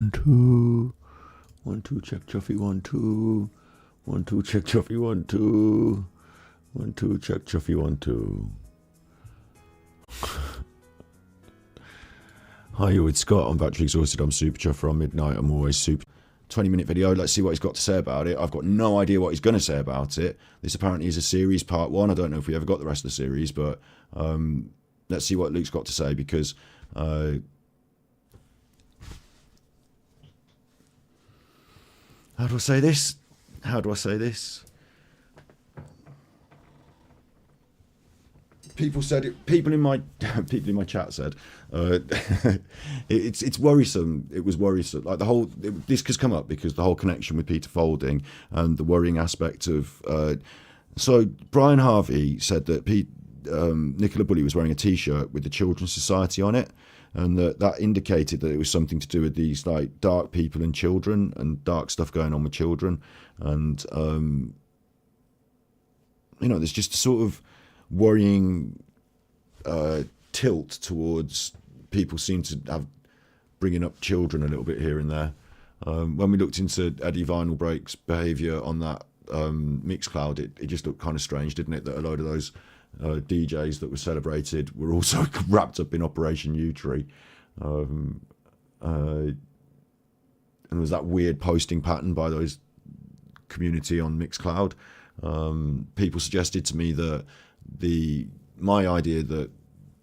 1 2 1 2 check Chuffy 1 2 1 2 check Chuffy 1 2 1 2 check Chuffy 1 2. Hi, you're with Scott. I'm battery exhausted. I'm super chuffer on midnight. I'm always super. 20-minute video. Let's see what he's got to say about it. I've got no idea what he's going to say about it. This apparently is a series part 1. I don't know if we ever got the rest of the series, but let's see what Luke's got to say, because how do I say this? How do I say this? People said it. People in my chat said it's worrisome. It was worrisome. Like this has come up because the whole connection with Peter Folding and the worrying aspect of. So Brian Harvey said that Nicola Bulley was wearing a T-shirt with the Children's Society on it, and that indicated that it was something to do with these like dark people and children and dark stuff going on with children, and there's just a sort of worrying tilt towards people seem to have bringing up children a little bit here and there. When we looked into Eddie Vinyl Break's behaviour on that Mixcloud, it just looked kind of strange, didn't it, that a load of those DJs that were celebrated were also wrapped up in Operation U-Tree. And there was that weird posting pattern by those community on Mixcloud. People suggested to me that my idea that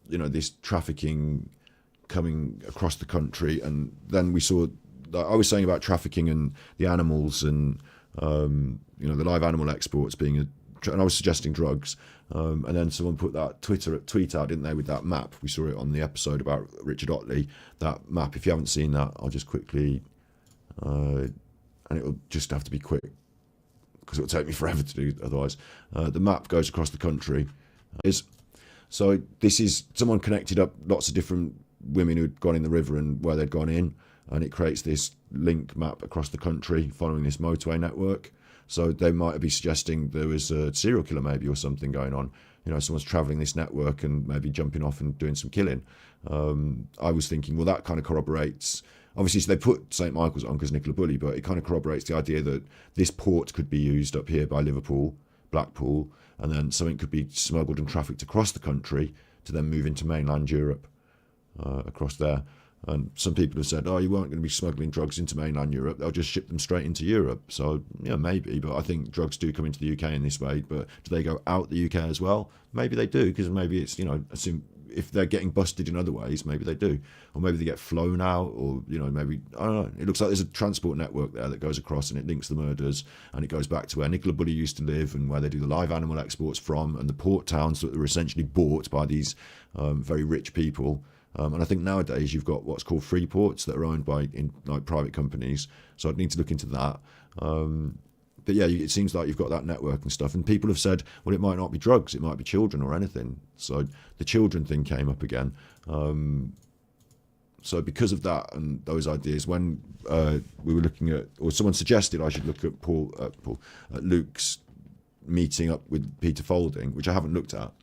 this trafficking coming across the country, and then we saw, like I was saying about trafficking and the animals and the live animal exports being and I was suggesting drugs, and then someone put that tweet out, didn't they, with that map. We saw it on the episode about Richard Otley, that map. If you haven't seen that, I'll just quickly and it'll just have to be quick because it'll take me forever to do otherwise. The map goes across the country. So this is someone connected up lots of different women who'd gone in the river and where they'd gone in, and it creates this link map across the country following this motorway network. So they might be suggesting there was a serial killer maybe or something going on. Someone's travelling this network and maybe jumping off and doing some killing. I was thinking, well, that kind of corroborates. Obviously, so they put St Michael's on because Nicola Bulley, but it kind of corroborates the idea that this port could be used up here by Liverpool, Blackpool, and then something could be smuggled and trafficked across the country to then move into mainland Europe, across there. And some people have said, oh, you weren't going to be smuggling drugs into mainland Europe, they'll just ship them straight into Europe. So, yeah, maybe, but I think drugs do come into the UK in this way. But do they go out the UK as well? Maybe they do, because maybe it's, assume if they're getting busted in other ways, maybe they do. Or maybe they get flown out, or, maybe, I don't know. It looks like there's a transport network there that goes across and it links the murders, and it goes back to where Nicola Bulley used to live and where they do the live animal exports from, and the port towns that were essentially bought by these very rich people. And I think nowadays you've got what's called free ports that are owned by private companies. So I'd need to look into that. But yeah, it seems like you've got that network and stuff. And people have said, well, it might not be drugs, it might be children or anything. So the children thing came up again. So because of that and those ideas, when we were looking at, or someone suggested I should look at Luke's meeting up with Peter Folding, which I haven't looked at.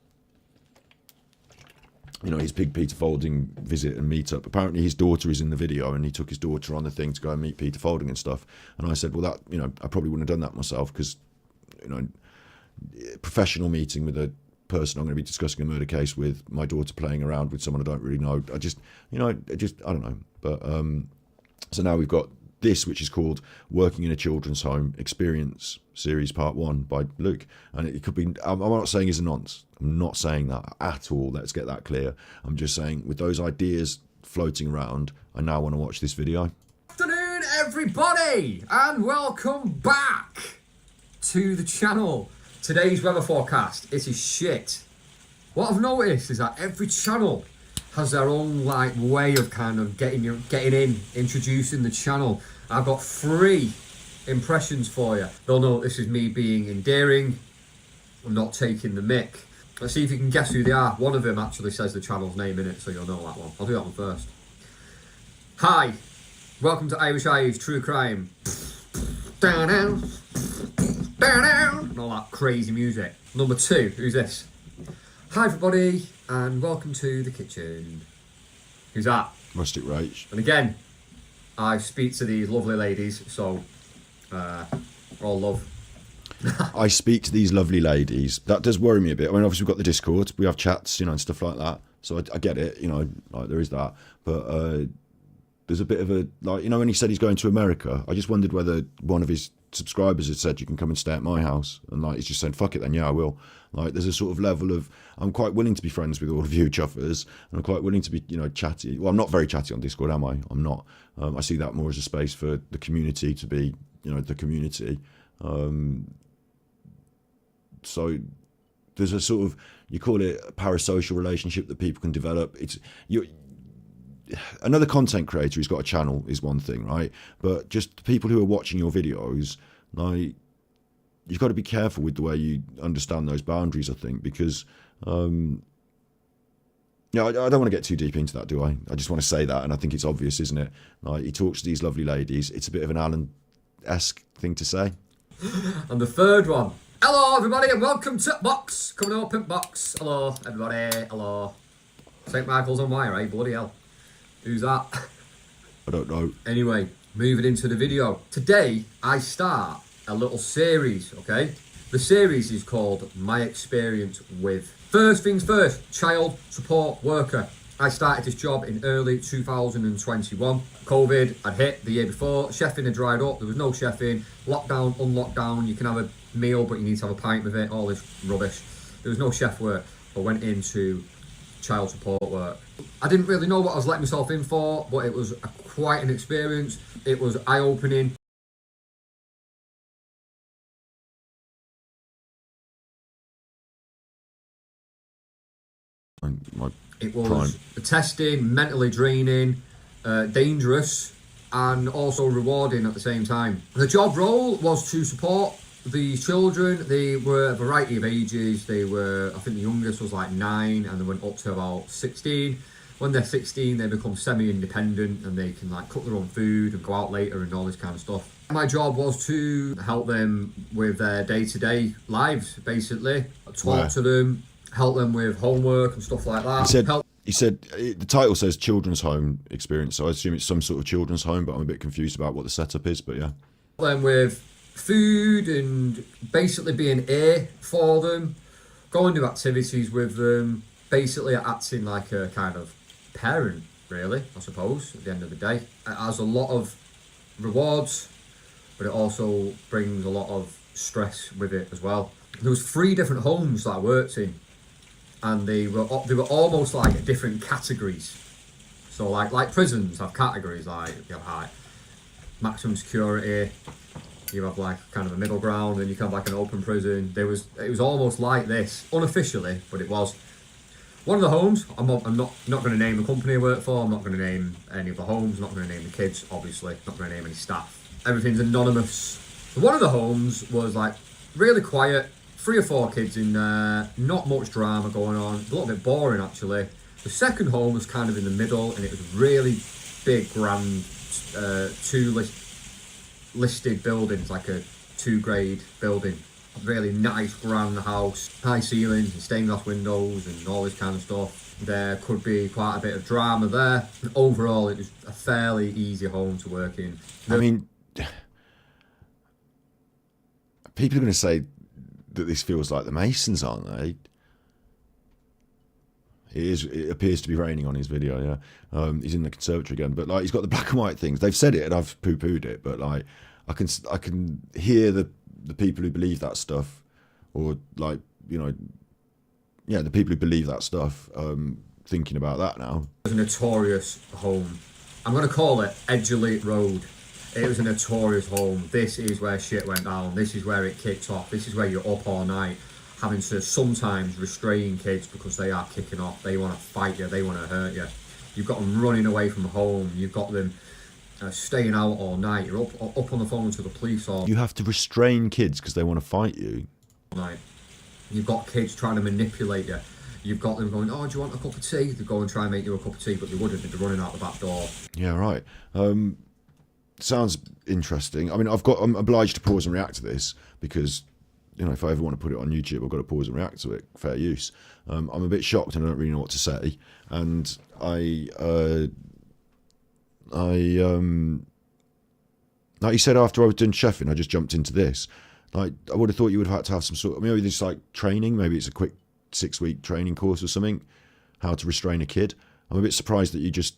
His big Peter Folding visit and meet up. Apparently his daughter is in the video, and he took his daughter on the thing to go and meet Peter Folding and stuff. And I said, well, that, I probably wouldn't have done that myself, because, professional meeting with a person I'm going to be discussing a murder case with, my daughter playing around with someone I don't really know. I don't know. But, so now we've got this, which is called Working in a Children's Home Experience Series Part 1 by Luke. And it could be, I'm not saying he's a nonce. I'm not saying that at all. Let's get that clear. I'm just saying, with those ideas floating around, I now want to watch this video. Afternoon, everybody, and welcome back to the channel. Today's weather forecast, it is shit. What I've noticed is that every channel has their own way of kind of getting in, introducing the channel. I've got 3 impressions for you. They'll know this is me being endearing. I'm not taking the mick. Let's see if you can guess who they are. One of them actually says the channel's name in it, so you'll know that one. I'll do that one first. Hi, welcome to Irish Eyes True Crime. And all that crazy music. Number 2, who's this? Hi everybody, and welcome to the kitchen. Who's that? Rustic Rach. And again, I speak to these lovely ladies, so all love. I speak to these lovely ladies. That does worry me a bit. I mean, obviously we've got the Discord, we have chats, and stuff like that. So I get it, like there is that. But there's a bit of a, like, when he said he's going to America, I just wondered whether one of his subscribers had said you can come and stay at my house, and like he's just saying fuck it then, yeah I will. Like there's a sort of level of, I'm quite willing to be friends with all of you chuffers, and I'm quite willing to be chatty. Well, I'm not very chatty on Discord, am I? I'm not. I see that more as a space for the community to be the community. So there's a sort of, you call it a parasocial relationship that people can develop. Another content creator who's got a channel is one thing, right? But just the people who are watching your videos, like, you've got to be careful with the way you understand those boundaries, I think, because I don't want to get too deep into that, do I? I just want to say that, and I think it's obvious, isn't it? Like, he talks to these lovely ladies. It's a bit of an Alan-esque thing to say. And the third one. Hello, everybody, and welcome to Box. Coming up in Box. Hello, everybody. Hello. St. Michael's on wire, eh? Bloody hell. Who's that? I don't know. Anyway, moving into the video. Today, I start a little series, okay? The series is called My Experience With. First things first, child support worker. I started this job in early 2021. COVID had hit the year before. Chefing had dried up. There was no chefing. Lockdown, unlockdown. You can have a meal, but you need to have a pint with it. All this rubbish. There was no chef work. I went into child support work. I didn't really know what I was letting myself in for, but it was quite an experience. It was eye-opening. It was testing, mentally draining, dangerous, and also rewarding at the same time. The job role was to support these children. They were a variety of ages. They were, I think the youngest was like 9, and they went up to about 16. When they're 16, they become semi-independent, and they can like cook their own food and go out later and all this kind of stuff. My job was to help them with their day-to-day lives, basically. Talk to them, help them with homework and stuff like that. He said the title says children's home experience, so I assume it's some sort of children's home, but I'm a bit confused about what the setup is, but yeah. Help them with food and basically be an ear for them, go and do activities with them, basically acting like a kind of parent, really, I suppose, at the end of the day. It has a lot of rewards, but it also brings a lot of stress with it as well. There was 3 different homes that I worked in, and they were almost like different categories. So like prisons have categories, like you have maximum security, you have like kind of a middle ground, and you can have like an open prison. It was almost like this, unofficially, but it was. One of the homes, I'm not going to name the company I work for, I'm not going to name any of the homes, not going to name the kids, obviously, not going to name any staff. Everything's anonymous. One of the homes was like really quiet, 3 or 4 kids in there, not much drama going on, a little bit boring actually. The second home was kind of in the middle, and it was really big, grand, 2 listed buildings, like a 2-grade building. Really nice, grand house, high ceilings and stained glass windows and all this kind of stuff. There could be quite a bit of drama there. And overall, it was a fairly easy home to work in. I mean, people are going to say that this feels like the Masons, aren't they? It appears to be raining on his video, yeah. He's in the conservatory again, but like he's got the black and white things. They've said it and I've poo-pooed it, but like I can hear the people who believe that stuff, or like, the people who believe that stuff, thinking about that now. It was a notorious home. I'm going to call it Edgeley Road. It was a notorious home. This is where shit went down. This is where it kicked off. This is where you're up all night, having to sometimes restrain kids because they are kicking off. They want to fight you. They want to hurt you. You've got them running away from home. You've got them staying out all night. You're up on the phone to the police all. You have to restrain kids because they want to fight you. Night. You've got kids trying to manipulate you. You've got them going, oh, do you want a cup of tea? They go and try and make you a cup of tea, but they wouldn't. They're running out the back door. Yeah, right. Sounds interesting. I mean, I'm obliged to pause and react to this because, if I ever want to put it on YouTube, I've got to pause and react to it. Fair use. I'm a bit shocked and I don't really know what to say. And like you said, after I was doing chefing, I just jumped into this. Like, I would have thought you would have had to have some sort of, maybe this like training, maybe it's a quick 6-week training course or something, how to restrain a kid. I'm a bit surprised that you just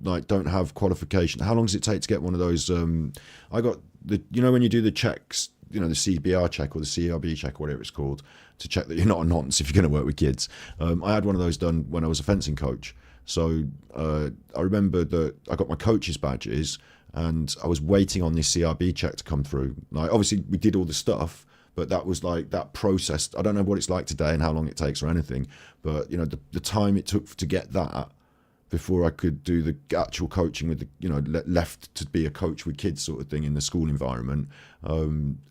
like don't have qualification. How long does it take to get one of those? I got the, you know, when you do the checks, you know, the CBR check or the CRB check or whatever it's called, to check that you're not a nonce if you're going to work with kids. I had one of those done when I was a fencing coach. So I remember that I got my coach's badges and I was waiting on this CRB check to come through. Like, obviously we did all the stuff, but that was like that process. I don't know what it's like today and how long it takes or anything, but you know, the time it took to get that before I could do the actual coaching with the, you know, left to be a coach with kids sort of thing in the school environment,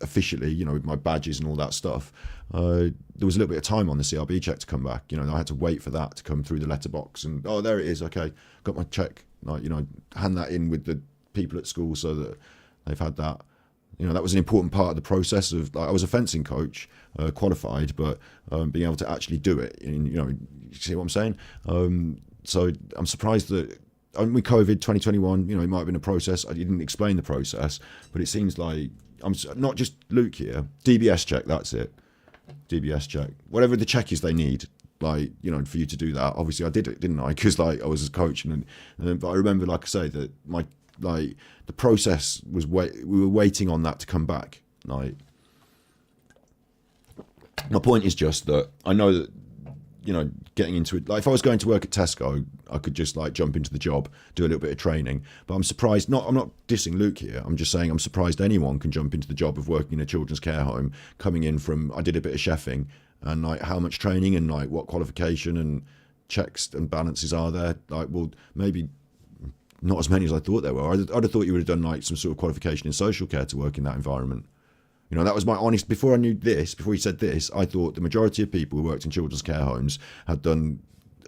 officially, you know, with my badges and all that stuff. There was a little bit of time on the CRB check to come back. You know, I had to wait for that to come through the letterbox and, oh, there it is. Okay, got my check. Like, you know, hand that in with the people at school so that they've had that. You know, that was an important part of the process of, like, I was a fencing coach, qualified, but being able to actually do it, you know, you see what I'm saying? So I'm surprised that with COVID 2021, you know, it might have been a process. I didn't explain the process, but it seems like I'm not just Luke here. DBS check, that's it. DBS check, whatever the check is they need, like, you know, for you to do that. Obviously, I did it, didn't I? Because like I was a coach, and but I remember, like I say, that my like the process was we were waiting on that to come back. Like, my point is just that I know that, you know, getting into it, like if I was going to work at Tesco, I could just like jump into the job, do a little bit of training. But I'm surprised, I'm not dissing Luke here, I'm just saying I'm surprised anyone can jump into the job of working in a children's care home, coming in from, I did a bit of chefing, and like how much training and like what qualification and checks and balances are there. Like, well, maybe not as many as I thought there were. I'd have thought you would have done like some sort of qualification in social care to work in that environment. You know, that was my honest, before I knew this, before he said this, I thought the majority of people who worked in children's care homes had done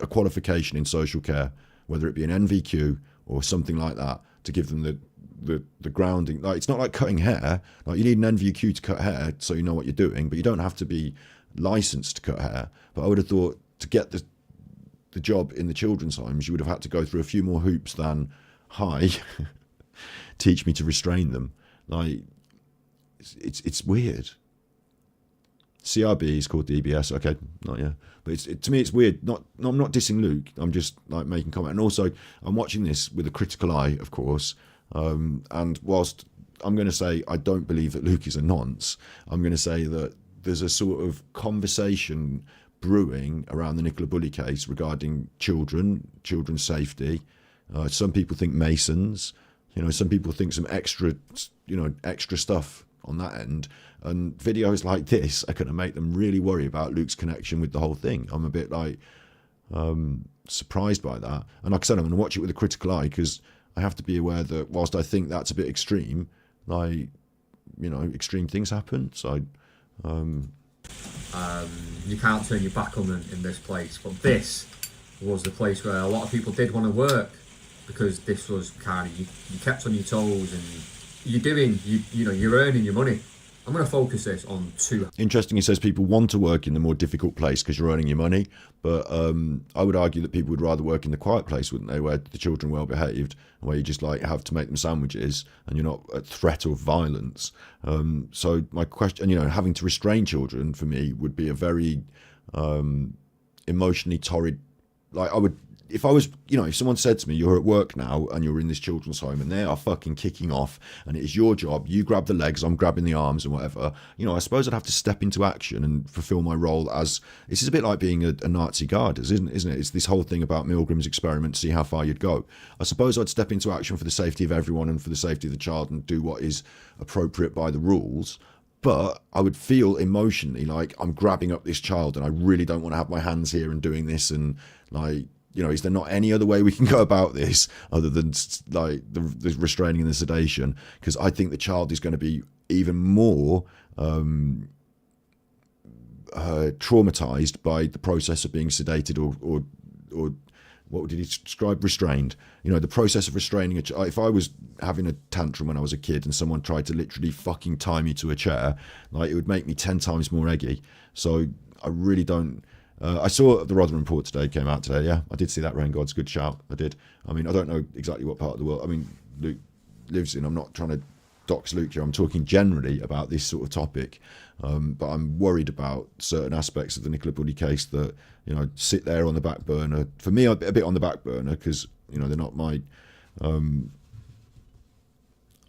a qualification in social care, whether it be an NVQ or something like that, to give them the grounding. Like, it's not like cutting hair. Like, you need an NVQ to cut hair so you know what you're doing, but you don't have to be licensed to cut hair. But I would have thought to get the job in the children's homes, you would have had to go through a few more hoops than, hi, teach me to restrain them. Like, it's weird. CRB is called DBS. Okay, not yeah, but to me it's weird. I'm not dissing Luke. I'm just like making comment. And also, I'm watching this with a critical eye, of course. And whilst I'm going to say I don't believe that Luke is a nonce, I'm going to say that there's a sort of conversation brewing around the Nicola Bulley case regarding children's safety. Some people think Masons. You know, some people think some extra stuff on that end, and videos like this are going to make them really worry about Luke's connection with the whole thing. I'm a bit like surprised by that, and like I said, I'm going to watch it with a critical eye, because I have to be aware that whilst I think that's a bit extreme, like, you know, extreme things happen. So you can't turn your back on them in this place, but this was the place where a lot of people did want to work, because this was kind of, you kept on your toes and you're earning your money. I'm going to focus this on two. Interesting, he says people want to work in the more difficult place because you're earning your money, but I would argue that people would rather work in the quiet place, wouldn't they, where the children are well behaved, where you just like have to make them sandwiches and you're not at threat of violence. So my question, you know, having to restrain children for me would be a very emotionally torrid, like I would, if I was, you know, if someone said to me, you're at work now and you're in this children's home and they are fucking kicking off and it is your job, you grab the legs, I'm grabbing the arms and whatever, you know, I suppose I'd have to step into action and fulfill my role as, this is a bit like being a Nazi guard, isn't it? It's this whole thing about Milgram's experiment to see how far you'd go. I suppose I'd step into action for the safety of everyone and for the safety of the child and do what is appropriate by the rules. But I would feel emotionally like I'm grabbing up this child and I really don't want to have my hands here and doing this, and like, you know, is there not any other way we can go about this other than like the restraining and the sedation? Because I think the child is going to be even more traumatized by the process of being sedated or what did he describe? Restrained. You know, the process of restraining a child. If I was having a tantrum when I was a kid and someone tried to literally fucking tie me to a chair, like, it would make me 10 times more eggy. So I really don't. I saw the Rotherham report today, came out today. Yeah, I did see that, Rain Gods. Good shout. I did. I mean, I don't know exactly what part of the world. I mean, Luke lives in. I'm not trying to dox Luke here. I'm talking generally about this sort of topic. But I'm worried about certain aspects of the Nicola Bulley case that, you know, sit there on the back burner. For me, a bit on the back burner because, you know, they're not my... I'm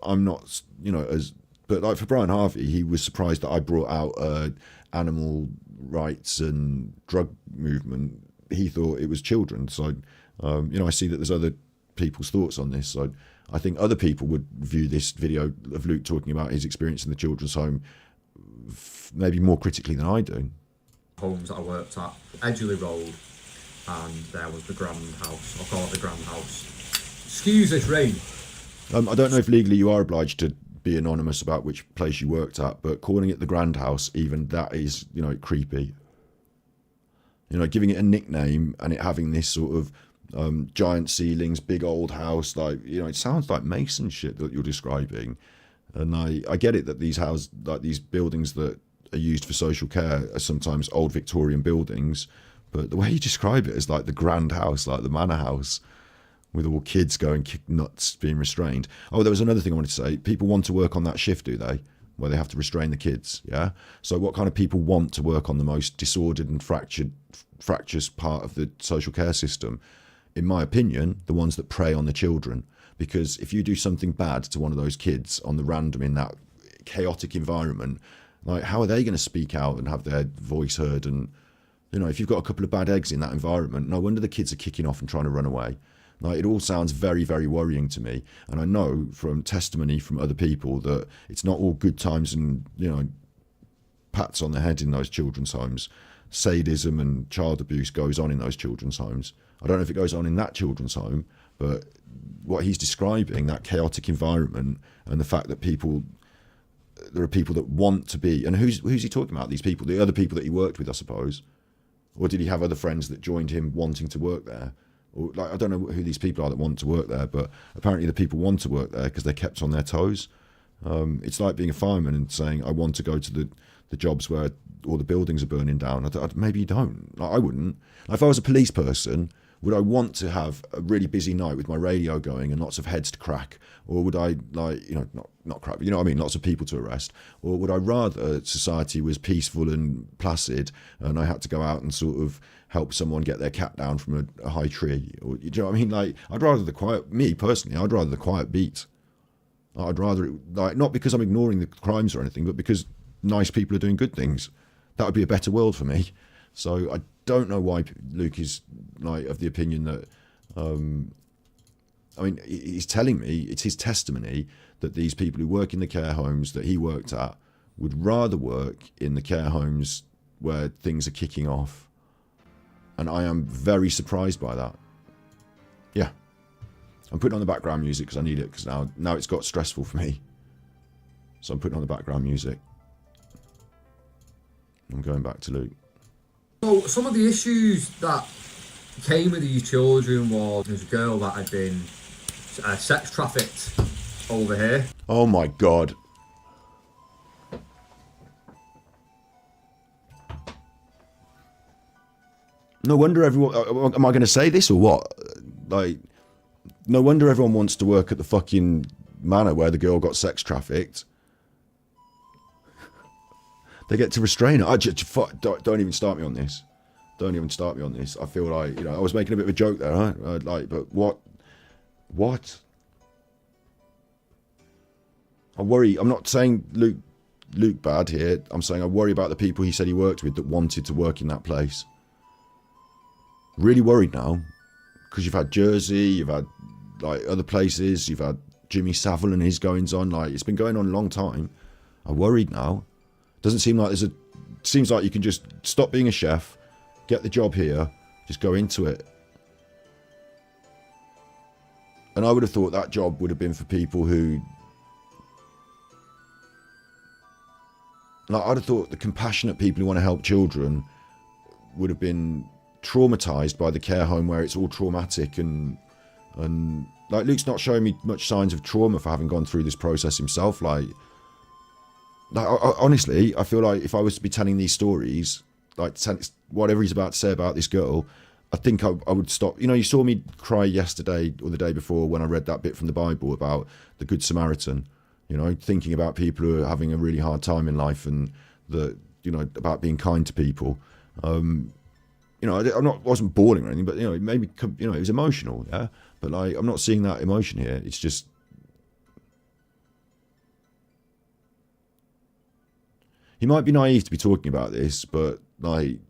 not, you know, as... But like for Brian Harvey, he was surprised that I brought out animal rights and drug movement. He thought it was children. So, you know, I see that there's other people's thoughts on this. So I think other people would view this video of Luke talking about his experience in the children's home maybe more critically than I do. Homes that I worked at, Edgerley Road, and there was the Grand House. I'll call it the Grand House. Excuse this rain. I don't know if legally you are obliged to be anonymous about which place you worked at, but calling it the Grand House, even that is, you know, creepy. You know, giving it a nickname and it having this sort of giant ceilings, big old house, like, you know, it sounds like Mason shit that you're describing. And I get it that these houses, like these buildings that are used for social care, are sometimes old Victorian buildings, but the way you describe it is like the Grand House, like the manor house, with all kids going nuts, being restrained. Oh, there was another thing I wanted to say. People want to work on that shift, do they? Where they have to restrain the kids, yeah? So what kind of people want to work on the most disordered and fractious part of the social care system? In my opinion, the ones that prey on the children. Because if you do something bad to one of those kids on the random in that chaotic environment, like, how are they going to speak out and have their voice heard? And, you know, if you've got a couple of bad eggs in that environment, no wonder the kids are kicking off and trying to run away. Like, it all sounds very, very worrying to me. And I know from testimony from other people that it's not all good times and, you know, pats on the head in those children's homes. Sadism and child abuse goes on in those children's homes. I don't know if it goes on in that children's home, but what he's describing, that chaotic environment and the fact that there are people that want to be, and who's he talking about, these people, the other people that he worked with, I suppose? Or did he have other friends that joined him wanting to work there? Or, like, I don't know who these people are that want to work there, but apparently the people want to work there because they're kept on their toes. It's like being a fireman and saying, I want to go to the jobs where all the buildings are burning down. Maybe you don't. Like, I wouldn't. Like, if I was a police person, would I want to have a really busy night with my radio going and lots of heads to crack? Or would I, like, you know, not crack, but you know what I mean, lots of people to arrest? Or would I rather society was peaceful and placid and I had to go out and sort of help someone get their cat down from a high tree? Or, you know what I mean? Like, I'd rather me personally, I'd rather the quiet beat. I'd rather it, like, not because I'm ignoring the crimes or anything, but because nice people are doing good things. That would be a better world for me. So I don't know why Luke is, like, of the opinion that, I mean, he's telling me, it's his testimony, that these people who work in the care homes that he worked at would rather work in the care homes where things are kicking off. And I am very surprised by that. Yeah. I'm putting on the background music because I need it, because now it's got stressful for me. So I'm putting on the background music. I'm going back to Luke. So some of the issues that came with these children was there's a girl that had been sex trafficked over here. Oh my God. No wonder everyone... Am I going to say this or what? Like, no wonder everyone wants to work at the fucking manor where the girl got sex trafficked. They get to restrain her. Don't even start me on this. Don't even start me on this. I feel like, you know, I was making a bit of a joke there, right? Like, but what? I worry. I'm not saying Luke bad here. I'm saying I worry about the people he said he worked with that wanted to work in that place. Really worried now, because you've had Jersey, you've had, like, other places, you've had Jimmy Savile and his goings on. Like, it's been going on a long time. I'm worried now. Doesn't seem like seems like you can just stop being a chef, get the job here, just go into it. And I would have thought that job would have been for people who, like, I'd have thought the compassionate people who want to help children would have been traumatized by the care home where it's all traumatic and like, Luke's not showing me much signs of trauma for having gone through this process himself. Like honestly, I feel like if I was to be telling these stories, like whatever he's about to say about this girl, I think I would stop. You know, you saw me cry yesterday or the day before when I read that bit from the Bible about the Good Samaritan. You know, thinking about people who are having a really hard time in life and about being kind to people. You know, I wasn't bawling or anything, but you know, maybe it was emotional. Yeah, but like I'm not seeing that emotion here. It's just. He might be naive to be talking about this, but like,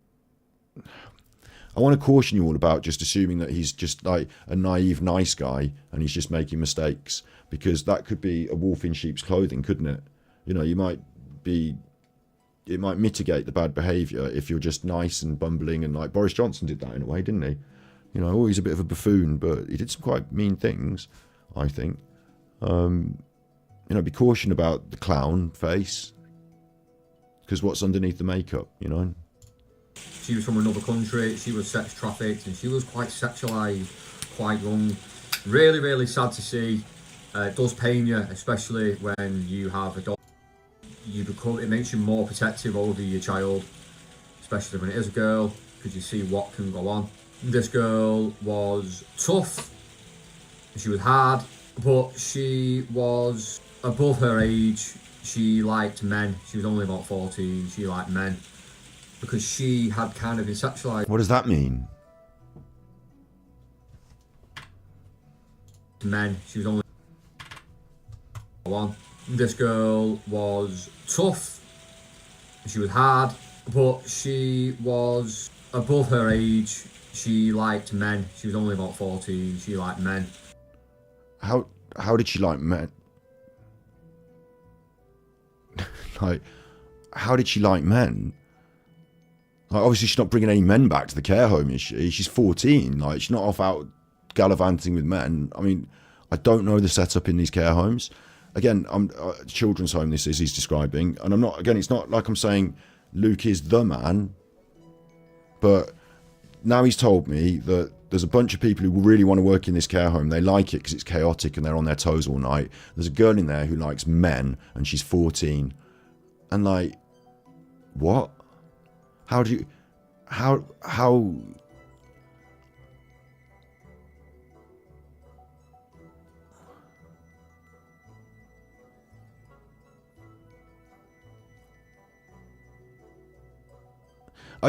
I want to caution you all about just assuming that he's just like a naive, nice guy and he's just making mistakes, because that could be a wolf in sheep's clothing, couldn't it? You know, it might mitigate the bad behaviour if you're just nice and bumbling, and like Boris Johnson did that in a way, didn't he? You know, he's a bit of a buffoon, but he did some quite mean things, I think. You know, be caution about the clown face. Because what's underneath the makeup, you know? She was from another country, she was sex trafficked, and she was quite sexualised, quite young. Really, really sad to see. It does pain you, especially when you have a dog. It makes you more protective over your child, especially when it is a girl, because you see what can go on. This girl was tough, she was hard, but she was above her age. She liked men. She was only about 14. She liked men because she had kind of been sexualized. What does that mean? Men. She was only one. This girl was tough. She was hard, but she was above her age. She liked men. She was only about 14. She liked men. How did she like men? Like, how did she like men? Like, obviously she's not bringing any men back to the care home, is she? She's 14. Like, she's not off out gallivanting with men. I mean, I don't know the setup in these care homes. Again, I'm children's home. This is he's describing, and I'm not. Again, it's not like I'm saying Luke is the man, but now he's told me that there's a bunch of people who really want to work in this care home. They like it because it's chaotic and they're on their toes all night. There's a girl in there who likes men, and she's 14. And like, what? How do you, how, I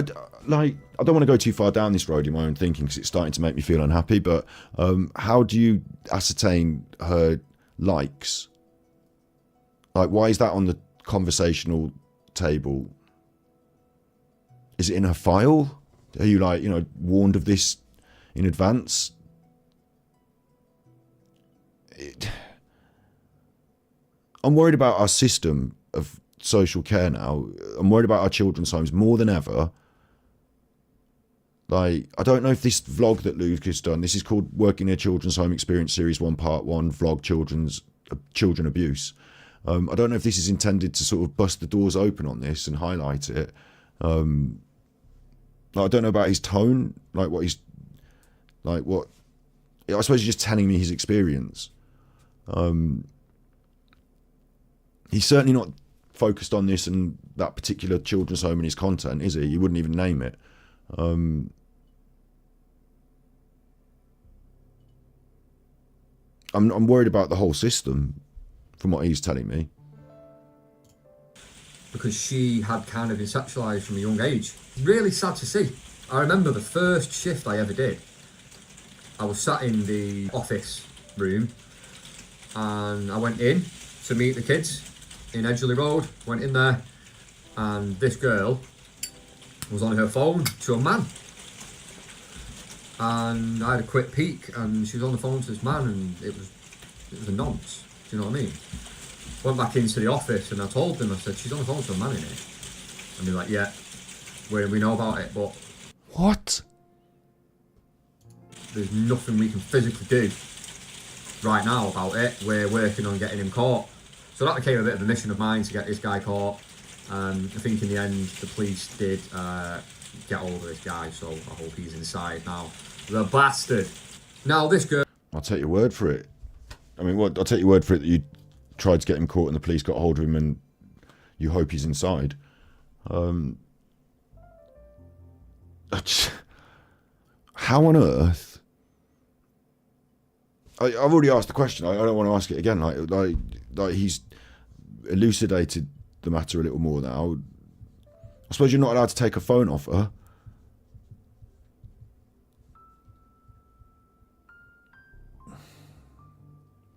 don't want to go too far down this road in my own thinking because it's starting to make me feel unhappy, but how do you ascertain her likes? Like, why is that on the conversational table? Is it in her file? Are you like, warned of this in advance? I'm worried about our system of social care now. I'm worried about our children's homes more than ever. Like, I don't know if this vlog that Luke has done, this is called Working in a Children's Home Experience Series 1 Part 1 Vlog Children Abuse. I don't know if this is intended to sort of bust the doors open on this and highlight it. I don't know about his tone, I suppose he's just telling me his experience. He's certainly not focused on this and that particular children's home in his content, is he? He wouldn't even name it. I'm worried about the whole system, from what he's telling me. Because she had kind of been sexualised from a young age. Really sad to see. I remember the first shift I ever did. I was sat in the office room and I went in to meet the kids in Edgeley Road. Went in there and this girl was on her phone to a man. And I had a quick peek and she was on the phone to this man and it was a nonce. Do you know what I mean? Went back into the office and I told them, I said, she's on the phone to a man in here. And they're like, yeah, we know about it, but... What? There's nothing we can physically do right now about it. We're working on getting him caught. So that became a bit of a mission of mine to get this guy caught. I think in the end, the police did get hold of this guy, so I hope he's inside now. The bastard. Now this girl... I'll take your word for it. I mean, I'll take your word for it that you tried to get him caught and the police got hold of him and you hope he's inside. how on earth? I've already asked the question. I don't want to ask it again. Like he's elucidated the matter a little more now. I suppose you're not allowed to take a phone off her.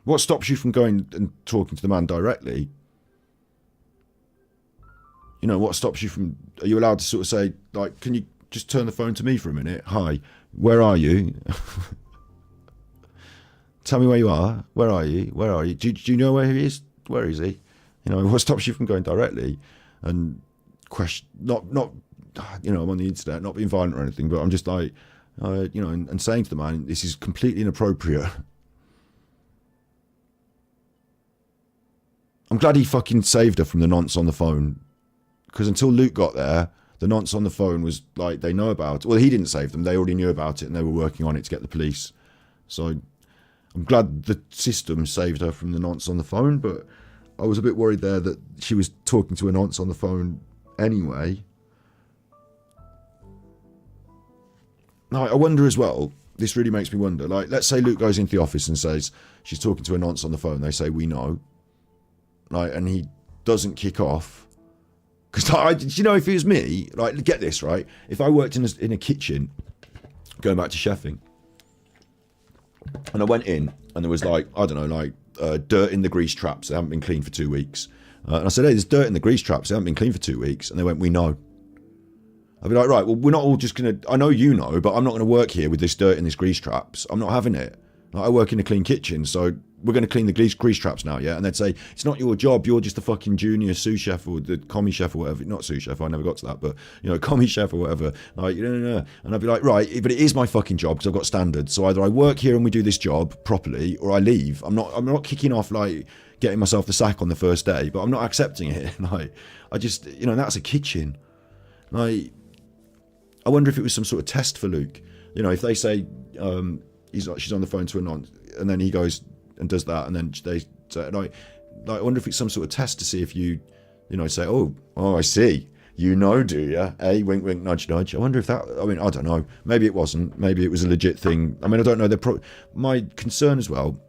What stops you from going and talking to the man directly? You know, what stops you from... Are you allowed to sort of say, like, can you just turn the phone to me for a minute? Hi, where are you? Tell me where you are. Where are you? Where are you? Do you know where he is? Where is he? You know, what stops you from going directly and question... Not you know, I'm on the internet, not being violent or anything, but I'm just like, you know, and saying to the man, this is completely inappropriate. I'm glad he fucking saved her from the nonce on the phone. Because until Luke got there, the nonce on the phone was like, they know about it. Well, he didn't save them. They already knew about it and they were working on it to get the police. So I'm glad the system saved her from the nonce on the phone, but I was a bit worried there that she was talking to a nonce on the phone anyway. Now, I wonder as well, this really makes me wonder, like, let's say Luke goes into the office and says, she's talking to a nonce on the phone. They say, we know. Like, and he doesn't kick off. Because, you know, if it was me, like, get this, right? If I worked in a kitchen, going back to chefing, and I went in, and there was, like, I don't know, like, dirt in the grease traps. They haven't been cleaned for 2 weeks. And I said, hey, there's dirt in the grease traps. They haven't been cleaned for 2 weeks. And they went, we know. I'd be like, right, well, we're not all just going to... I know you know, but I'm not going to work here with this dirt in these grease traps. I'm not having it. Like, I work in a clean kitchen, so... We're going to clean the grease traps now, yeah? And they'd say, it's not your job, you're just the fucking junior sous chef or the commie chef or whatever. Not sous chef, I never got to that, but, you know, commie chef or whatever. Like, no. And I'd be like, right, but it is my fucking job because I've got standards. So either I work here and we do this job properly, or I leave. I'm not kicking off, like, getting myself the sack on the first day, but I'm not accepting it. Like, I just, you know, that's a kitchen. Like, I wonder if it was some sort of test for Luke. You know, if they say, she's on the phone to a nonce, and then he goes... and does that, and then they say, like, I wonder if it's some sort of test to see if you know, say, oh, I see, you know, do you? Eh? Wink, wink, nudge, nudge. I wonder if that, I mean, I don't know. Maybe it wasn't. Maybe it was a legit thing. I mean, I don't know. My concern as well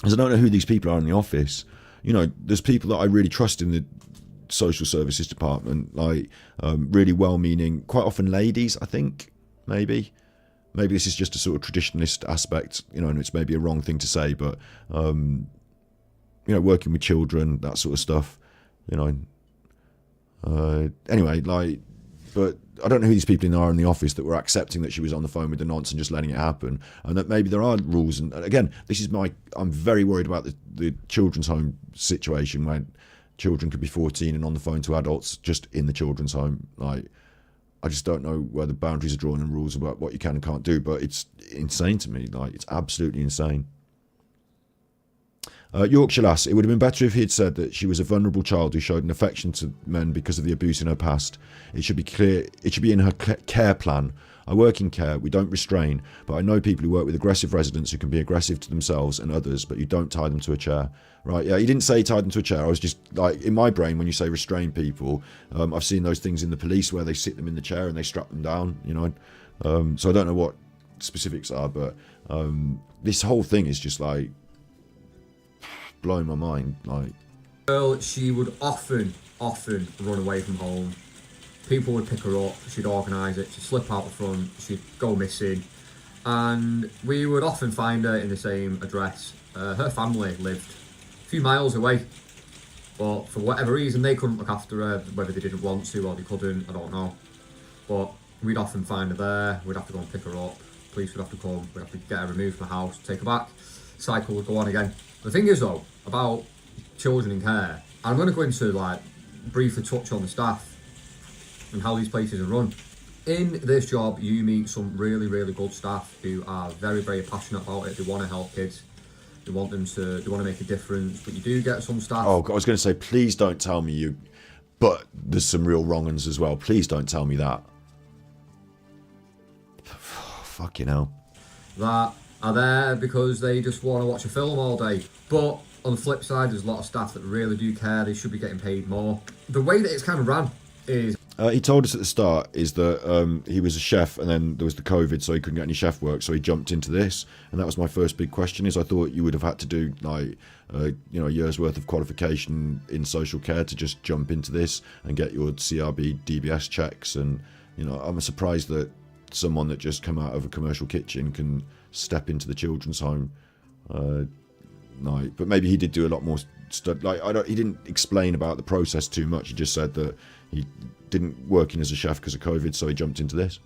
is I don't know who these people are in the office. You know, there's people that I really trust in the social services department, like really well-meaning, quite often ladies, I think, maybe. Maybe this is just a sort of traditionalist aspect, you know, and it's maybe a wrong thing to say, but, you know, working with children, that sort of stuff, you know. Anyway, like, but I don't know who these people are in the office that were accepting that she was on the phone with the nonce and just letting it happen, and that maybe there are rules. And again, I'm very worried about the children's home situation where children could be 14 and on the phone to adults just in the children's home, like, I just don't know where the boundaries are drawn and rules about what you can and can't do, but it's insane to me. Like, it's absolutely insane. Yorkshire lass, it would have been better if he had said that she was a vulnerable child who showed an affection to men because of the abuse in her past. It should be clear. It should be in her care plan. I work in care. We don't restrain, but I know people who work with aggressive residents who can be aggressive to themselves and others, but you don't tie them to a chair. Right, yeah, he didn't say he tied them to a chair. I was just, like, in my brain, when you say restrain people, I've seen those things in the police where they sit them in the chair and they strap them down, you know. So I don't know what specifics are, but this whole thing is just, like, blowing my mind. Like, Girl, she would often run away from home. People would pick her up, she'd organise it, she'd slip out the front, she'd go missing, and we would often find her in the same address. Her family lived a few miles away, but for whatever reason they couldn't look after her, whether they didn't want to or they couldn't, I don't know. But we'd often find her there, we'd have to go and pick her up, police would have to come, we'd have to get her removed from the house, take her back, cycle would go on again. The thing is though, about children in care, I'm going to go into, like, briefly touch on the staff and how these places are run. In this job, you meet some really, really good staff who are very, very passionate about it. They want to help kids. They want to make a difference. But you do get some staff. Oh, I was going to say, please don't tell me you. But there's some real wrong uns as well. Please don't tell me that. Fucking hell. That are there because they just want to watch a film all day. But on the flip side, there's a lot of staff that really do care. They should be getting paid more. The way that it's kind of ran is He told us at the start is that he was a chef, and then there was the COVID, so he couldn't get any chef work, so he jumped into this. And that was my first big question: is I thought you would have had to do like a year's worth of qualification in social care to just jump into this and get your CRB DBS checks. And I'm surprised that someone that just come out of a commercial kitchen can step into the children's home. But maybe he did do a lot more stuff. He didn't explain about the process too much. He just said that he didn't work in as a chef because of COVID, so he jumped into this.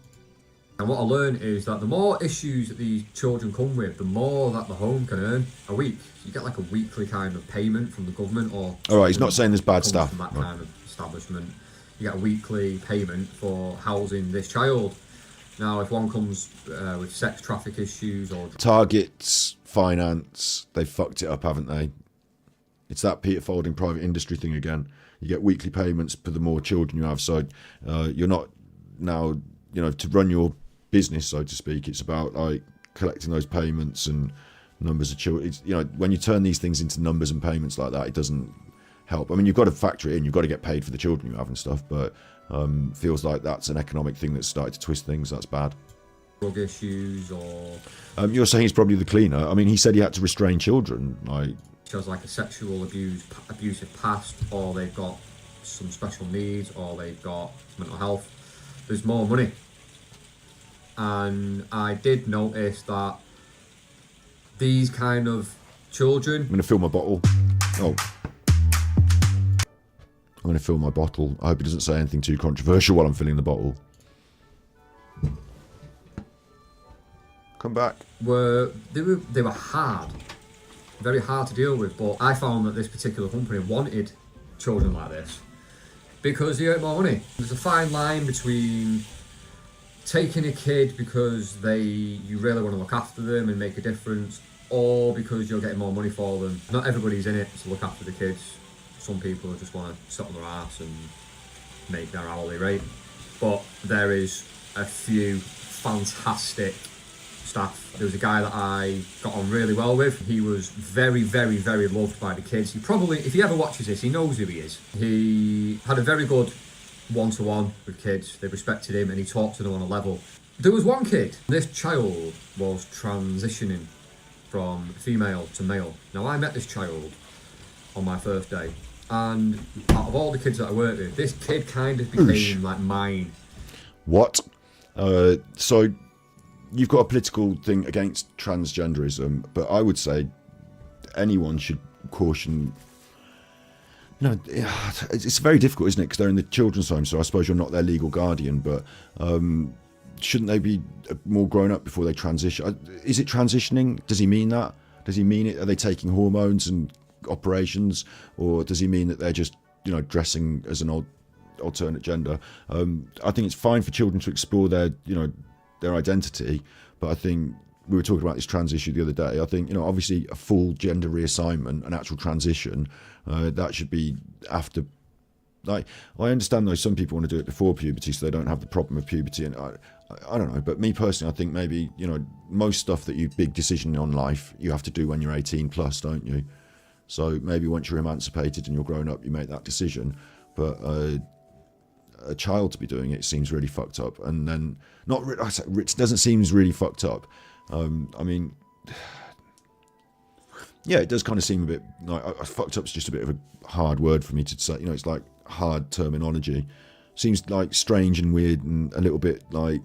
And what I learned is that the more issues that these children come with, the more that the home can earn a week. You get like a weekly kind of payment from the government, or all right. He's not saying there's bad stuff from that kind of establishment. You get a weekly payment for housing this child. Now, if one comes with sex traffic issues or targets, finance, they've fucked it up, haven't they? It's that Peter Folding private industry thing again. You get weekly payments for the more children you have, so you're not now, to run your business, so to speak. It's about like collecting those payments and numbers of children. When you turn these things into numbers and payments like that, it doesn't help. I mean, you've got to factor it in. You've got to get paid for the children you have and stuff, but feels like that's an economic thing that's started to twist things. That's bad. Drug issues, or you're saying he's probably the cleaner. I mean, he said he had to restrain children, like. Has like a sexual abusive past, or they've got some special needs, or they've got mental health. There's more money, and I did notice that these kind of children. I'm going to fill my bottle. Oh, I'm going to fill my bottle. I hope he doesn't say anything too controversial while I'm filling the bottle. Come back. They were hard. Very hard to deal with, but I found that this particular company wanted children like this because they earn more money. There's a fine line between taking a kid because you really want to look after them and make a difference, or because you're getting more money for them. Not everybody's in it to look after the kids. Some people just want to sit on their ass and make their hourly rate. But there is a few fantastic staff. There was a guy that I got on really well with. He was very, very, very loved by the kids. He probably, if he ever watches this, he knows who he is. He had a very good one-to-one with kids. They respected him and he talked to them on a level. There was one kid, this child was transitioning from female to male. Now, I met this child on my first day, and out of all the kids that I worked with, this kid kind of became like mine. What? So you've got a political thing against transgenderism, but I would say anyone should caution. It's very difficult, isn't it? Because they're in the children's home, so I suppose you're not their legal guardian, but shouldn't they be more grown up before they transition? Is it transitioning? Does he mean that? Does he mean it? Are they taking hormones and operations, or does he mean that they're just dressing as an alternate gender? I think it's fine for children to explore their identity, but I think we were talking about this trans issue the other day. I think obviously a full gender reassignment, an actual transition, that should be after. Like, I understand though some people want to do it before puberty so they don't have the problem of puberty, and I don't know, but me personally, I think maybe most stuff that big decision on life you have to do when you're 18 plus, don't you? So maybe once you're emancipated and you're grown up, you make that decision. But a child to be doing it seems really fucked up. And then it doesn't seem really fucked up. I mean, yeah, it does kind of seem a bit like fucked up's just a bit of a hard word for me to say. It's like hard terminology. Seems like strange and weird and a little bit like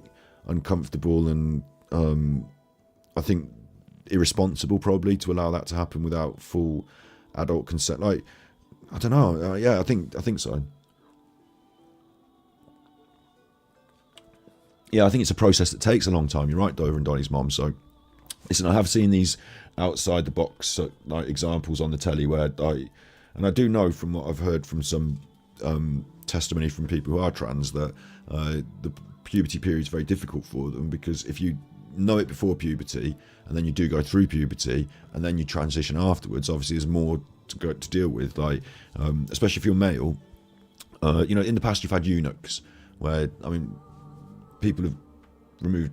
uncomfortable, and I think irresponsible probably to allow that to happen without full adult consent. Like, I don't know. Yeah, I think so. Yeah, I think it's a process that takes a long time. You're right, Dover and Donnie's mom. So, listen, I have seen these outside the box like examples on the telly where I do know from what I've heard from some testimony from people who are trans that the puberty period is very difficult for them, because if you know it before puberty and then you do go through puberty and then you transition afterwards, obviously there's more to deal with. Like, especially if you're male, in the past you've had eunuchs where, people have removed.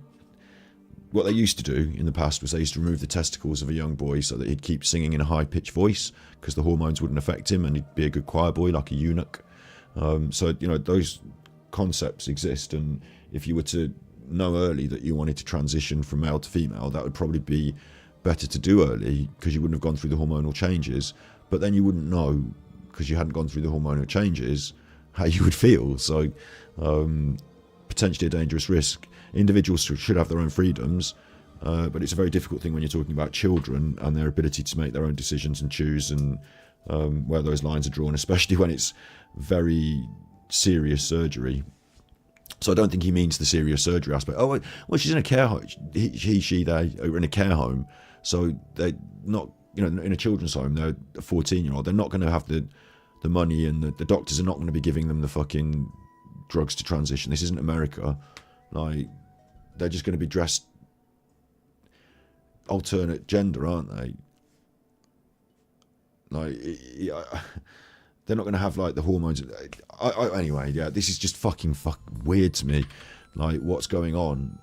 What they used to do in the past was they used to remove the testicles of a young boy so that he'd keep singing in a high-pitched voice because the hormones wouldn't affect him and he'd be a good choir boy like a eunuch. So those concepts exist, and if you were to know early that you wanted to transition from male to female, that would probably be better to do early, because you wouldn't have gone through the hormonal changes. But then you wouldn't know, because you hadn't gone through the hormonal changes, how you would feel. So potentially a dangerous risk. Individuals should have their own freedoms, but it's a very difficult thing when you're talking about children and their ability to make their own decisions and choose, and where those lines are drawn, especially when it's very serious surgery. So I don't think he means the serious surgery aspect. Oh, well, she's in a care home. They are in a care home. So they're not, in a children's home, they're a 14-year-old. They're not going to have the money, and the doctors are not going to be giving them the fucking drugs to transition. This isn't America. Like, they're just going to be dressed alternate gender, aren't they? Like, they're not going to have like the hormones. Anyway, yeah, this is just fucking weird to me. Like, what's going on?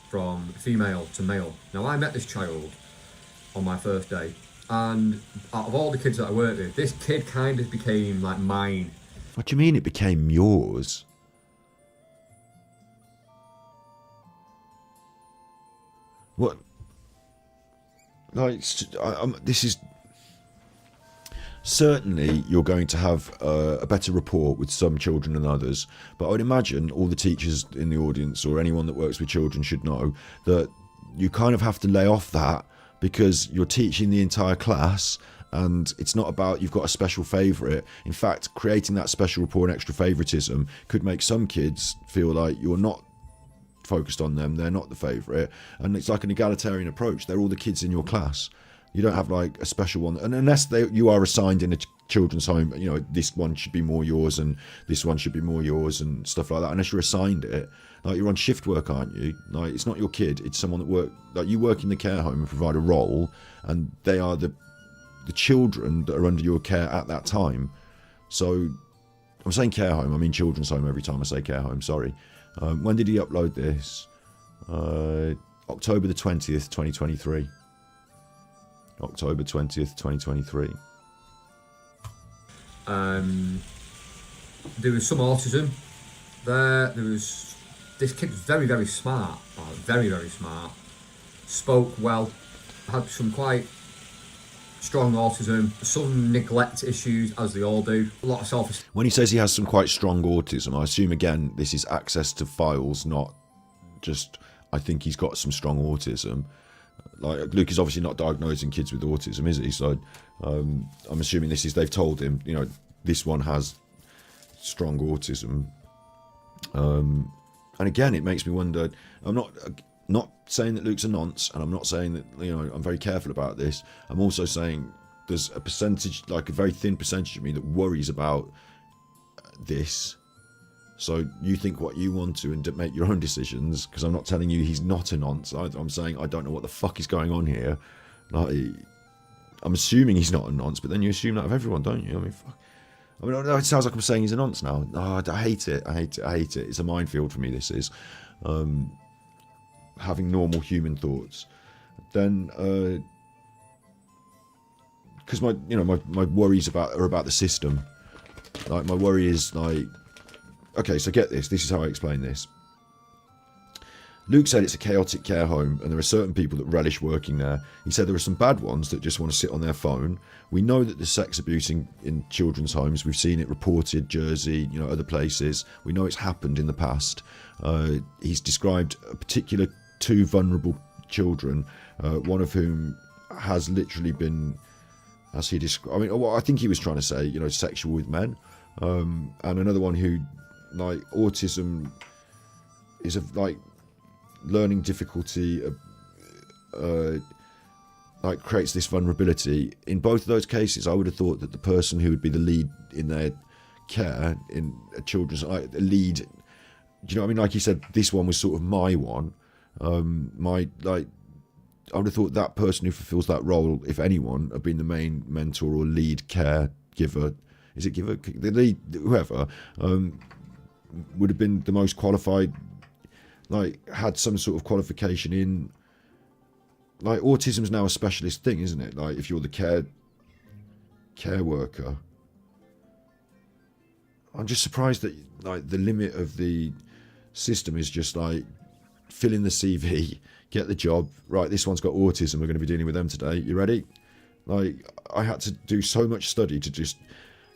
From female to male. Now, I met this child on my first day, and out of all the kids that I worked with, this kid kind of became like mine. What do you mean it became yours? What? Like, this is... Certainly, you're going to have a better rapport with some children than others, but I would imagine all the teachers in the audience, or anyone that works with children, should know that you kind of have to lay off that, because you're teaching the entire class, and it's not about you've got a special favourite. In fact, creating that special rapport and extra favouritism could make some kids feel like you're not focused on them, they're not the favourite, and it's like an egalitarian approach. They're all the kids in your class. You don't have like a special one, and unless you are assigned in a children's home, this one should be more yours and this one should be more yours and stuff like that. Unless you're assigned it, like, you're on shift work, aren't you? Like, it's not your kid, it's someone that you work in the care home and provide a role, and they are the children that are under your care at that time. So I'm saying care home, I mean children's home every time I say care home, sorry. When did he upload this? October the 20th, 2023. October 20th, 2023. There was some autism there. This kid was very, very smart. Very, very smart. Spoke well. Had some quite strong autism. Some neglect issues, as they all do. A lot of self-esteem. When he says he has some quite strong autism, I assume, again, this is access to files, not just, I think he's got some strong autism. Like, Luke is obviously not diagnosing kids with autism, is he? So I'm assuming this is, they've told him, this one has strong autism. And again, it makes me wonder. I'm not saying that Luke's a nonce, and I'm not saying that, I'm very careful about this. I'm also saying there's a percentage, like a very thin percentage of me, that worries about this. So you think what you want to and make your own decisions, because I'm not telling you he's not a nonce. I'm saying I don't know what the fuck is going on here. Like, I'm assuming he's not a nonce, but then you assume that of everyone, don't you? I mean, fuck. I mean, it sounds like I'm saying he's a nonce now. Oh, I hate it. I hate it. It's a minefield for me, this is. Having normal human thoughts. Then, because my worries are about the system. Like, my worry is, like, okay, so get this. This is how I explain this. Luke said it's a chaotic care home, and there are certain people that relish working there. He said there are some bad ones that just want to sit on their phone. We know that there's sex abuse in children's homes. We've seen it reported, Jersey, other places. We know it's happened in the past. He's described a particular 2 vulnerable children, one of whom has literally been, as he described, I think he was trying to say, sexual with men, and another one who, like, autism is like learning difficulty, like, creates this vulnerability. In both of those cases, I would have thought that the person who would be the lead in their care in a children's, like, lead, do you know what I mean? Like you said, this one was sort of my one. I would have thought that person who fulfills that role, if anyone, have been the main mentor or lead caregiver. Is it giver? The lead, whoever. Would have been the most qualified, like, had some sort of qualification in, like, autism's now a specialist thing, isn't it? Like, if you're the care worker, I'm just surprised that like the limit of the system is just like fill in the CV, get the job. Right, this one's got autism. We're going to be dealing with them today. You ready? Like I had to do so much study to just.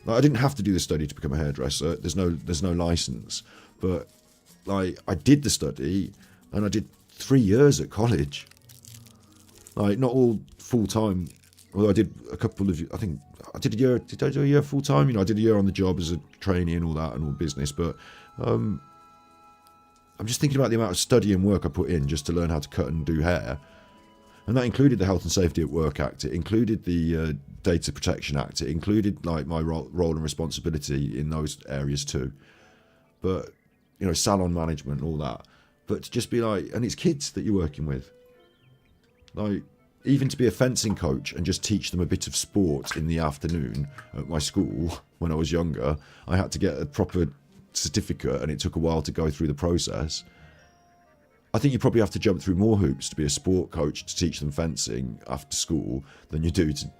Like, I didn't have to do the study to become a hairdresser. There's no license, but like I did the study, and I did 3 years at college. Like not all full time. Although I did a couple of. I think I did a year. Did I do a year full time? You know, I did a year on the job as a trainee and all that and all business. But I'm just thinking about the amount of study and work I put in just to learn how to cut and do hair. And that included the Health and Safety at Work Act. It included the Data Protection Act. It included like my role and responsibility in those areas too. But, you know, salon management and all that. But to just be like, and it's kids that you're working with. Like, even to be a fencing coach and just teach them a bit of sport in the afternoon at my school when I was younger, I had to get a proper certificate and it took a while to go through the process. I think you probably have to jump through more hoops to be a sport coach to teach them fencing after school than you do to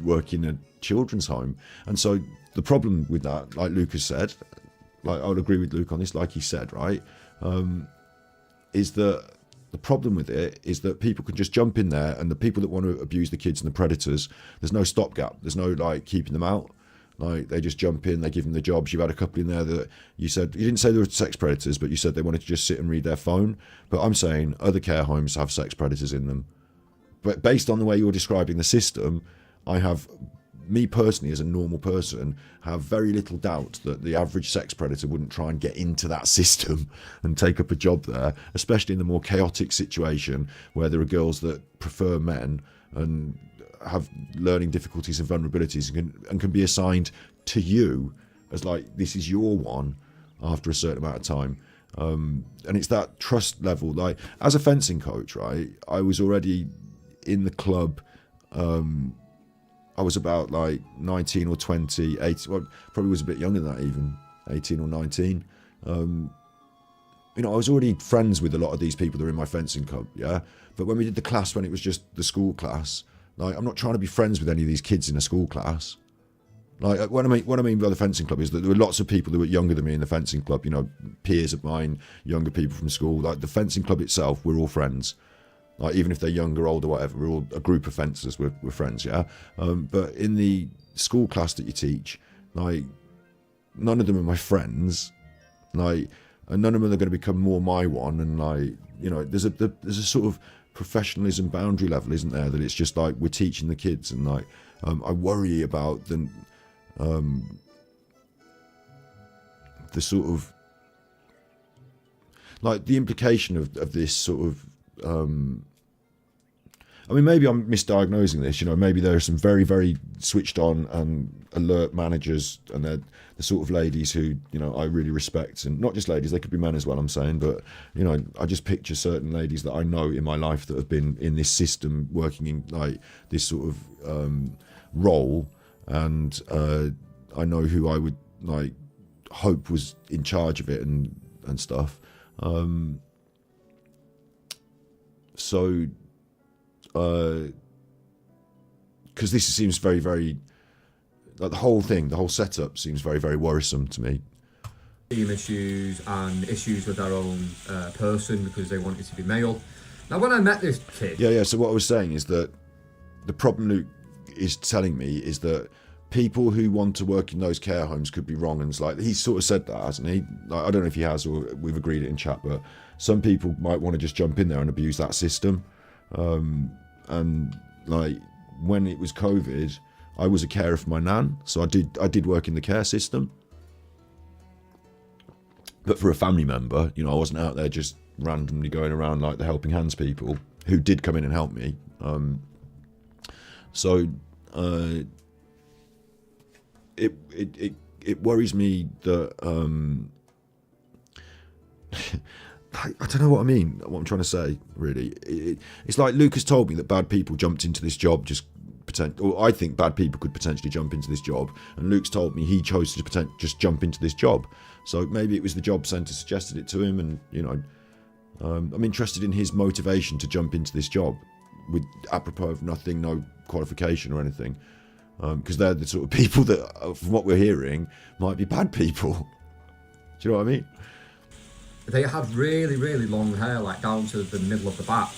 work in a children's home. And so the problem with that, like Luke has said, like I would agree with Luke on this, like he said, right, is that the problem with it is that people can just jump in there, and the people that want to abuse the kids and the predators, there's no stopgap, there's no like keeping them out. Like they just jump in, they give them the jobs. You've had a couple in there that you said, you didn't say they were sex predators, but you said they wanted to just sit and read their phone. But I'm saying other care homes have sex predators in them. But based on the way you're describing the system, I have, me personally as a normal person, have very little doubt that the average sex predator wouldn't try and get into that system and take up a job there, especially in the more chaotic situation where there are girls that prefer men and have learning difficulties and vulnerabilities and can be assigned to you as like, this is your one after a certain amount of time. And it's that trust level. Like as a fencing coach, right, I was already in the club. I was about like 19 or 20, 18, well, probably was a bit younger than that even, 18 or 19. You know, I was already friends with a lot of these people that are in my fencing club, yeah? But when we did the class, when it was just the school class, like, I'm not trying to be friends with any of these kids in a school class. Like, what I mean by the fencing club is that there were lots of people who were younger than me in the fencing club, you know, peers of mine, younger people from school. Like, the fencing club itself, we're all friends. Like, even if they're younger, older, whatever, we're all a group of fencers, we're friends, yeah? But in the school class that you teach, like, none of them are my friends. Like, and none of them are going to become more my one. And, like, you know, there's a sort of professionalism boundary level, isn't there, that it's just like we're teaching the kids, and like I worry about the sort of like the implication of this sort of I mean, maybe I'm misdiagnosing this, you know, maybe there are some very, very switched on and alert managers, and they're the sort of ladies who, you know, I really respect, and not just ladies, they could be men as well, I'm saying, but, you know, I just picture certain ladies that I know in my life that have been in this system, working in like this sort of role, and I know who I would like hope was in charge of it and stuff. So because this seems very, very, like the whole setup seems very, very worrisome to me. Team issues and issues with their own person because they wanted to be male. Now, when I met this kid... Yeah, so what I was saying is that the problem Luke is telling me is that people who want to work in those care homes could be wrong, and it's like, he's sort of said that, hasn't he? Like, I don't know if he has or we've agreed it in chat, but some people might want to just jump in there and abuse that system. And like when it was COVID, I was a carer for my nan, so I did work in the care system, but for a family member, you know, I wasn't out there just randomly going around like the helping hands people who did come in and help me. So it worries me that I don't know what I mean, what I'm trying to say, really. It's like Luke has told me that bad people jumped into this job or I think bad people could potentially jump into this job, and Luke's told me he chose to just jump into this job. So maybe it was the job centre suggested it to him, and, you know, I'm interested in his motivation to jump into this job with apropos of nothing, no qualification or anything. because they're the sort of people that, from what we're hearing, might be bad people. Do you know what I mean? They had really, really long hair, like down to the middle of the back.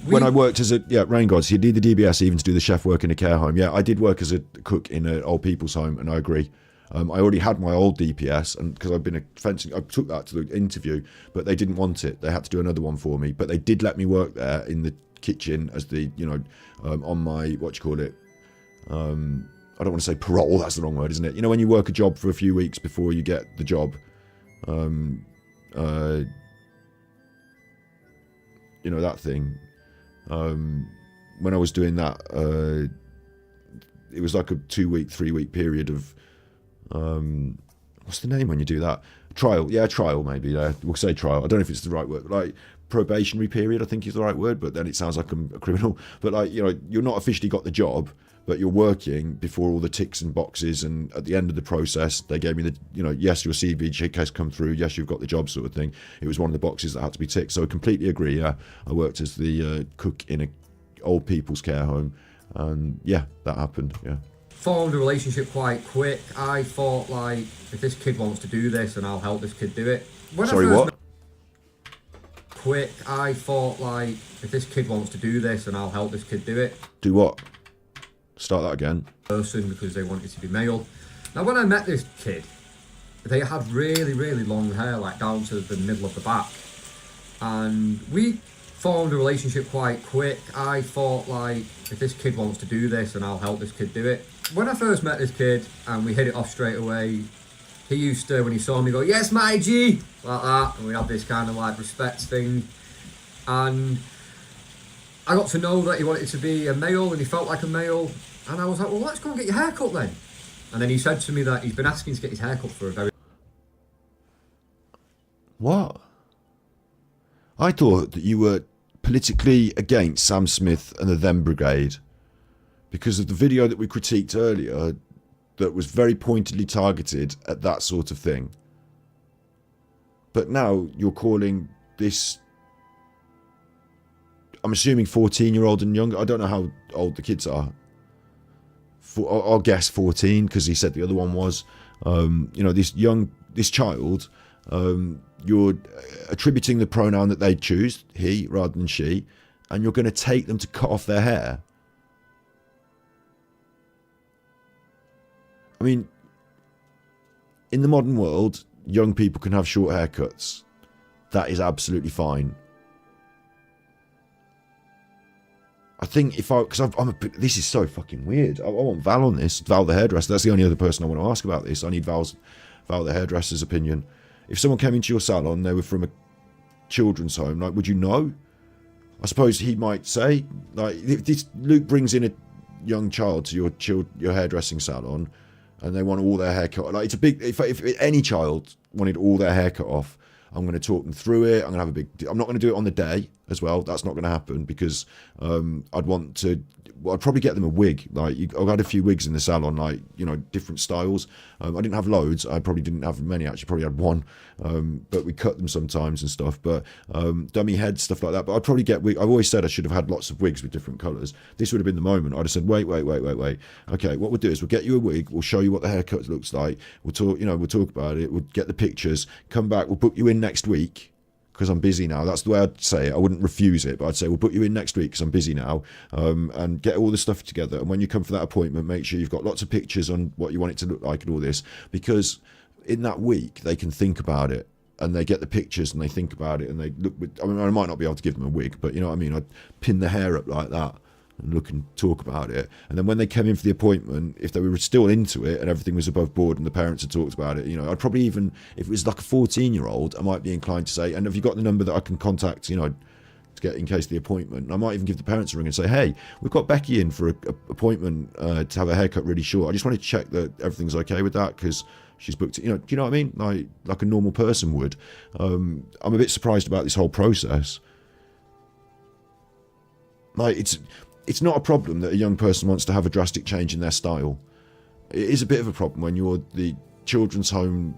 When I worked as a Rain Gods, you need the DBS even to do the chef work in a care home. Yeah, I did work as a cook in an old people's home, and I agree. I already had my old DPS, and because I've been a fencing, I took that to the interview, but they didn't want it. They had to do another one for me, but they did let me work there in the kitchen as the, on my, what do you call it? I don't want to say parole. That's the wrong word, isn't it? You know, when you work a job for a few weeks before you get the job. That thing. When I was doing that, it was like a 2-week, 3-week period of, what's the name when you do that? Trial. Yeah, trial maybe. Yeah, we'll say trial. I don't know if it's the right word, but like probationary period, I think is the right word, but then it sounds like I'm a criminal. But like, you're not officially got the job, but you're working before all the ticks and boxes, and at the end of the process, they gave me the, yes, your CV check has come through, yes, you've got the job sort of thing. It was one of the boxes that had to be ticked, so I completely agree, yeah. I worked as the cook in a old people's care home, and yeah, that happened, yeah. Formed a relationship quite quick. I thought, like, if this kid wants to do this, and I'll help this kid do it. I thought, like, if this kid wants to do this, and I'll help this kid do it. Do what? Start that again. Person, because they wanted to be male. Now, when I met this kid, they had really, really long hair, like down to the middle of the back, and we formed a relationship quite quick. I thought, like, if this kid wants to do this, and I'll help this kid do it. When I first met this kid and we hit it off straight away, he used to, when he saw me, go, "Yes, my G," like that, and we had this kind of like respect thing. And I got to know that he wanted to be a male, and he felt like a male. And I was like, well, let's go and get your hair cut then. And then he said to me that he's been asking to get his hair cut for a very... What? I thought that you were politically against Sam Smith and the Them Brigade because of the video that we critiqued earlier that was very pointedly targeted at that sort of thing. But now you're calling this... I'm assuming 14-year-old and younger. I don't know how old the kids are. I'll guess 14 because he said the other one was. This child, you're attributing the pronoun that they choose, he rather than she, and you're going to take them to cut off their hair. I mean, in the modern world, young people can have short haircuts. That is absolutely fine. I think this is so fucking weird. I want Val on this. Val the hairdresser. That's the only other person I want to ask about this. I need Val the hairdresser's opinion. If someone came into your salon, they were from a children's home, like, would you know? I suppose he might say, like, if Luke brings in a young child to your hairdressing salon, and they want all their hair cut. Like, it's a big. If any child wanted all their hair cut off, I'm going to talk them through it. I'm going to have a big... I'm not going to do it on the day as well. That's not going to happen because I'd want to... Well, I'd probably get them a wig. Like, I've had a few wigs in the salon, like, different styles. I didn't have loads. I probably didn't have many, actually. Probably had one. But we cut them sometimes and stuff. But dummy heads, stuff like that. But I'd probably get wig. I've always said I should have had lots of wigs with different colours. This would have been the moment. I'd have said, wait. Okay, what we'll do is we'll get you a wig. We'll show you what the haircut looks like. We'll talk, we'll talk about it. We'll get the pictures. Come back. We'll book you in next week. Because I'm busy now. That's the way I'd say it. I wouldn't refuse it, but I'd say we'll put you in next week because I'm busy now, and get all the stuff together. And when you come for that appointment, make sure you've got lots of pictures on what you want it to look like and all this. Because in that week, they can think about it, and they get the pictures and they think about it, and they look. I might not be able to give them a wig, but you know what I mean. I'd pin the hair up like that and look and talk about it. And then when they came in for the appointment, if they were still into it and everything was above board and the parents had talked about it, I'd probably even, if it was like a 14-year-old, I might be inclined to say, and have you got the number that I can contact, to get in case the appointment? And I might even give the parents a ring and say, hey, we've got Becky in for a appointment to have her haircut really short. I just wanted to check that everything's okay with that because she's booked it. Do you know what I mean? Like a normal person would. I'm a bit surprised about this whole process. It's not a problem that a young person wants to have a drastic change in their style. It is a bit of a problem when you're the children's home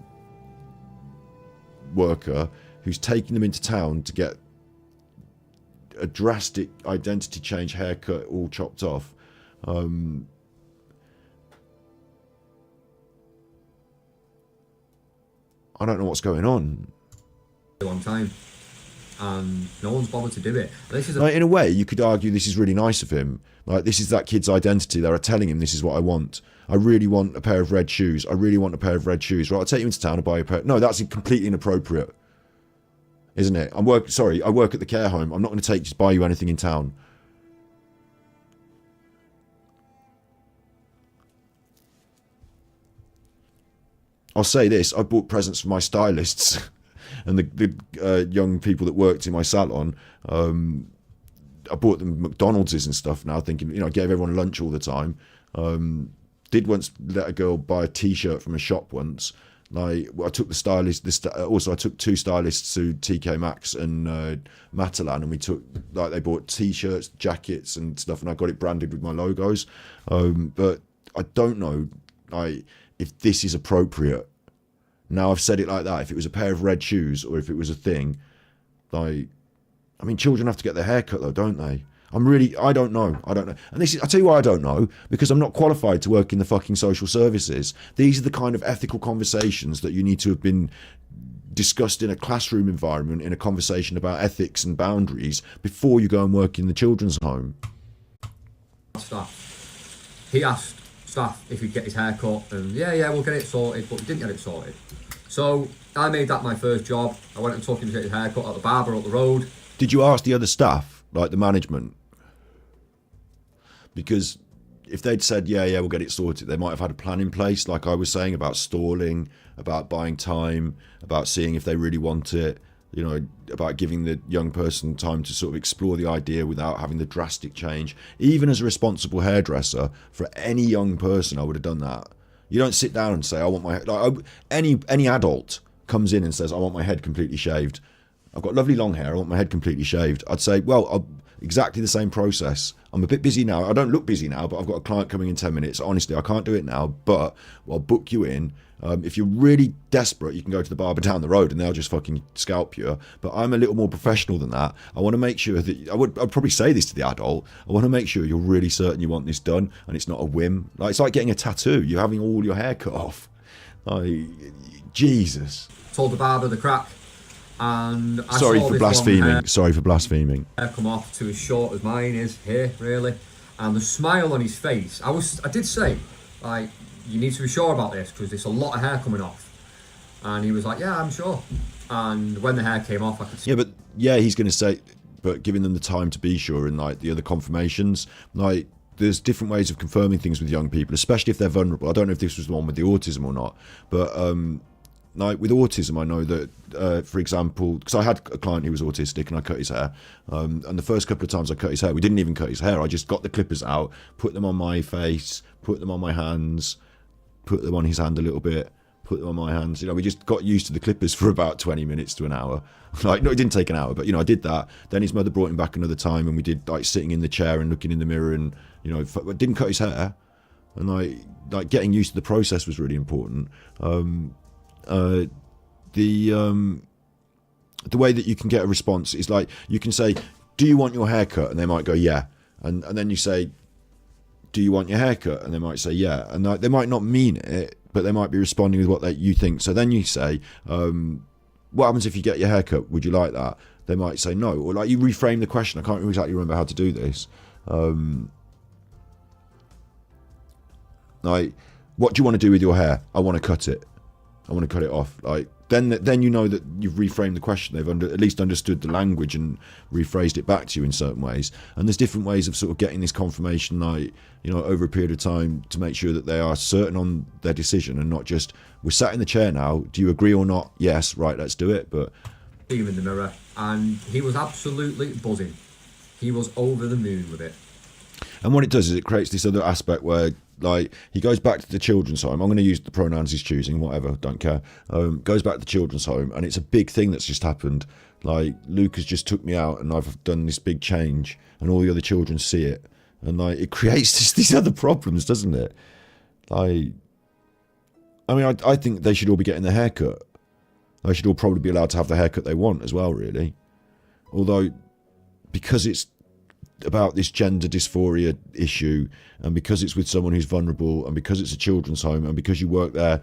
worker who's taking them into town to get a drastic identity change, haircut, all chopped off. I don't know what's going on. A long time, and no one's bothered to do it. This is Like, in a way, you could argue this is really nice of him. Like, this is that kid's identity. They're telling him, this is what I want. I really want a pair of red shoes. I really want a pair of red shoes. Right, I'll take you into town and buy you a pair. No, that's completely inappropriate, isn't it? I work at the care home. I'm not going to just buy you anything in town. I'll say this: I bought presents for my stylists and the young people that worked in my salon. I bought them McDonald's and stuff now, thinking, I gave everyone lunch all the time. Did once let a girl buy a T-shirt from a shop once. Like, I took the stylist. Also, I took two stylists to TK Maxx and Matalan, and we took, like, they bought T-shirts, jackets, and stuff, and I got it branded with my logos. But I don't know, like, if this is appropriate. Now I've said it like that. If it was a pair of red shoes, or if it was a thing, like, I mean, children have to get their hair cut though, don't they? I don't know. And I'll tell you why I don't know, because I'm not qualified to work in the fucking social services. These are the kind of ethical conversations that you need to have been discussed in a classroom environment, in a conversation about ethics and boundaries, before you go and work in the children's home. Staff. He asked staff if he'd get his hair cut, and yeah, we'll get it sorted, but he didn't get it sorted. So I made that my first job. I went and took him to get his hair cut at the barber up the road. Did you ask the other staff, like the management? Because if they'd said, yeah, we'll get it sorted, they might have had a plan in place, like I was saying, about stalling, about buying time, about seeing if they really want it, about giving the young person time to sort of explore the idea without having the drastic change. Even as a responsible hairdresser, for any young person, I would have done that. You don't sit down and say, I want my... any adult comes in and says, I want my head completely shaved. I've got lovely long hair, I want my head completely shaved. I'd say, well, exactly the same process. I'm a bit busy now. I don't look busy now, but I've got a client coming in 10 minutes. Honestly, I can't do it now, but I'll book you in. If you're really desperate, you can go to the barber down the road and they'll just fucking scalp you. But I'm a little more professional than that. I want to make sure that... I'd probably say this to the adult. I want to make sure you're really certain you want this done and it's not a whim. Like, it's like getting a tattoo. You're having all your hair cut off. Like, Jesus. Told the barber the crack. And I Sorry saw for this blaspheming. Sorry for blaspheming. Hair come off to as short as mine is here, really. And the smile on his face, I did say, like, you need to be sure about this because there's a lot of hair coming off. And he was like, yeah, I'm sure. And when the hair came off, I could see. Yeah, but he's going to say, but giving them the time to be sure, and like the other confirmations, like, there's different ways of confirming things with young people, especially if they're vulnerable. I don't know if this was the one with the autism or not, but like with autism, I know that, for example, because I had a client who was autistic and I cut his hair, and the first couple of times I cut his hair, we didn't even cut his hair. I just got the clippers out, put them on my face, put them on my hands, put them on his hand a little bit, put them on my hands. We just got used to the clippers for about 20 minutes to an hour. Like, no, it didn't take an hour, but I did that. Then his mother brought him back another time, and we did like sitting in the chair and looking in the mirror, and didn't cut his hair, and like getting used to the process was really important. The way that you can get a response is like, you can say, do you want your haircut? And they might go, yeah. And then you say, do you want your haircut? And they might say, yeah. And they might not mean it, but they might be responding with what you think. So then you say, what happens if you get your haircut? Would you like that? They might say no. Or like, you reframe the question. I can't exactly remember how to do this. Like, what do you want to do with your hair? I want to cut it. I want to cut it off. Like, then you know that you've reframed the question. They've at least understood the language and rephrased it back to you in certain ways. And there's different ways of sort of getting this confirmation, like, over a period of time, to make sure that they are certain on their decision and not just, we're sat in the chair now, do you agree or not? Yes, right, let's do it. But see him in the mirror, and he was absolutely buzzing. He was over the moon with it. And what it does is it creates this other aspect where, like, he goes back to the children's home. I'm going to use the pronouns he's choosing, whatever, don't care. Goes back to the children's home, and it's a big thing that's just happened. Like, Lucas just took me out, and I've done this big change, and all the other children see it. And, like, it creates these other problems, doesn't it? Like, I mean, I think they should all be getting their haircut. They should all probably be allowed to have the haircut they want as well, really. Although, because it's about this gender dysphoria issue, and because it's with someone who's vulnerable, and because it's a children's home, and because you work there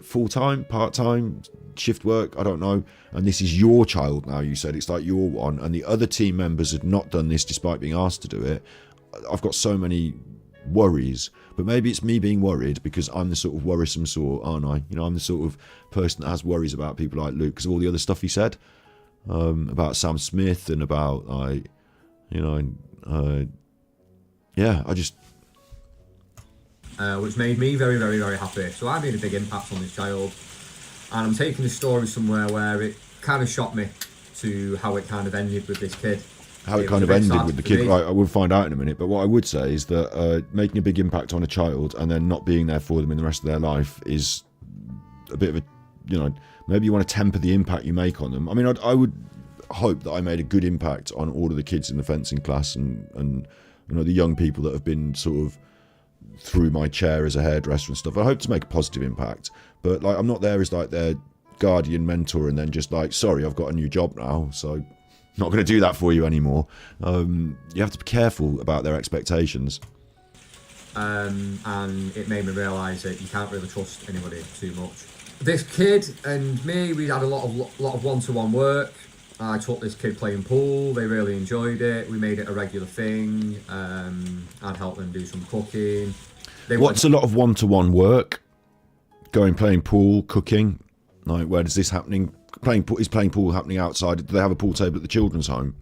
full-time, part-time, shift work, I don't know, and this is your child now, you said it's like your one, and the other team members had not done this despite being asked to do it. I've got so many worries, but maybe it's me being worried because I'm the sort of worrisome sort, aren't I? You know, I'm the sort of person that has worries about people like Luke because of all the other stuff he said about Sam Smith and about, like, you know, yeah, I just... which made me very, very, very happy. So I made a big impact on this child, and I'm taking this story somewhere where it kind of shocked me to how it kind of ended with this kid. How it kind of ended with the kid, right, I will find out in a minute, but what I would say is that making a big impact on a child and then not being there for them in the rest of their life is a bit of a, you know, maybe you want to temper the impact you make on them. I mean, I would hope that I made a good impact on all of the kids in the fencing class and you know, the young people that have been sort of through my chair as a hairdresser and stuff. I hope to make a positive impact, but like I'm not there as like their guardian mentor and then just like, sorry, I've got a new job now, so not going to do that for you anymore. You have to be careful about their expectations. And it made me realise that you can't really trust anybody too much. This kid and me, we had a lot of one-to-one work. I taught this kid playing pool. They really enjoyed it. We made it a regular thing. I'd help them do some cooking. What's a lot of one-to-one work? Playing pool, cooking. Like, where is this happening? Is playing pool happening outside? Do they have a pool table at the children's home?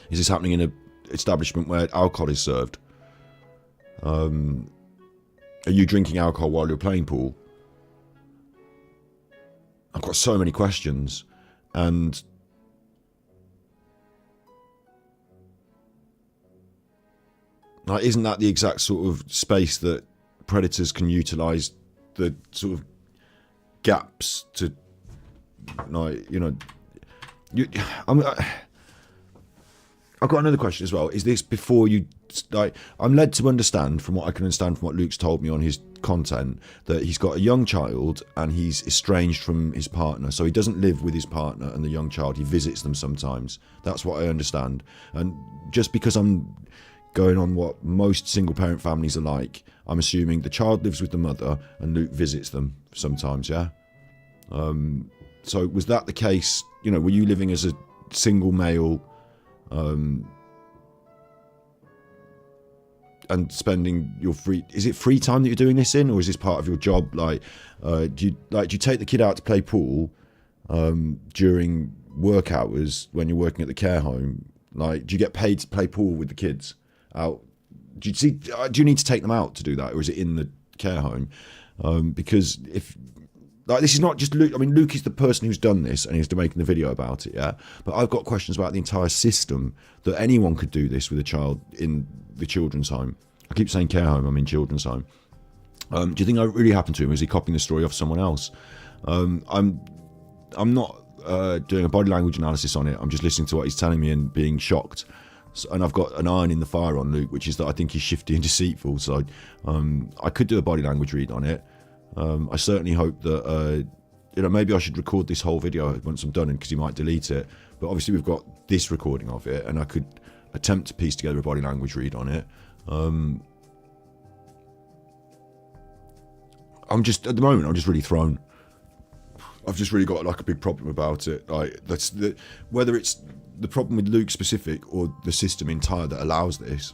Is this happening in an establishment where alcohol is served? Are you drinking alcohol while you're playing pool? I've got so many questions, and like, isn't that the exact sort of space that predators can utilise the sort of gaps to, like, you know, I've got another question as well. Is this before you, like, I'm led to understand from what I can understand from what Luke's told me on his content that he's got a young child and he's estranged from his partner, so he doesn't live with his partner and the young child, he visits them sometimes. That's what I understand. And just because I'm going on what most single parent families are like, I'm assuming the child lives with the mother and Luke visits them sometimes, yeah? So was that the case? You know, were you living as a single male and spending your is it free time that you're doing this in, or is this part of your job? Like, do you take the kid out to play pool during work hours when you're working at the care home? Like, do you get paid to play pool with the kids out? Do you need to take them out to do that, or is it in the care home? Because if, like, this is not just Luke. I mean, Luke is the person who's done this and he's making the video about it, yeah? But I've got questions about the entire system, that anyone could do this with a child in the children's home. I keep saying care home, I mean children's home. Do you think that really happened to him? Is he copying the story off someone else? I'm not doing a body language analysis on it. I'm just listening to what he's telling me and being shocked. So, and I've got an iron in the fire on Luke, which is that I think he's shifty and deceitful. So I could do a body language read on it. I certainly hope that, you know, maybe I should record this whole video once I'm done, because he might delete it. But obviously we've got this recording of it, and I could attempt to piece together a body language read on it. I'm just, at the moment, I'm just really thrown. I've just really got like a big problem about it. Like, whether it's the problem with Luke specific or the system entire that allows this.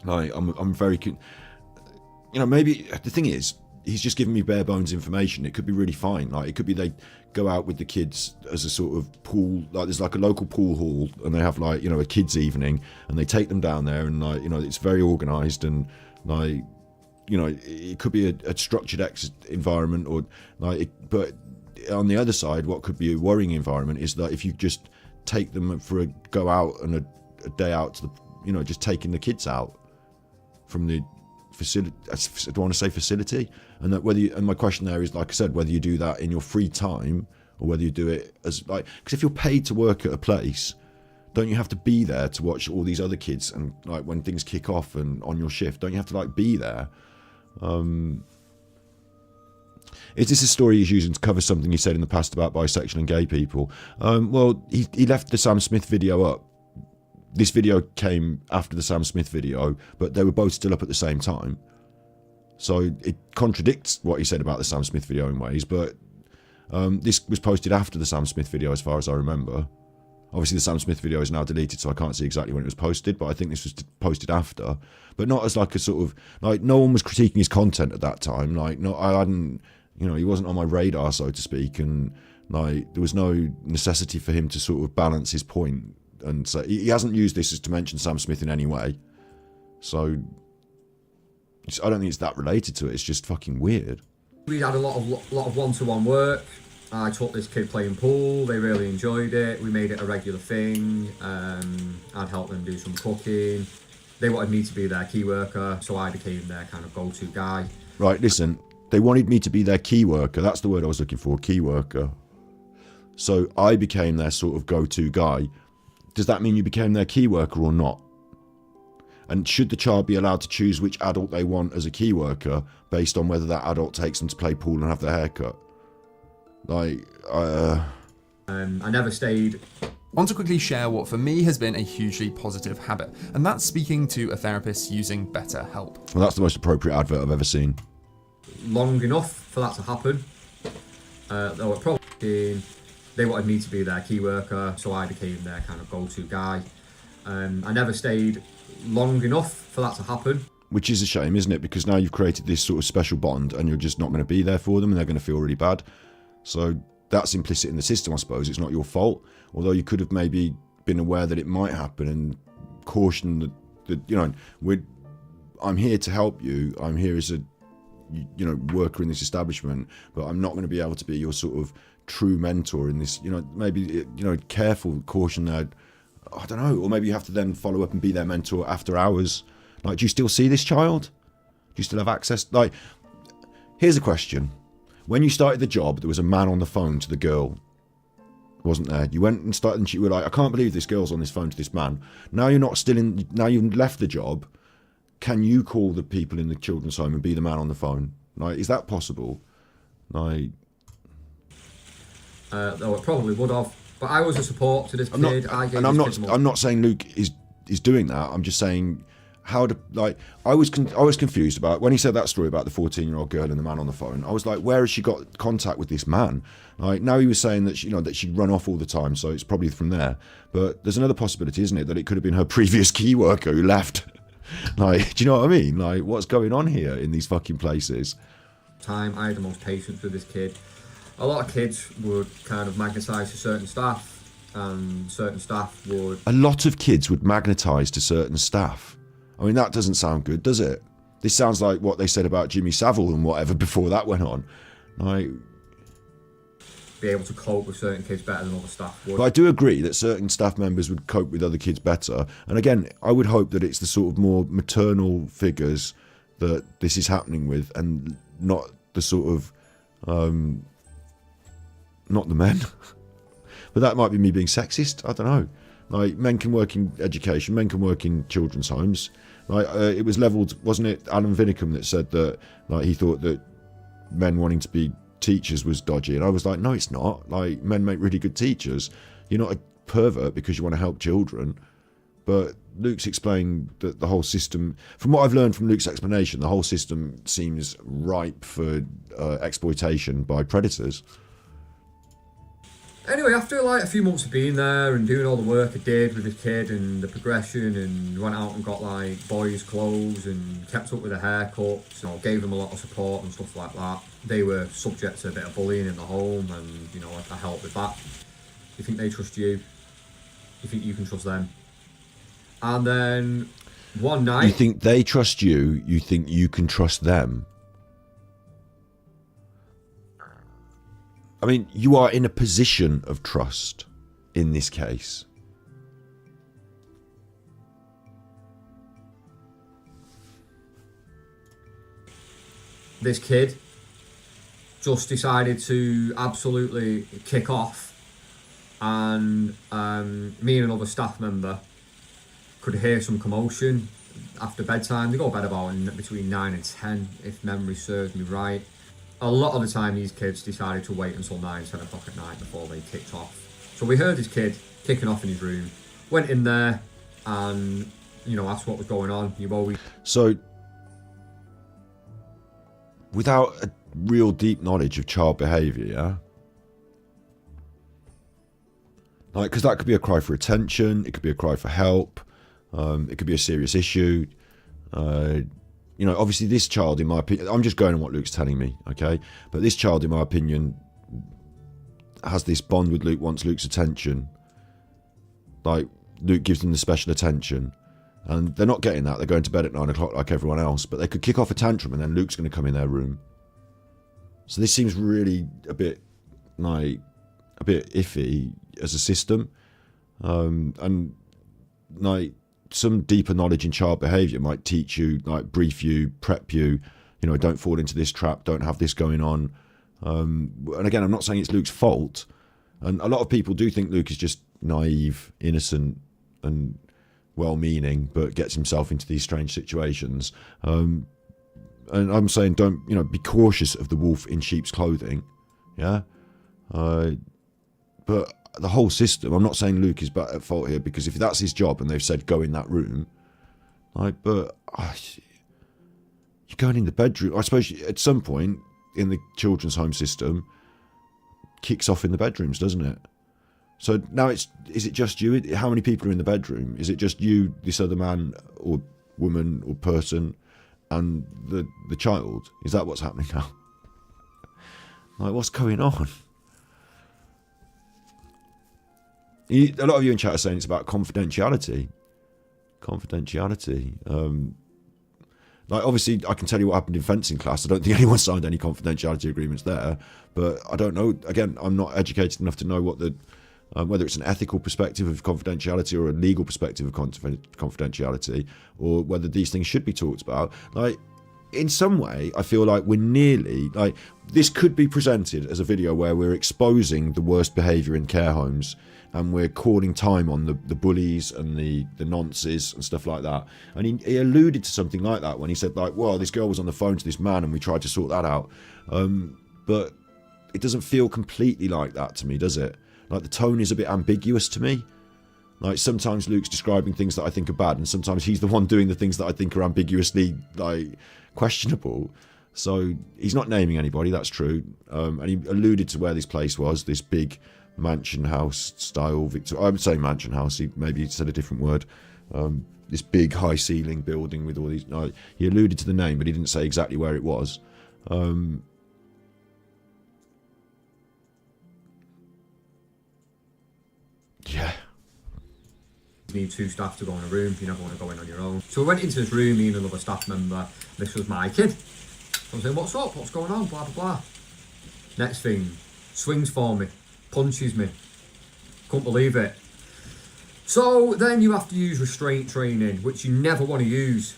Like, I'm very, you know, maybe the thing is, he's just giving me bare bones information. It could be really fine. Like, it could be they go out with the kids as a sort of pool, like there's like a local pool hall, and they have, like, you know, a kids evening, and they take them down there, and, like, you know, it's very organised, and, like, you know, it could be a structured environment, or like, but on the other side, what could be a worrying environment is that if you just take them for a go out and a day out to the, you know, just taking the kids out from the facility, I don't want to say facility, and that whether you, and my question there is, like I said, whether you do that in your free time or whether you do it as, like, because if you're paid to work at a place, don't you have to be there to watch all these other kids, and, like, when things kick off and on your shift, don't you have to, like, be there? Is this a story he's using to cover something he said in the past about bisexual and gay people? Well, he left the Sam Smith video up. This video came after the Sam Smith video, but they were both still up at the same time. So it contradicts what he said about the Sam Smith video in ways, but this was posted after the Sam Smith video as far as I remember. Obviously the Sam Smith video is now deleted, so I can't see exactly when it was posted, but I think this was posted after. But not as like a sort of, like, no one was critiquing his content at that time. Like, no, I hadn't, you know, he wasn't on my radar, so to speak, and like there was no necessity for him to sort of balance his point. And so he hasn't used this as to mention Sam Smith in any way. So I don't think it's that related to it. It's just fucking weird. We had a lot of one-to-one work. I taught this kid playing pool. They really enjoyed it. We made it a regular thing. I'd help them do some cooking. They wanted me to be their key worker, so I became their kind of go-to guy. Right, listen. They wanted me to be their key worker. That's the word I was looking for, key worker. So I became their sort of go-to guy. Does that mean you became their key worker or not? And should the child be allowed to choose which adult they want as a key worker based on whether that adult takes them to play pool and have their hair cut? Like, I never stayed. I want to quickly share what for me has been a hugely positive habit, and that's speaking to a therapist using BetterHelp. Well, that's the most appropriate advert I've ever seen. Long enough for that to happen. Though it probably, they wanted me to be their key worker, so I became their kind of go-to guy. I never stayed long enough for that to happen. Which is a shame, isn't it? Because now you've created this sort of special bond and you're just not going to be there for them and they're going to feel really bad. So that's implicit in the system, I suppose. It's not your fault. Although you could have maybe been aware that it might happen and cautioned that you know, I'm here to help you. I'm here as a, you know, worker in this establishment, but I'm not going to be able to be your sort of true mentor in this, you know, maybe, you know, careful caution there. I don't know, or maybe you have to then follow up and be their mentor after hours. Like, do you still see this child? Do you still have access? Like, here's a question. When you started the job, there was a man on the phone to the girl, wasn't there? You went and started, and you were like, I can't believe this girl's on this phone to this man. Now you're not still in, now you've left the job. Can you call the people in the children's home and be the man on the phone? Like, is that possible? Like, Though it probably would have. But I was a support to this kid. I'm not saying Luke is doing that. I'm just saying how to, like, I was confused about when he said that story about the 14-year-old girl and the man on the phone. I was like, where has she got contact with this man? Like, now he was saying that she, you know, that she'd run off all the time, so it's probably from there. But there's another possibility, isn't it, that it could have been her previous key worker who left. Like, do you know what I mean? Like, what's going on here in these fucking places? I had the most patience with this kid. A lot of kids would kind of magnetise to certain staff, and certain staff would... A lot of kids would magnetise to certain staff. I mean, that doesn't sound good, does it? This sounds like what they said about Jimmy Savile and whatever before that went on. Like, be able to cope with certain kids better than other staff would. But I do agree that certain staff members would cope with other kids better. And again, I would hope that it's the sort of more maternal figures that this is happening with, and not the sort of... not the men. But that might be me being sexist. I don't know. Like, men can work in education, men can work in children's homes. Like, it was levelled, wasn't it, Alan Vinicum that said that, like, he thought that men wanting to be teachers was dodgy, and I was like, no, it's not. Like, men make really good teachers. You're not a pervert because you want to help children. But Luke's explained that the whole system, from what I've learned from Luke's explanation, the whole system seems ripe for exploitation by predators. Anyway, after like a few months of being there and doing all the work I did with this kid and the progression, and went out and got like boys' clothes and kept up with the haircuts, you know, gave them a lot of support and stuff like that. They were subject to a bit of bullying in the home, and you know, I helped with that. You think they trust you? You think you can trust them? And then one night... You think they trust you, you think you can trust them. I mean, you are in a position of trust in this case. This kid just decided to absolutely kick off, and me and another staff member could hear some commotion after bedtime. They go to bed about between 9 and 10, if memory serves me right. A lot of the time these kids decided to wait until 9, 10 o'clock at night before they kicked off. So we heard this kid kicking off in his room, went in there and, you know, asked what was going on. You've always... So, without a real deep knowledge of child behaviour, yeah? Like, because that could be a cry for attention, it could be a cry for help, it could be a serious issue. You know, obviously this child, in my opinion, I'm just going on what Luke's telling me, okay? But this child, in my opinion, has this bond with Luke, wants Luke's attention. Like, Luke gives them the special attention. And they're not getting that. They're going to bed at 9 o'clock like everyone else. But they could kick off a tantrum and then Luke's going to come in their room. So this seems really a bit iffy as a system. And, like, some deeper knowledge in child behaviour might teach you, like, brief you, prep you, you know, don't fall into this trap, don't have this going on. And again, I'm not saying it's Luke's fault. And a lot of people do think Luke is just naive, innocent, and well-meaning, but gets himself into these strange situations. And I'm saying, don't, you know, be cautious of the wolf in sheep's clothing. Yeah. But the whole system, I'm not saying Luke is at fault here, because if that's his job and they've said go in that room, like, but you're going in the bedroom. I suppose at some point in the children's home system, kicks off in the bedrooms, doesn't it? So now is it just you? How many people are in the bedroom? Is it just you, this other man or woman or person, and the child? Is that what's happening now? Like, what's going on? A lot of you in chat are saying it's about confidentiality. Like, obviously, I can tell you what happened in fencing class. I don't think anyone signed any confidentiality agreements there. But I don't know. Again, I'm not educated enough to know what whether it's an ethical perspective of confidentiality or a legal perspective of confidentiality, or whether these things should be talked about. Like, in some way, I feel like we're nearly, like, this could be presented as a video where we're exposing the worst behaviour in care homes, and we're calling time on the bullies and the nonces and stuff like that. And he alluded to something like that when he said, like, well, this girl was on the phone to this man and we tried to sort that out. But it doesn't feel completely like that to me, does it? Like, the tone is a bit ambiguous to me. Like, sometimes Luke's describing things that I think are bad, and sometimes he's the one doing the things that I think are ambiguously, like, questionable. So he's not naming anybody, that's true. And he alluded to where this place was, this big mansion house style I would say mansion house, maybe he said a different word, this big high ceiling building with all these, he alluded to the name, but he didn't say exactly where it was. Yeah, you need two staff to go in a room, you never want to go in on your own. So we went into this room, me and another staff member. This was my kid. So I'm saying, what's up, what's going on, blah blah blah. Next thing, swings for me, punches me. Couldn't believe it. So then you have to use restraint training, which you never want to use.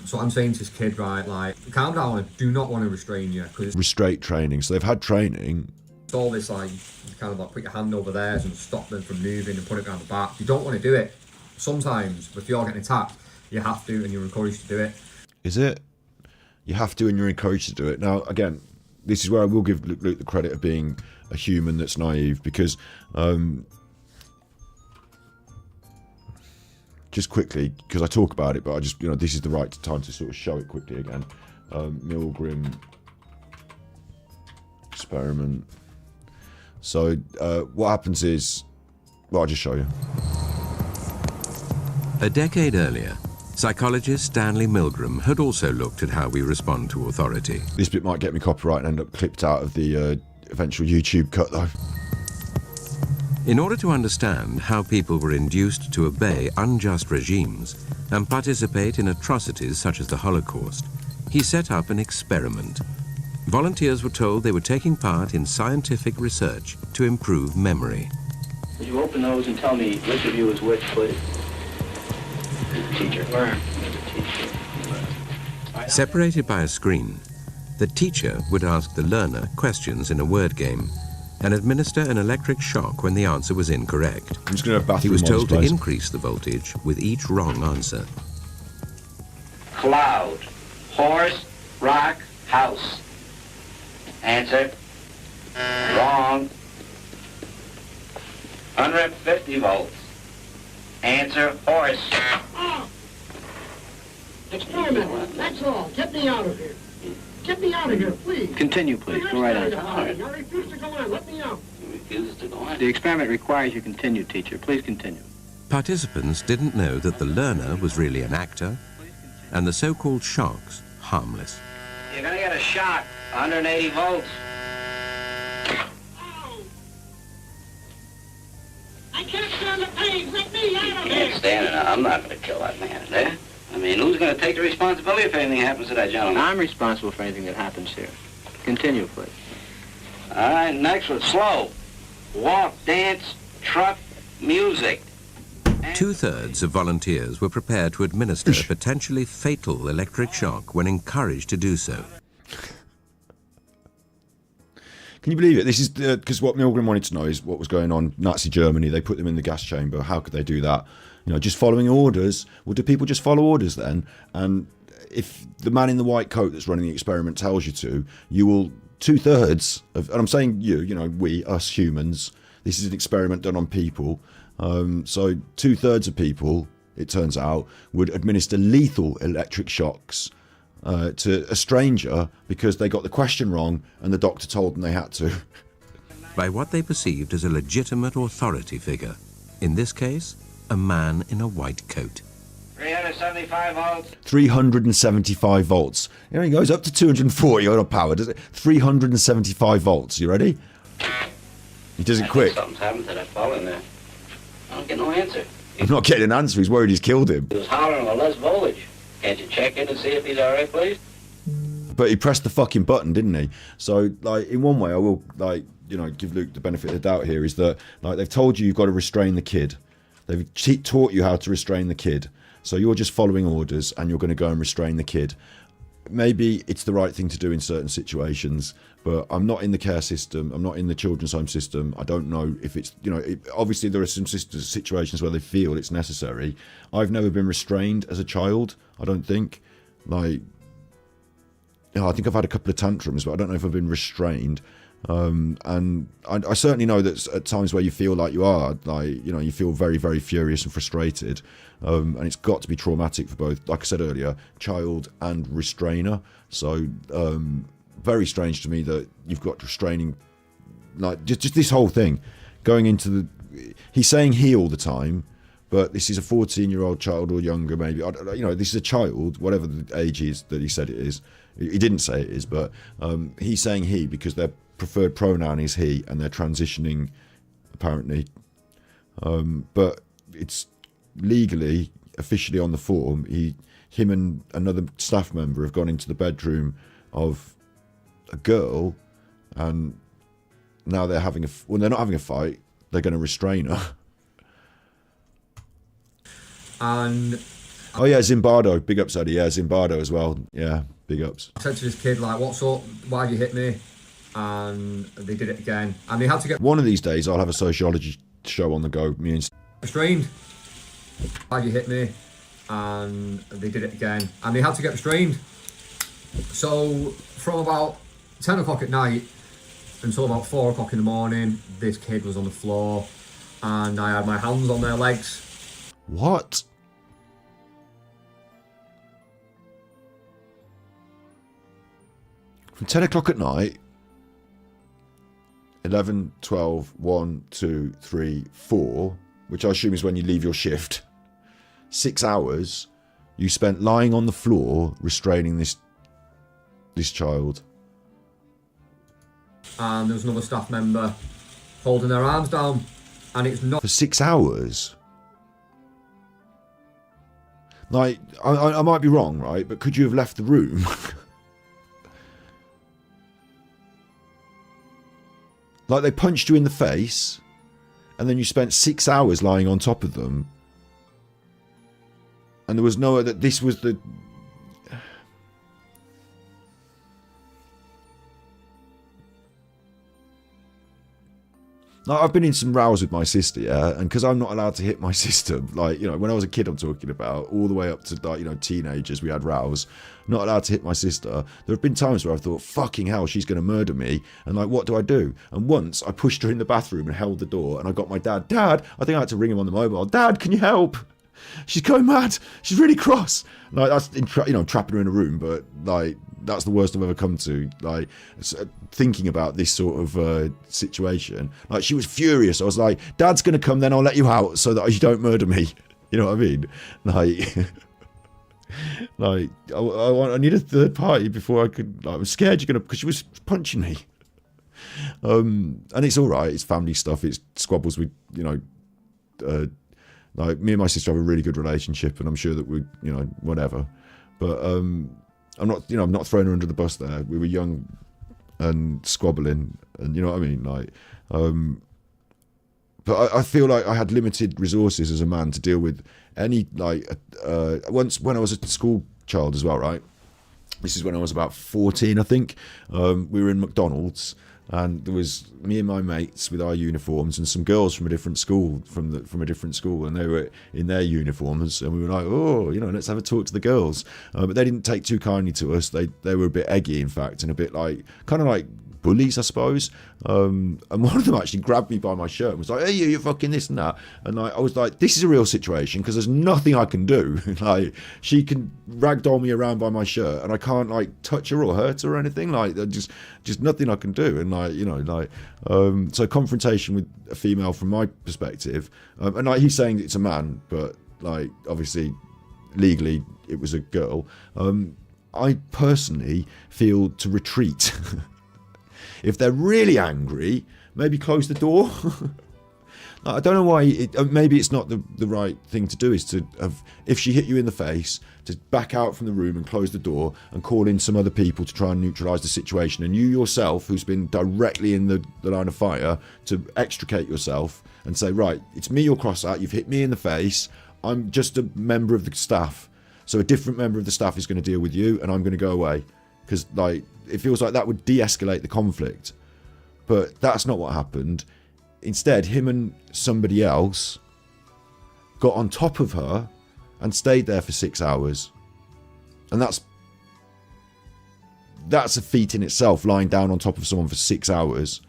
So I'm saying to this kid, right, like, calm down, I do not want to restrain you. Cause restraint training, so they've had training. It's all this, like, you kind of like put your hand over theirs and stop them from moving and put it around the back. You don't want to do it. Sometimes, if you're getting attacked, you have to, and you're encouraged to do it. Is it? You have to, and you're encouraged to do it. Now, again, this is where I will give Luke the credit of being a human that's naive, because just quickly, because I talk about it, but I just, you know, this is the right time to sort of show it quickly again. Milgram experiment. So what happens is, well, I'll just show you. A decade earlier, psychologist Stanley Milgram had also looked at how we respond to authority. This bit might get me copyright and end up clipped out of the eventual YouTube cut, though. In order to understand how people were induced to obey unjust regimes and participate in atrocities such as the Holocaust, he set up an experiment. Volunteers were told they were taking part in scientific research to improve memory. Would you open those and tell me which of you is which, please? Teacher. Where? Teacher. Separated by a screen, the teacher would ask the learner questions in a word game and administer an electric shock when the answer was incorrect. I'm just going to He was told to increase the voltage with each wrong answer. Cloud. Horse. Rock. House. Answer. Wrong. 150 volts. Answer. Horse. Experiment. That's all. Get me out of here. Get me out of here, please. Continue, please. Go right on. I refuse to go on. Let me out. Refuses to go on. The experiment requires you continue, teacher. Please continue. Participants didn't know that the learner was really an actor, and the so-called shocks harmless. You're gonna get a shock. 180 volts. I can't stand the pain. Let me out of Can't here. stand it. I'm not gonna kill that man there. I mean, who's gonna take the responsibility if anything happens to that gentleman? I'm responsible for anything that happens here. Continue, please. All right, next one. Slow. Walk, dance, truck, music. Two-thirds of volunteers were prepared to administer a potentially fatal electric shock when encouraged to do so. Can you believe it? This is because what Milgram wanted to know is what was going on. Nazi Germany, they put them in the gas chamber. How could they do that? You know, just following orders. Well, do people just follow orders then? And if the man in the white coat that's running the experiment tells you to, you will, two-thirds of, and I'm saying you know, we, us humans, this is an experiment done on people. So two-thirds of people, it turns out, would administer lethal electric shocks to a stranger because they got the question wrong and the doctor told them they had to. By what they perceived as a legitimate authority figure. In this case, a man in a white coat. 375 volts. 375 volts. You know, it goes up to 240 on a power, does it? 375 volts. You ready? He does it quick. Something's happened to that fellow in there. I don't get no answer. I'm not getting an answer. He's worried he's killed him. He was hollering for less voltage. Can't you check in and see if he's all right, please? But he pressed the fucking button, didn't he? So, like, in one way, I will, like, you know, give Luke the benefit of the doubt here, is that, like, they've told you you've got to restrain the kid. They've taught you how to restrain the kid. So you're just following orders and you're going to go and restrain the kid. Maybe it's the right thing to do in certain situations, but I'm not in the care system. I'm not in the children's home system. I don't know if it's, you know, obviously there are some situations where they feel it's necessary. I've never been restrained as a child, I don't think. Like, you know, I think I've had a couple of tantrums, but I don't know if I've been restrained. And I certainly know that at times where you feel like you are, like, you know, you feel very, very furious and frustrated. And it's got to be traumatic for both, like I said earlier, child and restrainer. So, very strange to me that you've got restraining, like, just this whole thing going into the, he's saying he all the time, but this is a 14-year-old child or younger, maybe, you know, this is a child, whatever the age is that he said it is. He didn't say it is, but he's saying he because their preferred pronoun is he, and they're transitioning, apparently. But it's legally, officially on the form, him and another staff member have gone into the bedroom of a girl, and now they're having well, they're not having a fight, they're going to restrain her. And oh yeah, Zimbardo, big ups, Eddie. Yeah, Zimbardo as well. Yeah, big ups. I said to this kid, like, what's up? Why'd you hit me? And they did it again. And they had to get One of these days, I'll have a sociology show on the go. Me and restrained. Why'd you hit me? And they did it again. And they had to get restrained. So from about 10 o'clock at night until about 4 o'clock in the morning, this kid was on the floor and I had my hands on their legs. What? From 10 o'clock at night, 11, 12, 1, 2, 3, 4, which I assume is when you leave your shift, 6 hours you spent lying on the floor restraining this child. And there was another staff member holding their arms down, and it's not For 6 hours? Like, I might be wrong, right? But could you have left the room? Like, they punched you in the face, and then you spent 6 hours lying on top of them, and there was no other. This was the. Like, I've been in some rows with my sister, yeah, and because I'm not allowed to hit my sister, like, you know, when I was a kid, I'm talking about, all the way up to, like, you know, teenagers, we had rows, not allowed to hit my sister. There have been times where I've thought, fucking hell, she's going to murder me, and, like, what do I do? And once I pushed her in the bathroom and held the door, and I got my dad, I think I had to ring him on the mobile, Dad, can you help? she's going mad. She's really cross. Like that's trapping her in a room, but like that's the worst I've ever come to. Like thinking about this sort of situation. Like she was furious. I was like, Dad's gonna come, then I'll let you out so that you don't murder me. You know what I mean? Like, like I need a third party before I could. Like, I was scared you're gonna, because she was punching me. And it's all right. It's family stuff. It's squabbles with, like me and my sister have a really good relationship, and I'm sure that we, whatever. But I'm not throwing her under the bus there. We were young and squabbling, and you know what I mean. Like, but I feel like I had limited resources as a man to deal with any once when I was a school child as well. Right, this is when I was about 14, I think. We were in McDonald's. And there was me and my mates with our uniforms, and some girls from a different school, from a different school, and they were in their uniforms, and we were like, oh, let's have a talk to the girls. But they didn't take too kindly to us. They were a bit eggy, in fact, and a bit like kind of like bullies, I suppose. And one of them actually grabbed me by my shirt and was like, hey, you're fucking this and that. And I was like, this is a real situation, because there's nothing I can do. Like, she can ragdoll me around by my shirt, and I can't like touch her or hurt her or anything. Like, just nothing I can do. And so confrontation with a female from my perspective, and like he's saying it's a man, but like obviously legally it was a girl. I personally feel to retreat. If they're really angry, maybe close the door. I don't know why. Maybe it's not the right thing to do, is to have, if she hit you in the face, to back out from the room and close the door and call in some other people to try and neutralise the situation. And you yourself, who's been directly in the line of fire, to extricate yourself and say, right, it's me you're cross at, you've hit me in the face, I'm just a member of the staff. So a different member of the staff is going to deal with you, and I'm going to go away. Because like, it feels like that would de-escalate the conflict. But that's not what happened. Instead, him and somebody else got on top of her and stayed there for 6 hours. And that's a feat in itself, lying down on top of someone for 6 hours.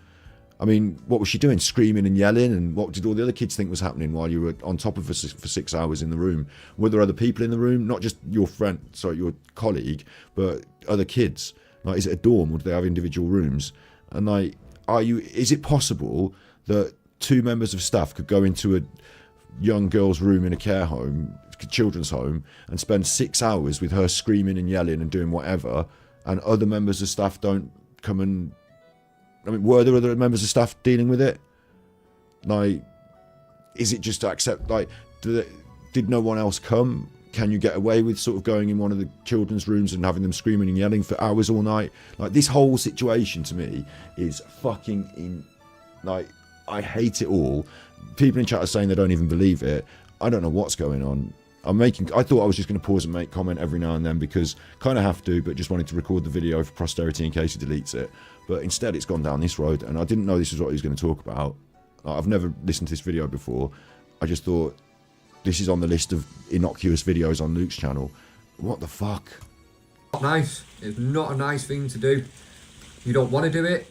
I mean, what was she doing? Screaming and yelling? And what did all the other kids think was happening while you were on top of her for 6 hours in the room? Were there other people in the room? Not just your colleague, but other kids? Like, is it a dorm, or do they have individual rooms? And like, is it possible that 2 members of staff could go into a young girl's room in a care home, children's home, and spend 6 hours with her screaming and yelling and doing whatever, and other members of staff don't come and... I mean, were there other members of staff dealing with it? Like, is it just to accept, like, did no one else come? Can you get away with sort of going in one of the children's rooms and having them screaming and yelling for hours all night? Like, this whole situation to me is fucking like, I hate it all. People in chat are saying they don't even believe it. I don't know what's going on. I thought I was just going to pause and make comment every now and then, because kind of have to, but just wanted to record the video for posterity in case he deletes it. But instead it's gone down this road, and I didn't know this was what he was going to talk about. I've never listened to this video before. I just thought, this is on the list of innocuous videos on Luke's channel. What the fuck? Not nice. It's not a nice thing to do. You don't want to do it.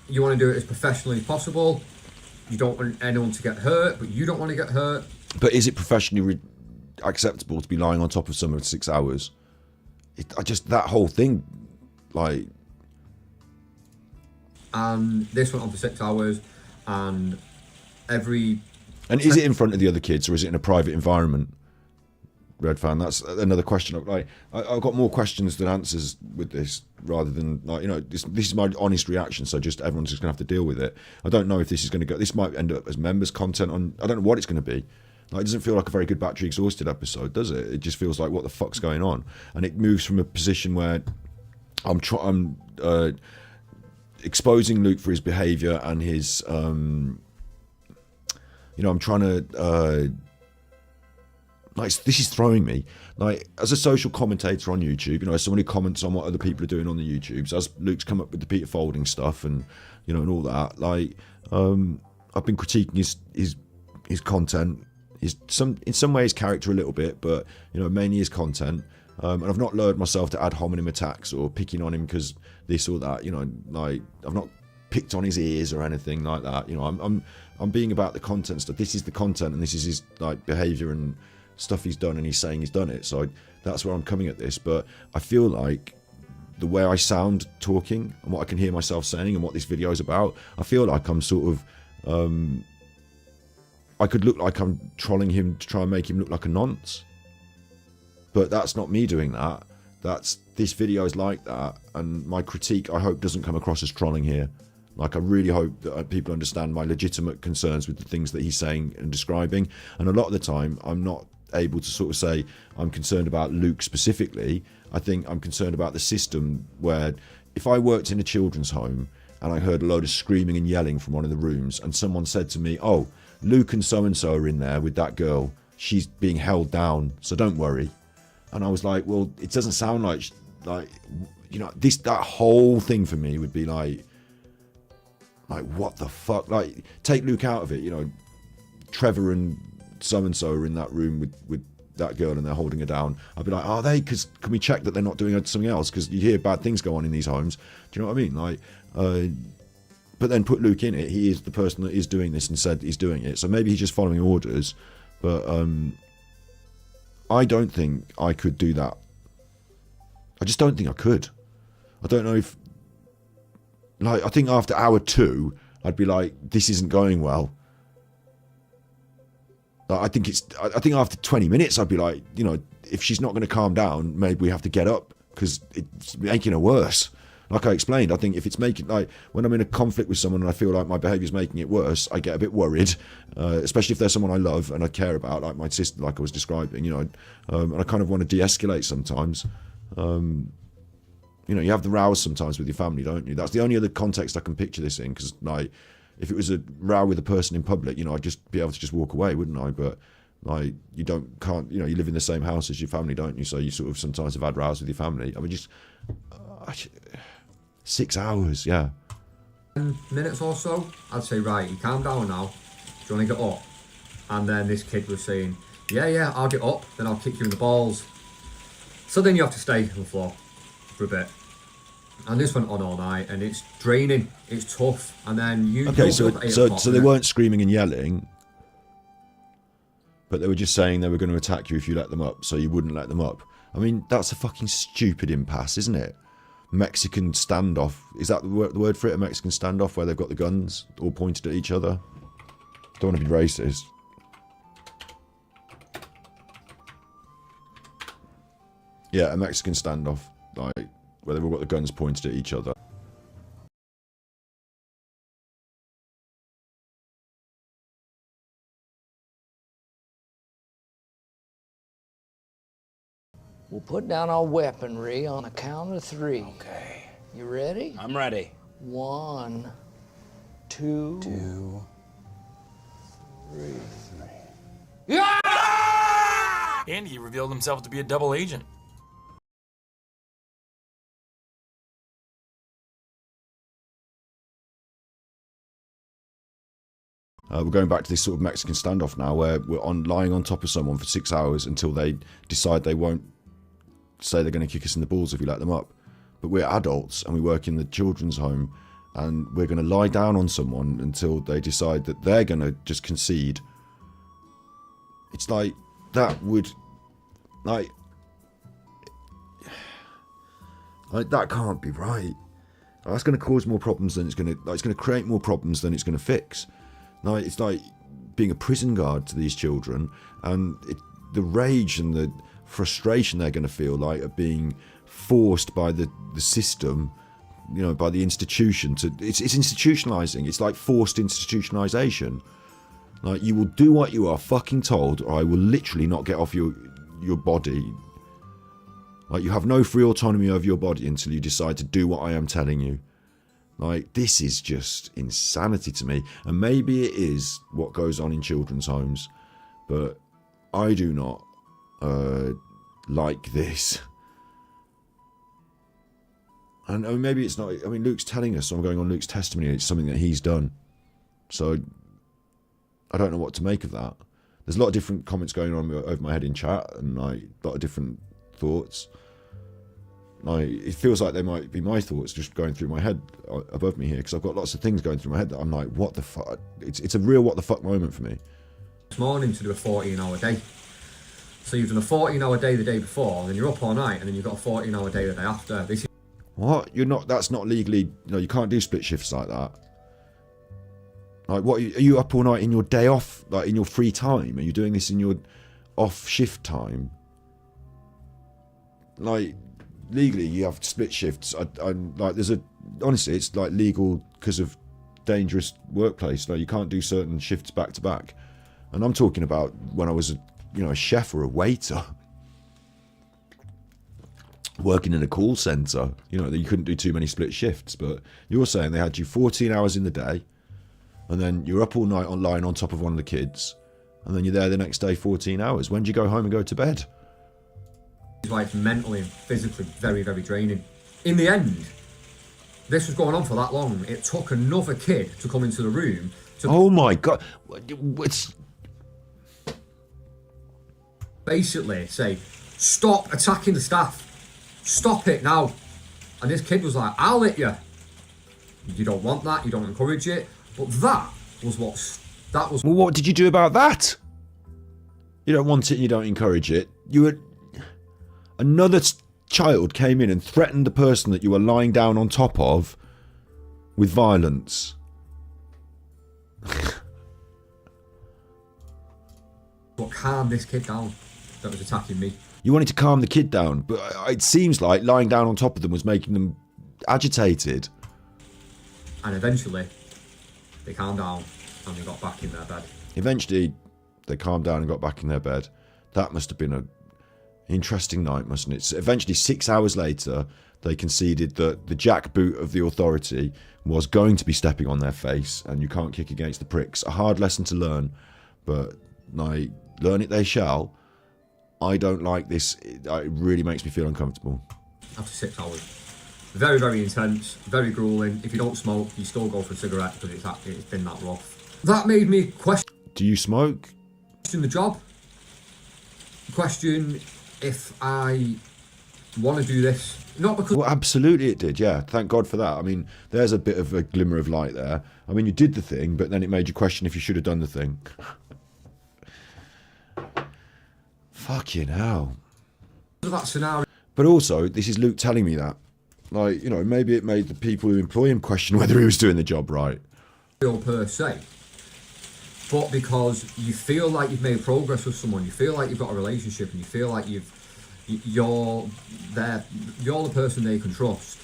You want to do it as professionally as possible. You don't want anyone to get hurt, but you don't want to get hurt. But is it professionally acceptable to be lying on top of someone for 6 hours? That whole thing, like... And this went on for 6 hours, and And is it in front of the other kids, or is it in a private environment? Red Fan, that's another question. Like, I've got more questions than answers with this, rather than, like, this is my honest reaction, so just everyone's just gonna have to deal with it. I don't know if this is gonna go, this might end up as members content on, I don't know what it's gonna be. Like, it doesn't feel like a very good battery exhausted episode, does it? It just feels like, what the fuck's going on? And it moves from a position where I'm exposing Luke for his behaviour and his I'm trying to like, this is throwing me, like, as a social commentator on YouTube, as someone who comments on what other people are doing on the YouTubes, as Luke's come up with the Peter Folding stuff and and all that, like, I've been critiquing his content, in some ways character a little bit, but mainly his content, and I've not lured myself to ad hominem attacks or picking on him because this or that, like, I've not picked on his ears or anything like that. I'm being about the content stuff. This is the content, and this is his, like, behaviour and stuff he's done, and he's saying he's done it. So that's where I'm coming at this. But I feel like the way I sound talking and what I can hear myself saying and what this video is about, I feel like I'm sort of, I could look like I'm trolling him to try and make him look like a nonce. But that's not me doing that. This video is like that, and my critique, I hope, doesn't come across as trolling here. Like, I really hope that people understand my legitimate concerns with the things that he's saying and describing. And a lot of the time, I'm not able to sort of say I'm concerned about Luke specifically. I think I'm concerned about the system where if I worked in a children's home and I heard a load of screaming and yelling from one of the rooms, and someone said to me, oh, Luke and so-and-so are in there with that girl. She's being held down, so don't worry. And I was like, well, it doesn't sound like you know, that whole thing for me would be like what the fuck? Like, take Luke out of it, you know, Trevor and so-and-so are in that room with that girl and they're holding her down. I'd be like, are they? Because can we check that they're not doing something else? Because you hear bad things go on in these homes. Do you know what I mean? Like, but then put Luke in it. He is the person that is doing this and said he's doing it. So maybe he's just following orders. But I don't think I could do that. I just don't think I could. I don't know if... Like, I think after hour 2, I'd be like, this isn't going well. Like, I think after 20 minutes, I'd be like, you know, if she's not going to calm down, maybe we have to get up because it's making her worse. Like I explained, I think if it's making, like, when I'm in a conflict with someone and I feel like my behaviour is making it worse, I get a bit worried, especially if there's someone I love and I care about, like my sister, like I was describing, you know, and I kind of want to de-escalate sometimes. You know, you have the rows sometimes with your family, don't you? That's the only other context I can picture this in, because, like, if it was a row with a person in public, you know, I'd just be able to just walk away, wouldn't I? But, like, you can't, you know, you live in the same house as your family, don't you? So you sort of sometimes have had rows with your family. I mean, just... 6 hours, yeah. 10 minutes or so, I'd say, right, you calm down now. Do you want to get up? And then this kid was saying, yeah, I'll get up, then I'll kick you in the balls. So then you have to stay on the floor for a bit. And this went on all night, and it's draining, it's tough. And then you... Okay, so they weren't screaming and yelling, but they were just saying they were going to attack you if you let them up, so you wouldn't let them up. I mean, that's a fucking stupid impasse, isn't it? Mexican standoff. Is that the word for it? A Mexican standoff where they've got the guns all pointed at each other? Don't want to be racist. Yeah, a Mexican standoff, like, where they've all got the guns pointed at each other. We'll put down our weaponry on a count of 3. Okay. You ready? I'm ready. 1, 2, 3. Yeah! And he revealed himself to be a double agent. We're going back to this sort of Mexican standoff now, where we're lying on top of someone for 6 hours until they decide they won't say they're going to kick us in the balls if we let them up. But we're adults and we work in the children's home, and we're going to lie down on someone until they decide that they're going to just concede. It's like, that would, like that can't be right. That's going to cause more problems than it's going to create more problems than it's going to fix. Like, it's like being a prison guard to these children, and the rage and the frustration they're going to feel like are being forced by the system, you know, by the institution to... It's institutionalizing. It's like forced institutionalization. Like, you will do what you are fucking told, or I will literally not get off your body. Like, you have no free autonomy over your body until you decide to do what I am telling you. Like, this is just insanity to me. And maybe it is what goes on in children's homes, but I do not like this. And I mean, maybe it's not... I mean, Luke's telling us, so I'm going on Luke's testimony, it's something that he's done. So, I don't know what to make of that. There's a lot of different comments going on over my head in chat, and like, a lot of different thoughts. Like, it feels like they might be my thoughts just going through my head above me here, because I've got lots of things going through my head that I'm like, what the fuck? It's a real what the fuck moment for me. This morning to do a 14-hour day. So you've done a 14-hour day the day before, and then you're up all night, and then you've got a 14-hour day the day after. This is What? You're not. That's not legally. No, you can't do split shifts like that. Like, what? Are you up all night in your day off? Like, in your free time? Are you doing this in your off shift time? Like, legally, you have split shifts. I'm like, there's a. Honestly, it's like legal because of dangerous workplace. Like, you can't do certain shifts back to back. And I'm talking about when I was a chef or a waiter. Working in a call centre, you couldn't do too many split shifts, but you're saying they had you 14 hours in the day, and then you're up all night lying on top of one of the kids, and then you're there the next day 14 hours. When do you go home and go to bed? is why it's mentally and physically very, very draining. In the end, this was going on for that long. It took another kid to come into the room to... Oh my God. It's... basically say, stop attacking the staff. Stop it now. And this kid was like, I'll hit you. You don't want that. You don't encourage it. But that was Well, what did you do about that? You don't want it and you don't encourage it. Another child came in and threatened the person that you were lying down on top of with violence. What calmed this kid down that was attacking me. You wanted to calm the kid down, but it seems like lying down on top of them was making them agitated. And eventually, they calmed down and they got back in their bed. Eventually, they calmed down and got back in their bed. That must have been an interesting night, mustn't it? So eventually, 6 hours later, they conceded that the jackboot of the authority was going to be stepping on their face, and you can't kick against the pricks. A hard lesson to learn, but learn it they shall. I don't like this. It really makes me feel uncomfortable. After 6 hours. Very, very intense, very grueling. If you don't smoke, you still go for a cigarette because it's been that rough. That made me question... Do you smoke? Question the job. Question if I want to do this. Not because... Well, absolutely it did, yeah. Thank God for that. I mean, there's a bit of a glimmer of light there. I mean, you did the thing, but then it made you question if you should have done the thing. Fucking hell. That scenario. But also, this is Luke telling me that. Like, maybe it made the people who employ him question whether he was doing the job right. Per se. But because you feel like you've made progress with someone, you feel like you've got a relationship, and you feel like you're the person they can trust.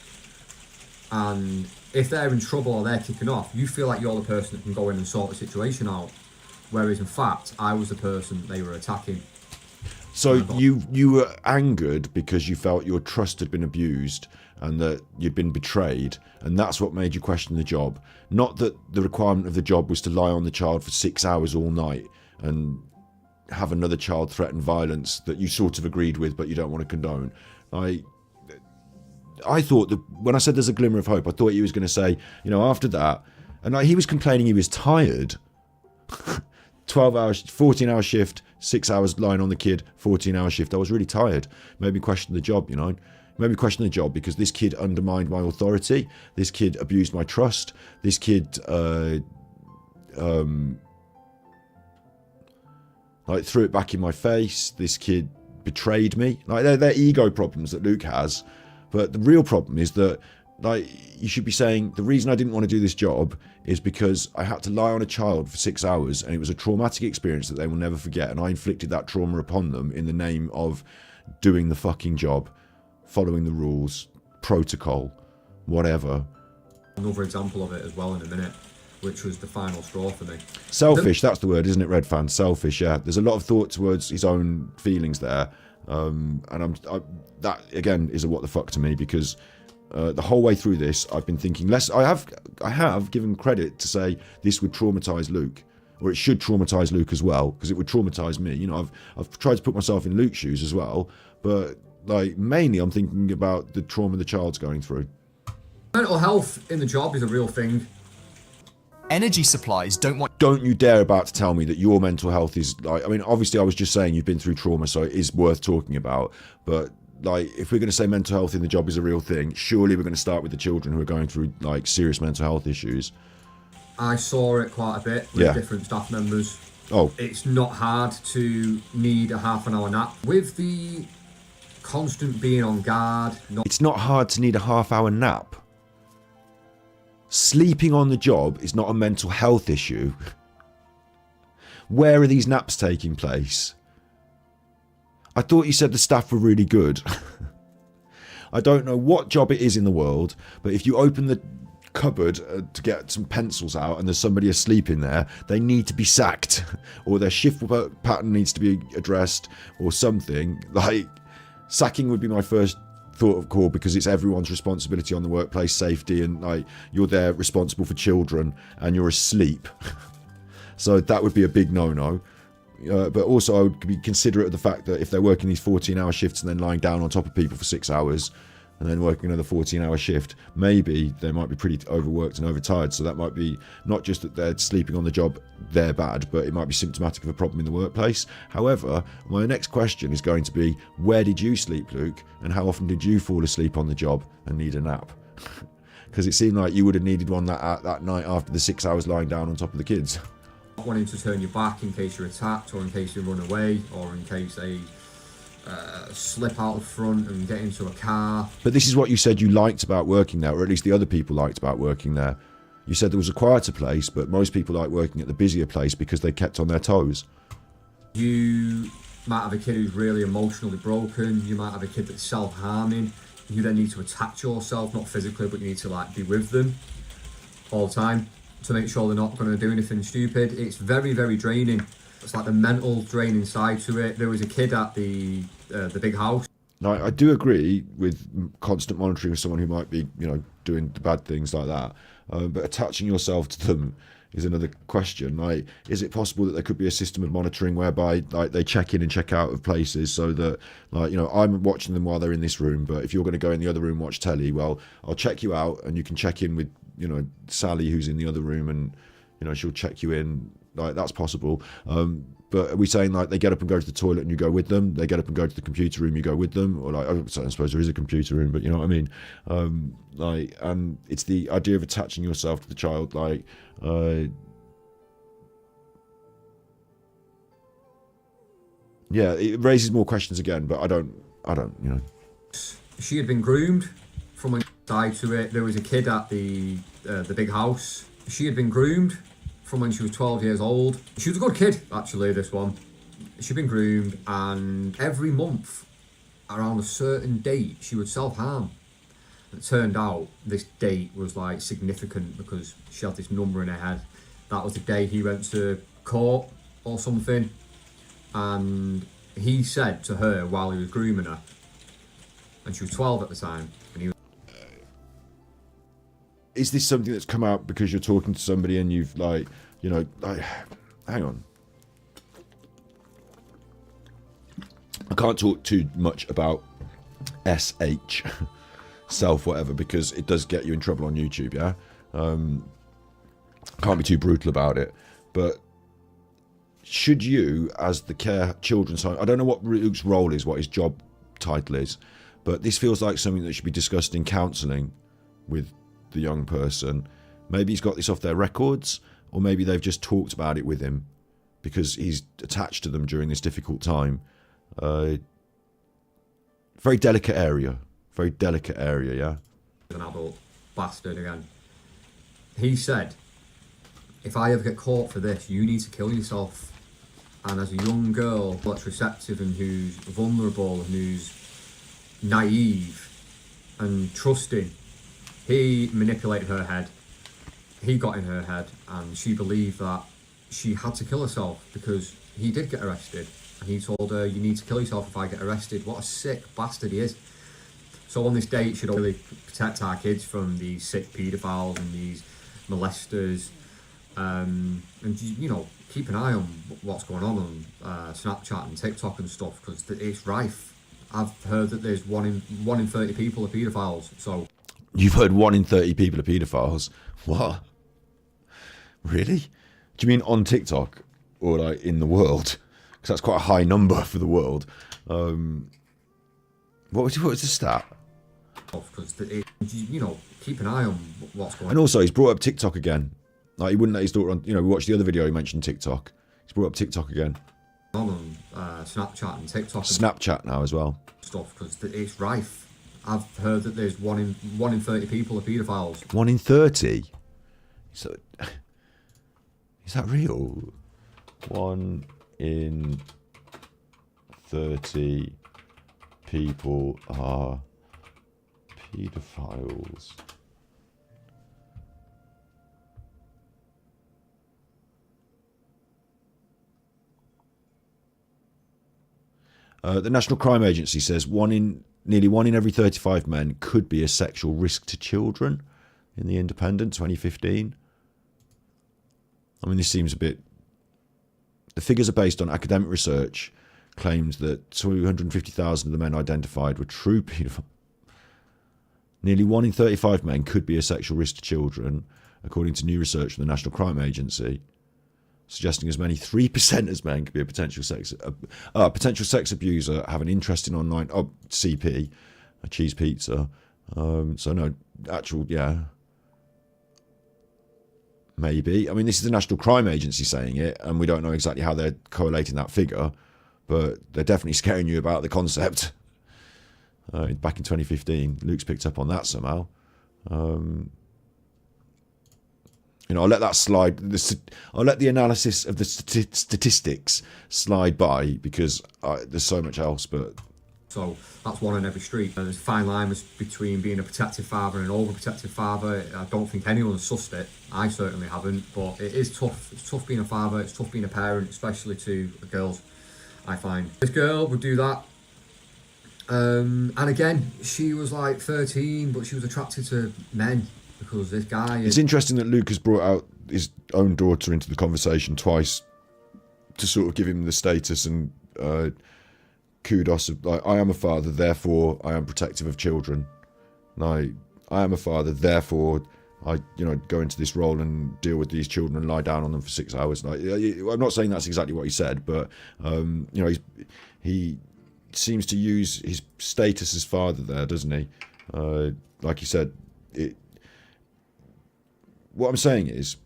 And if they're in trouble or they're kicking off, you feel like you're the person that can go in and sort the situation out. Whereas in fact, I was the person they were attacking. So you were angered because you felt your trust had been abused and that you'd been betrayed, and that's what made you question the job. Not that the requirement of the job was to lie on the child for 6 hours all night and have another child threaten violence that you sort of agreed with but you don't want to condone. I thought that when I said there's a glimmer of hope, I thought he was going to say, after that, and he was complaining he was tired. 12 hours, 14-hour shift, 6 hours lying on the kid, 14-hour shift. I was really tired. Made me question the job, Made me question the job because this kid undermined my authority. This kid abused my trust. This kid, threw it back in my face. This kid betrayed me. They're ego problems that Luke has. But the real problem is that, you should be saying, the reason I didn't want to do this job is because I had to lie on a child for 6 hours and it was a traumatic experience that they will never forget, and I inflicted that trauma upon them in the name of doing the fucking job, following the rules, protocol, whatever. Another example of it as well in a minute, which was the final straw for me. Selfish, that's the word, isn't it, Red Fan? Selfish, yeah. There's a lot of thought towards his own feelings there. And that, again, is a what the fuck to me, because the whole way through this, I've been thinking I have given credit to say this would traumatise Luke, or it should traumatise Luke as well, because it would traumatise me. I've tried to put myself in Luke's shoes as well, but mainly I'm thinking about the trauma the child's going through. Mental health in the job is a real thing. Energy supplies don't you dare about to tell me that your mental health is obviously I was just saying you've been through trauma, so it is worth talking about, but if we're going to say mental health in the job is a real thing, surely we're going to start with the children who are going through serious mental health issues. I saw it quite a bit with different staff members. Oh. It's not hard to need a half an hour nap. With the constant being on guard... It's not hard to need a half-hour nap. Sleeping on the job is not a mental health issue. Where are these naps taking place? I thought you said the staff were really good. I don't know what job it is in the world, but if you open the cupboard to get some pencils out and there's somebody asleep in there, they need to be sacked, or their shift pattern needs to be addressed, or something. Like, sacking would be my first thought of call, because it's everyone's responsibility on the workplace safety, and like, you're there responsible for children and you're asleep. So that would be a big no-no. But also I would be considerate of the fact that if they're working these 14-hour shifts and then lying down on top of people for 6 hours and then working another 14-hour shift, maybe they might be pretty overworked and overtired. So that might be not just that they're sleeping on the job, they're bad, but it might be symptomatic of a problem in the workplace. However, my next question is going to be, where did you sleep, Luke? And how often did you fall asleep on the job and need a nap? Because it seemed like you would have needed one that night after the 6 hours lying down on top of the kids. Not wanting to turn your back in case you're attacked, or in case you run away, or in case they slip out the front and get into a car. But this is what you said you liked about working there, or at least the other people liked about working there. You said there was a quieter place, but most people like working at the busier place because they kept on their toes. You might have a kid who's really emotionally broken. You might have a kid that's self-harming. You then need to attach yourself, not physically, but you need to like be with them all the time to make sure they're not going to do anything stupid. It's very, very draining. It's like the mental draining side to it. There was a kid at the big house. Now, I do agree with constant monitoring of someone who might be, you know, doing the bad things like that. But attaching yourself to them is another question. Like, is it possible that there could be a system of monitoring whereby, like, they check in and check out of places so that, like, you know, I'm watching them while they're in this room, but if you're going to go in the other room and watch telly, well, I'll check you out and you can check in with, you know, Sally, who's in the other room, and, you know, she'll check you in. Like, that's possible. But are we saying, like, they get up and go to the toilet and you go with them? They get up and go to the computer room, you go with them? Or, like, I suppose there is a computer room, but you know what I mean? Like, and it's the idea of attaching yourself to the child, like, yeah, it raises more questions again, but I don't, you know. She had been groomed from one side to it. There was a kid at the big house. She had been groomed from when she was 12 years old. She was a good kid, actually, this one. She'd been groomed, and every month, around a certain date, she would self-harm. It turned out this date was, like, significant because she had this number in her head. That was the day he went to court or something, and he said to her while he was grooming her, and she was 12 at the time, and he was... Is this something that's come out because you're talking to somebody and you've, like, you know, like, hang on. I can't talk too much about SH, self whatever, because it does get you in trouble on YouTube, yeah? Can't be too brutal about it. But should you, as the children's home, I don't know what Luke's role is, what his job title is, but this feels like something that should be discussed in counselling with the young person. Maybe he's got this off their records, or maybe they've just talked about it with him because he's attached to them during this difficult time. Very delicate area, yeah. An adult bastard again. He said, if I ever get caught for this, you need to kill yourself. And as a young girl that's receptive and who's vulnerable and who's naive and trusting, he manipulated her head. He got in her head, and she believed that she had to kill herself because he did get arrested. And he told her, you need to kill yourself if I get arrested. What a sick bastard he is. So on this day, it should really protect our kids from these sick paedophiles and these molesters. And, you know, keep an eye on what's going on Snapchat and TikTok and stuff, because it's rife. I've heard that there's one in 30 people are paedophiles, so... You've heard 1 in 30 people are paedophiles? What? Really? Do you mean on TikTok? Or, like, in the world? Because that's quite a high number for the world. What was the stat? Because, you know, keep an eye on what's going on. And also, he's brought up TikTok again. Like, he wouldn't let his daughter on... You know, we watched the other video, he mentioned TikTok. He's brought up TikTok again. On Snapchat and TikTok. Snapchat now as well. Stuff, because it's rife. I've heard that there's one in 30 people are paedophiles. 1 in 30? So, is that real? 1 in 30 people are paedophiles. The National Crime Agency says nearly one in every 35 men could be a sexual risk to children in The Independent, 2015. I mean, this seems a bit... The figures are based on academic research, claims that 250,000 of the men identified were true paedophiles. Nearly 1 in 35 men could be a sexual risk to children, according to new research from the National Crime Agency, suggesting as many 3% as men could be a potential sex abuser, have an interest in online CP, a cheese pizza. So no, actual, yeah, maybe. I mean, this is the National Crime Agency saying it, and we don't know exactly how they're correlating that figure, but they're definitely scaring you about the concept. Back in 2015, Luke's picked up on that somehow. I'll let that slide. I'll let the analysis of the statistics slide by because there's so much else. But so that's one on every street. There's a fine line between being a protective father and an overprotective father. I don't think anyone's sussed it. I certainly haven't. But it is tough. It's tough being a father. It's tough being a parent, especially to girls. I find this girl would do that. And again, she was like 13, but she was attracted to men. Because this guy It's interesting that Luke has brought out his own daughter into the conversation twice to sort of give him the status and kudos of, like, I am a father, therefore I am protective of children. Like, I am a father, therefore I go into this role and deal with these children and lie down on them for 6 hours. Like, I'm not saying that's exactly what he said, but he seems to use his status as father there, doesn't he? Like he said, what I'm saying is,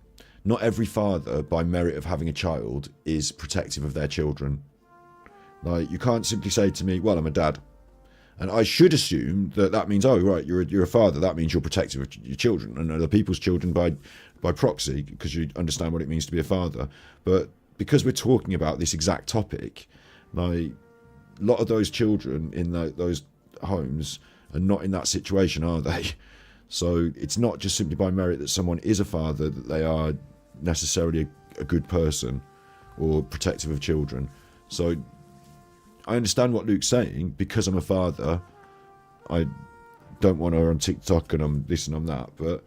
not every father, by merit of having a child, is protective of their children. Like, you can't simply say to me, well, I'm a dad. And I should assume that means, oh, right, you're a father, that means you're protective of your children and other people's children by proxy, because you understand what it means to be a father. But because we're talking about this exact topic, like, a lot of those children in those homes are not in that situation, are they? So it's not just simply by merit that someone is a father that they are necessarily a good person or protective of children. So I understand what Luke's saying. Because I'm a father, I don't want her on TikTok and I'm this and I'm that. But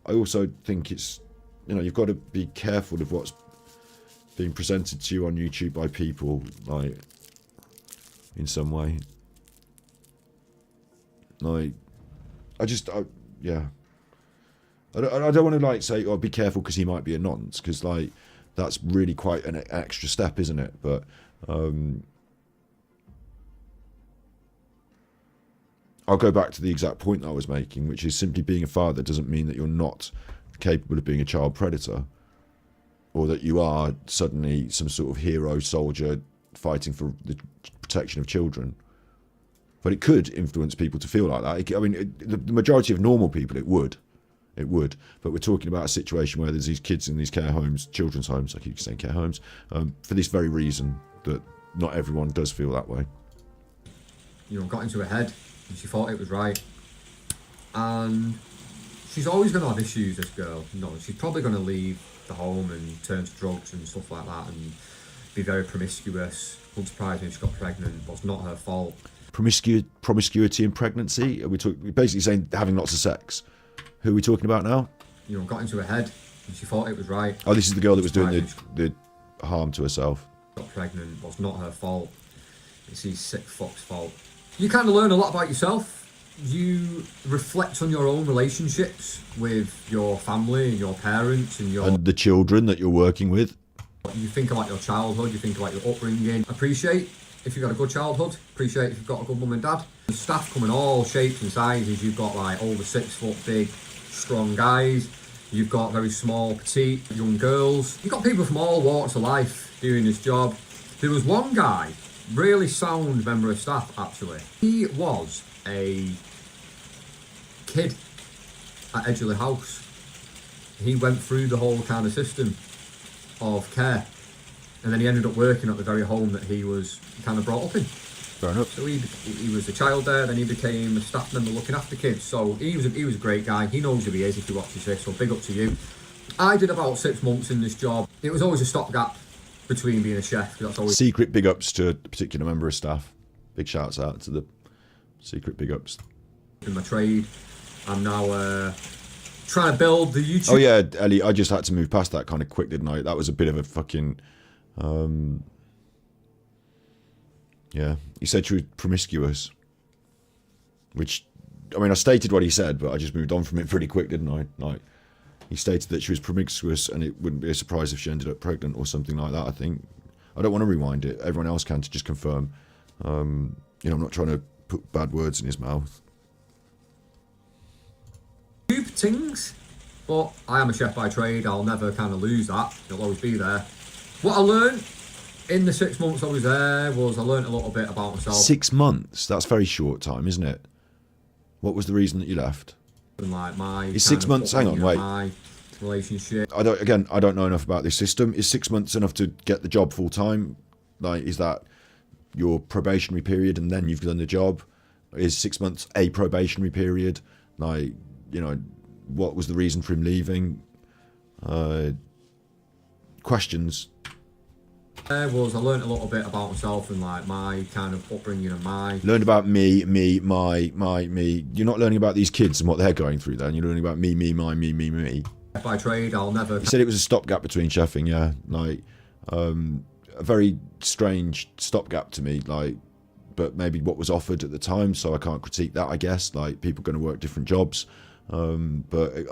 I also think it's, you've got to be careful of what's being presented to you on YouTube by people, like, in some way. Like, yeah. I don't want to, like, say, oh, be careful because he might be a nonce, because, like, that's really quite an extra step, isn't it? But I'll go back to the exact point that I was making, which is simply being a father doesn't mean that you're not capable of being a child predator, or that you are suddenly some sort of hero soldier fighting for the protection of children. But it could influence people to feel like that. The majority of normal people, it would. But we're talking about a situation where there's these kids in these care homes, children's homes, I keep saying care homes, for this very reason, that not everyone does feel that way. Got into her head, and she thought it was right. And she's always going to have issues, this girl. She's probably going to leave the home and turn to drugs and stuff like that, and be very promiscuous. Wouldn't surprise me if she got pregnant, but it's not her fault. Promiscuity and pregnancy? We're basically saying having lots of sex. Who are we talking about now? Got into her head, and she thought it was right. Oh, this is the girl that was doing the harm to herself. Got pregnant, but it's not her fault. It's these sick fuck's fault. You kind of learn a lot about yourself. You reflect on your own relationships with your family and your parents and the children that you're working with. You think about your childhood, you think about your upbringing. Appreciate if you've got a good childhood. Appreciate if you've got a good mum and dad. The staff come in all shapes and sizes. You've got, like, over 6 foot big, strong guys. You've got very small, petite, young girls. You've got people from all walks of life doing this job. There was one guy, really sound member of staff actually. He was a kid at Edgeley House. He went through the whole kind of system of care, and then he ended up working at the very home that he was kind of brought up in. Fair enough. So he was a child there, then he became a staff member looking after kids. So he was a great guy. He knows who he is if he watches this, so big up to you. I did about 6 months in this job. It was always a stopgap between being a chef. That's always Secret big ups to a particular member of staff. Big shouts out to the secret big ups. in my trade. I'm now trying to build the YouTube. Oh yeah, Ellie, I just had to move past that kind of quick, didn't I? That was a bit of a fucking... yeah, he said she was promiscuous. Which, I mean, I stated what he said, but I just moved on from it pretty quick, didn't I? Like, he stated that she was promiscuous and it wouldn't be a surprise if she ended up pregnant or something like that, I think. I don't want to rewind it. Everyone else can to just confirm. You know, I'm not trying to put bad words in his mouth. Things, but I am a chef by trade. I'll never kind of lose that. It'll always be there. What I learned in the 6 months I was there was I learned a little bit about myself. 6 months? That's very short time, isn't it? What was the reason that you left? And like my Is 6 months? Hang on, wait. My relationship. I don't know enough about this system. Is 6 months enough to get the job full time? Like, is that your probationary period and then you've done the job? Is 6 months a probationary period? Like, you know, what was the reason for him leaving? Questions. I learned a little bit about myself and like my kind of upbringing and my... Learned about me. You're not learning about these kids and what they're going through then. You're learning about me. By trade, I'll never... He said it was a stopgap between chefing, yeah. Like, a very strange stopgap to me, like, but maybe what was offered at the time, so I can't critique that, I guess. Like, people are going to work different jobs. But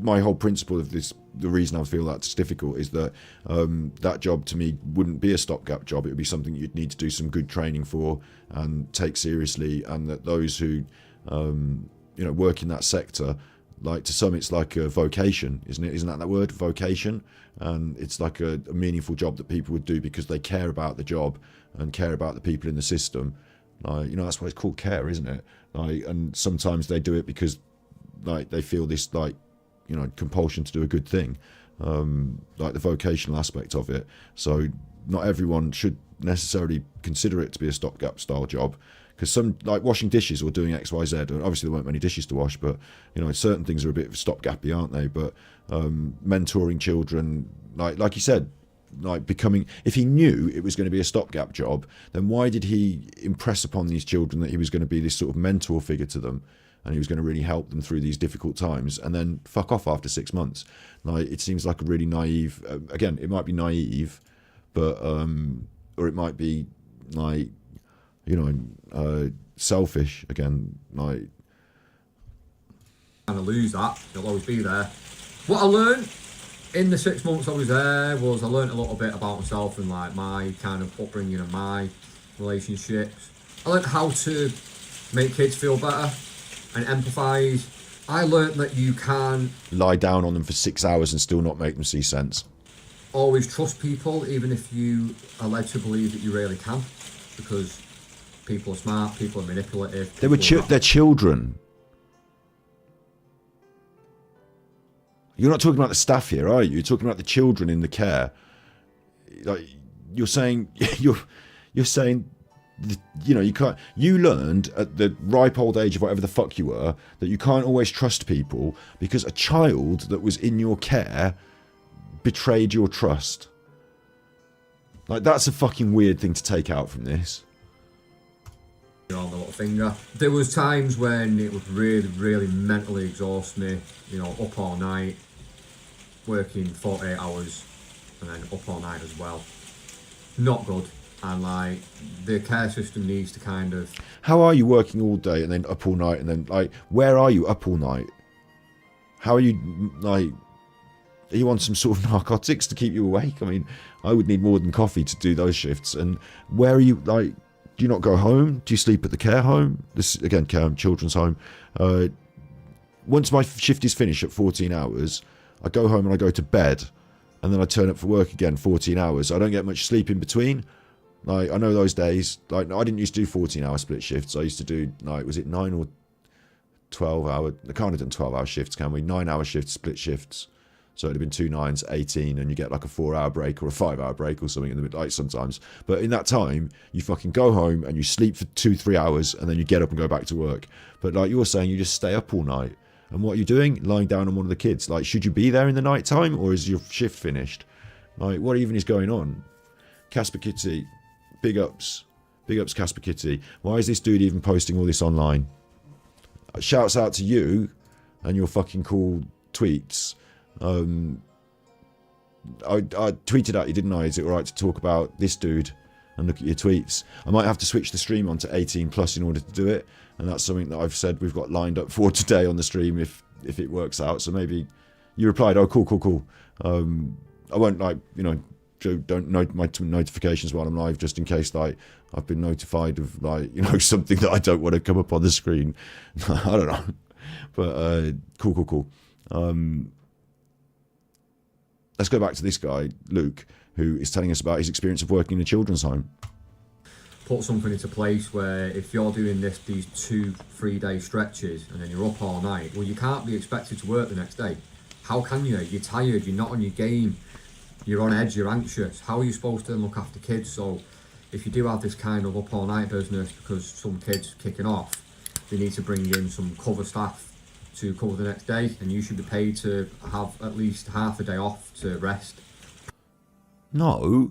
my whole principle of this, the reason I feel that's difficult is that that job to me wouldn't be a stopgap job. It would be something you'd need to do some good training for and take seriously, and that those who you know, work in that sector, like, to some it's like a vocation, isn't it? Isn't that word, vocation? And it's like a meaningful job that people would do because they care about the job and care about the people in the system. Like, you know, that's why it's called care, isn't it? Like, and sometimes they do it because, like, they feel this, like, you know, compulsion to do a good thing, like the vocational aspect of it. So not everyone should necessarily consider it to be a stopgap style job, because some, like washing dishes or doing XYZ, and obviously there weren't many dishes to wash, but, you know, certain things are a bit stopgappy, aren't they? But mentoring children, like you said, like becoming, if he knew it was going to be a stopgap job, then why did he impress upon these children that he was going to be this sort of mentor figure to them, and he was going to really help them through these difficult times, and then fuck off after 6 months? Like, it seems like a really naive, again, it might be naive, but or it might be, like, you know, selfish, again, like... Kind of lose that. It'll always be there. What I learned in the 6 months I was there was I learned a little bit about myself and like my kind of upbringing and my relationships. I learned how to make kids feel better and empathise. I learnt that you can lie down on them for 6 hours and still not make them see sense. Always trust people, even if you are led to believe that you really can, because people are smart, people are manipulative. They're children. You're not talking about the staff here, are you? You're talking about the children in the care. Like, you're saying, you're saying, you know, you can't. You learned at the ripe old age of whatever the fuck you were that you can't always trust people because a child that was in your care betrayed your trust. Like, that's a fucking weird thing to take out from this. On the little finger. There was times when it would really, really mentally exhaust me. You know, up all night, working 48 hours, and then up all night as well. Not good. And like, the care system needs to kind of... How are you working all day and then up all night, and then, like, where are you up all night? How are you, like, are you on some sort of narcotics to keep you awake? I mean, I would need more than coffee to do those shifts. And where are you, like, do you not go home? Do you sleep at the care home? This, again, care home, children's home. Once my shift is finished at 14 hours, I go home and I go to bed, and then I turn up for work again 14 hours. I don't get much sleep in between. Like, I know those days, like, I didn't used to do 14-hour split shifts. I used to do, like, was it 9 or 12 hour? I can't have done 12-hour shifts, can we? 9-hour shifts, split shifts. So it'd have been 2 9s, 18, and you get like a 4-hour break or a 5-hour break or something in the midnight sometimes. But in that time, you fucking go home and you sleep for 2-3 hours, and then you get up and go back to work. But like you're saying, you just stay up all night. And what are you doing? Lying down on one of the kids. Like, should you be there in the night time, or is your shift finished? Like, what even is going on? Casper Kitty, big ups. Big ups, Casper Kitty. Why is this dude even posting all this online? Shouts out to you and your fucking cool tweets. I tweeted at you, didn't I? Is it alright to talk about this dude and look at your tweets? I might have to switch the stream on to 18 plus in order to do it, and that's something that I've said we've got lined up for today on the stream if it works out. So maybe you replied, oh cool. I won't, like, you know, don't note my notifications while I'm live, just in case, like, I've been notified of, like, you know, something that I don't want to come up on the screen. I don't know, but cool. Let's go back to this guy, Luke, who is telling us about his experience of working in a children's home. Put something into place where if you're doing these 2-3 day stretches and then you're up all night, well, you can't be expected to work the next day. How can you? You're tired, you're not on your game, you're on edge, you're anxious. How are you supposed to look after kids? So if you do have this kind of up all night business because some kids kicking off, they need to bring in some cover staff to cover the next day, and you should be paid to have at least half a day off to rest. No.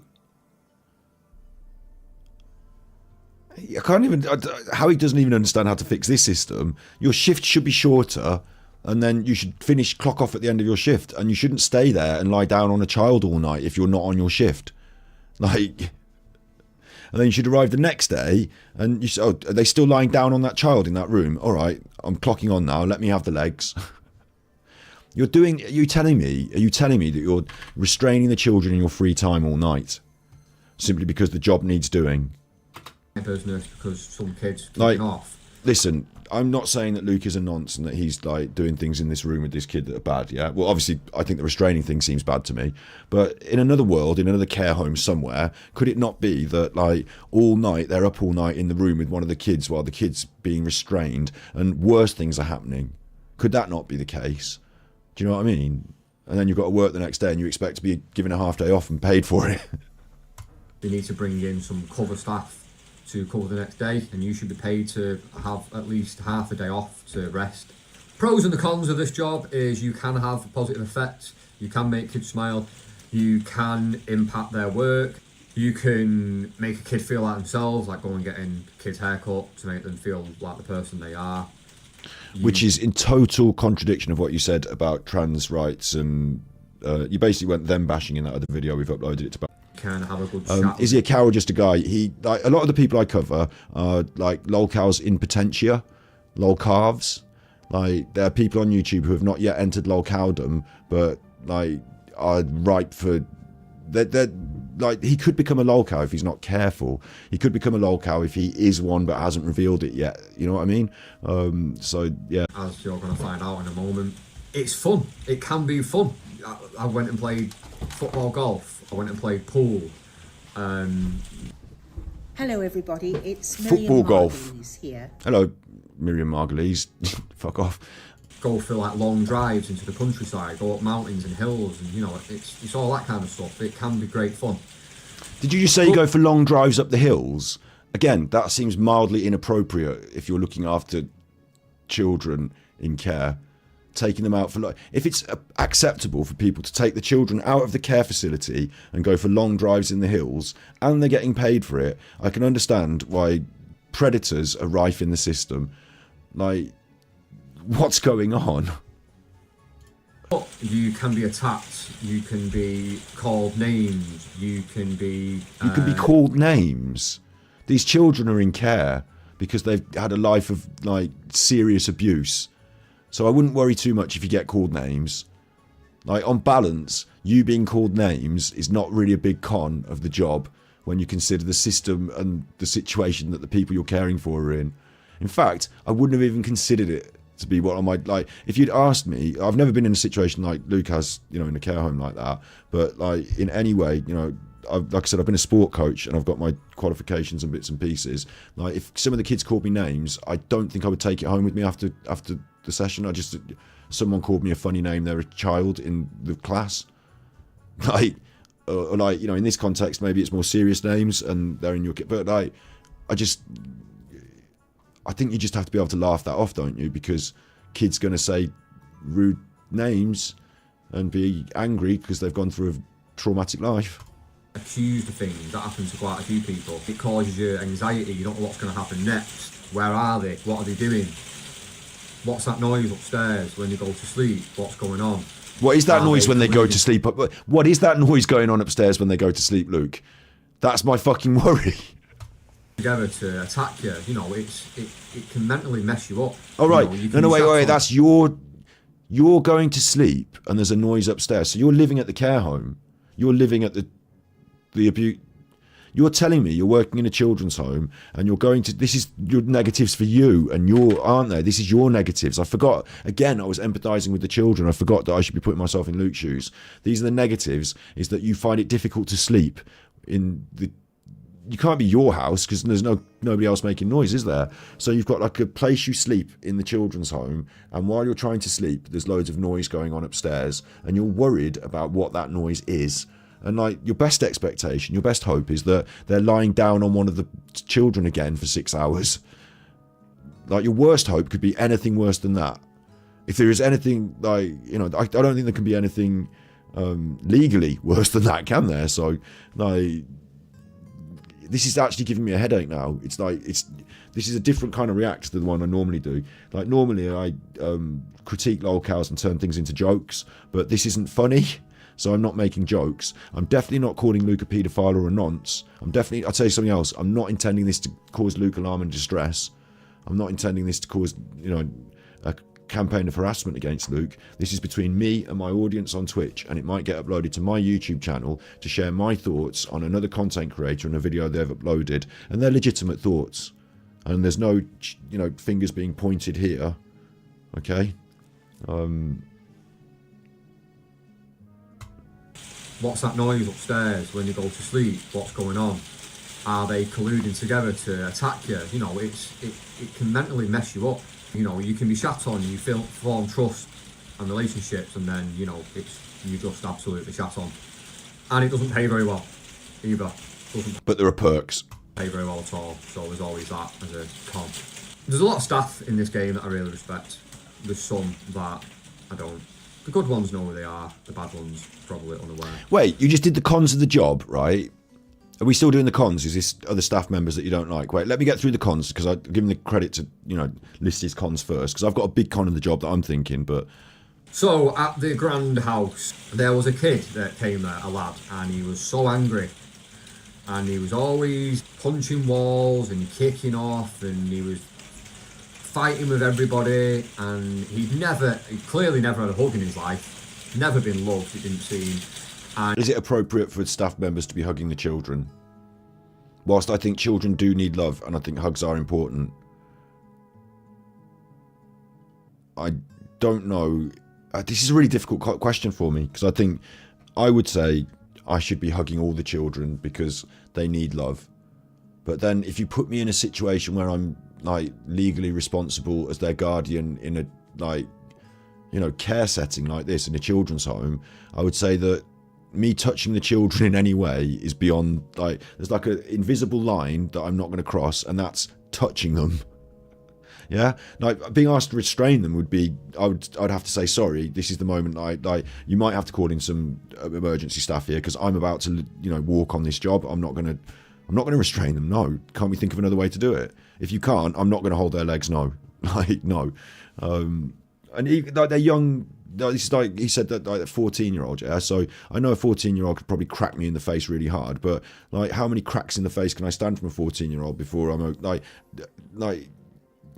I can't even... How he doesn't even understand how to fix this system. Your shift should be shorter, and then you should clock off at the end of your shift, and you shouldn't stay there and lie down on a child all night if you're not on your shift. Like... And then you should arrive the next day, and you say, oh, are they still lying down on that child in that room? All right, I'm clocking on now. Let me have the legs. Are you telling me that you're restraining the children in your free time all night simply because the job needs doing? Business because some kids kicking off. Listen, I'm not saying that Luke is a nonce and that he's like doing things in this room with this kid that are bad, yeah? Well, obviously, I think the restraining thing seems bad to me. But in another world, in another care home somewhere, could it not be that, like, all night, they're up all night in the room with one of the kids while the kid's being restrained and worse things are happening? Could that not be the case? Do you know what I mean? And then you've got to work the next day and you expect to be given a half day off and paid for it. They need to bring in some cover staff to cover the next day, and you should be paid to have at least half a day off to rest. Pros and the cons of this job is you can have positive effects, you can make kids smile, you can impact their work, you can make a kid feel like themselves, like going and getting kids' haircut to make them feel like the person they are. Which is in total contradiction of what you said about trans rights, and you basically went them bashing in that other video we've uploaded it to. Can have a good chat. Is he a cow or just a guy? He, like, a lot of the people I cover are like lolcows in potentia, lolcalves. Like, there are people on YouTube who have not yet entered lolcowdom, but like are ripe for. They're like, he could become a lolcow if he's not careful. He could become a lolcow if he is one but hasn't revealed it yet. You know what I mean? So yeah. As you're going to find out in a moment, it's fun. It can be fun. I went and played football, golf. I went and played pool. Hello, everybody. It's Miriam Football golf here. Hello, Miriam Margulies. Fuck off. Go for like long drives into the countryside, go up mountains and hills, and you know, it's all that kind of stuff. It can be great fun. Did you just say you go for long drives up the hills? Again, that seems mildly inappropriate if you're looking after children in care. Taking them out for, if it's acceptable for people to take the children out of the care facility and go for long drives in the hills, and they're getting paid for it, I can understand why predators are rife in the system. Like, what's going on? You can be attacked. You can be called names. You can be. You can be called names. These children are in care because they've had a life of like serious abuse. So I wouldn't worry too much if you get called names. Like, on balance, you being called names is not really a big con of the job when you consider the system and the situation that the people you're caring for are in. In fact, I wouldn't have even considered it to be what I might like. If you'd asked me, I've never been in a situation like Luke has, in a care home like that. But like in any way, like I said, I've been a sport coach and I've got my qualifications and bits and pieces. Like if some of the kids called me names, I don't think I would take it home with me after the session. Someone called me a funny name. They're a child in the class, like, or like in this context, maybe it's more serious names and they're in your kid. But like, I think you just have to be able to laugh that off, don't you? Because kids gonna say rude names and be angry because they've gone through a traumatic life. Accused of things, that happens to quite a few people. It causes you anxiety, you don't know what's going to happen next. Where are they? What are they doing? What's that noise upstairs when they go to sleep? What's going on? What is that noise when they go to sleep? What is that noise going on upstairs when they go to sleep, Luke? That's my fucking worry. Together to attack you, it can mentally mess you up. All right, wait, that's you're going to sleep and there's a noise upstairs. So you're living at the care home. You're living at the abuse. You're telling me you're working in a children's home and you're going to, this is your negatives for you and aren't they? This is your negatives. I forgot, again, I was empathizing with the children. I forgot that I should be putting myself in Luke's shoes. These are the negatives, is that you find it difficult to sleep you can't be your house because there's nobody else making noise, is there? So you've got like a place you sleep in the children's home, and while you're trying to sleep, there's loads of noise going on upstairs and you're worried about what that noise is. And like your best expectation, your best hope is that they're lying down on one of the children again for 6 hours. Like your worst hope could be anything worse than that. If there is anything like, I don't think there can be anything legally worse than that, can there? So like, this is actually giving me a headache now. It's like, this is a different kind of react to the one I normally do. Like normally I critique lolcows and turn things into jokes, but this isn't funny. So I'm not making jokes. I'm definitely not calling Luke a paedophile or a nonce. I'll tell you something else. I'm not intending this to cause Luke alarm and distress. I'm not intending this to cause, a campaign of harassment against Luke. This is between me and my audience on Twitch, and it might get uploaded to my YouTube channel to share my thoughts on another content creator and a video they've uploaded, and they're legitimate thoughts. And there's no, fingers being pointed here. Okay? What's that noise upstairs when you go to sleep? What's going on? Are they colluding together to attack you? It can mentally mess you up. You can be shat on, you form trust and relationships, and then, you just absolutely shat on. And it doesn't pay very well either. But there are perks. Pay very well at all, so there's always that as a con. There's a lot of staff in this game that I really respect. There's some that I don't. The good ones know who they are, the bad ones probably unaware. Wait, you just did the cons of the job, right? Are we still doing the cons? Is this other staff members that you don't like? Wait, let me get through the cons, because I give him the credit to, list his cons first, because I've got a big con in the job that I'm thinking, but... So, at the grand house, there was a kid that came there, a lad, and he was so angry. And he was always punching walls and kicking off, and he was fighting with everybody, and he clearly never had a hug in his life, never been loved, it didn't seem. And is it appropriate for staff members to be hugging the children? Whilst I think children do need love, and I think hugs are important, I don't know. This is a really difficult question for me, because I think I would say I should be hugging all the children because they need love. But then if you put me in a situation where I'm like legally responsible as their guardian in a care setting like this, in a children's home, I would say that me touching the children in any way is beyond, there's like an invisible line that I'm not going to cross, and that's touching them. Yeah, like being asked to restrain them would be, I'd have to say, sorry, this is the moment. You might have to call in some emergency staff here, because I'm about to walk on this job. I'm not going to restrain them. No, can't we think of another way to do it? If you can't, I'm not going to hold their legs. No, no. And even, they're young. This is he said that a 14-year-old. Yeah, so I know a 14-year-old could probably crack me in the face really hard, but how many cracks in the face can I stand from a 14-year-old before I'm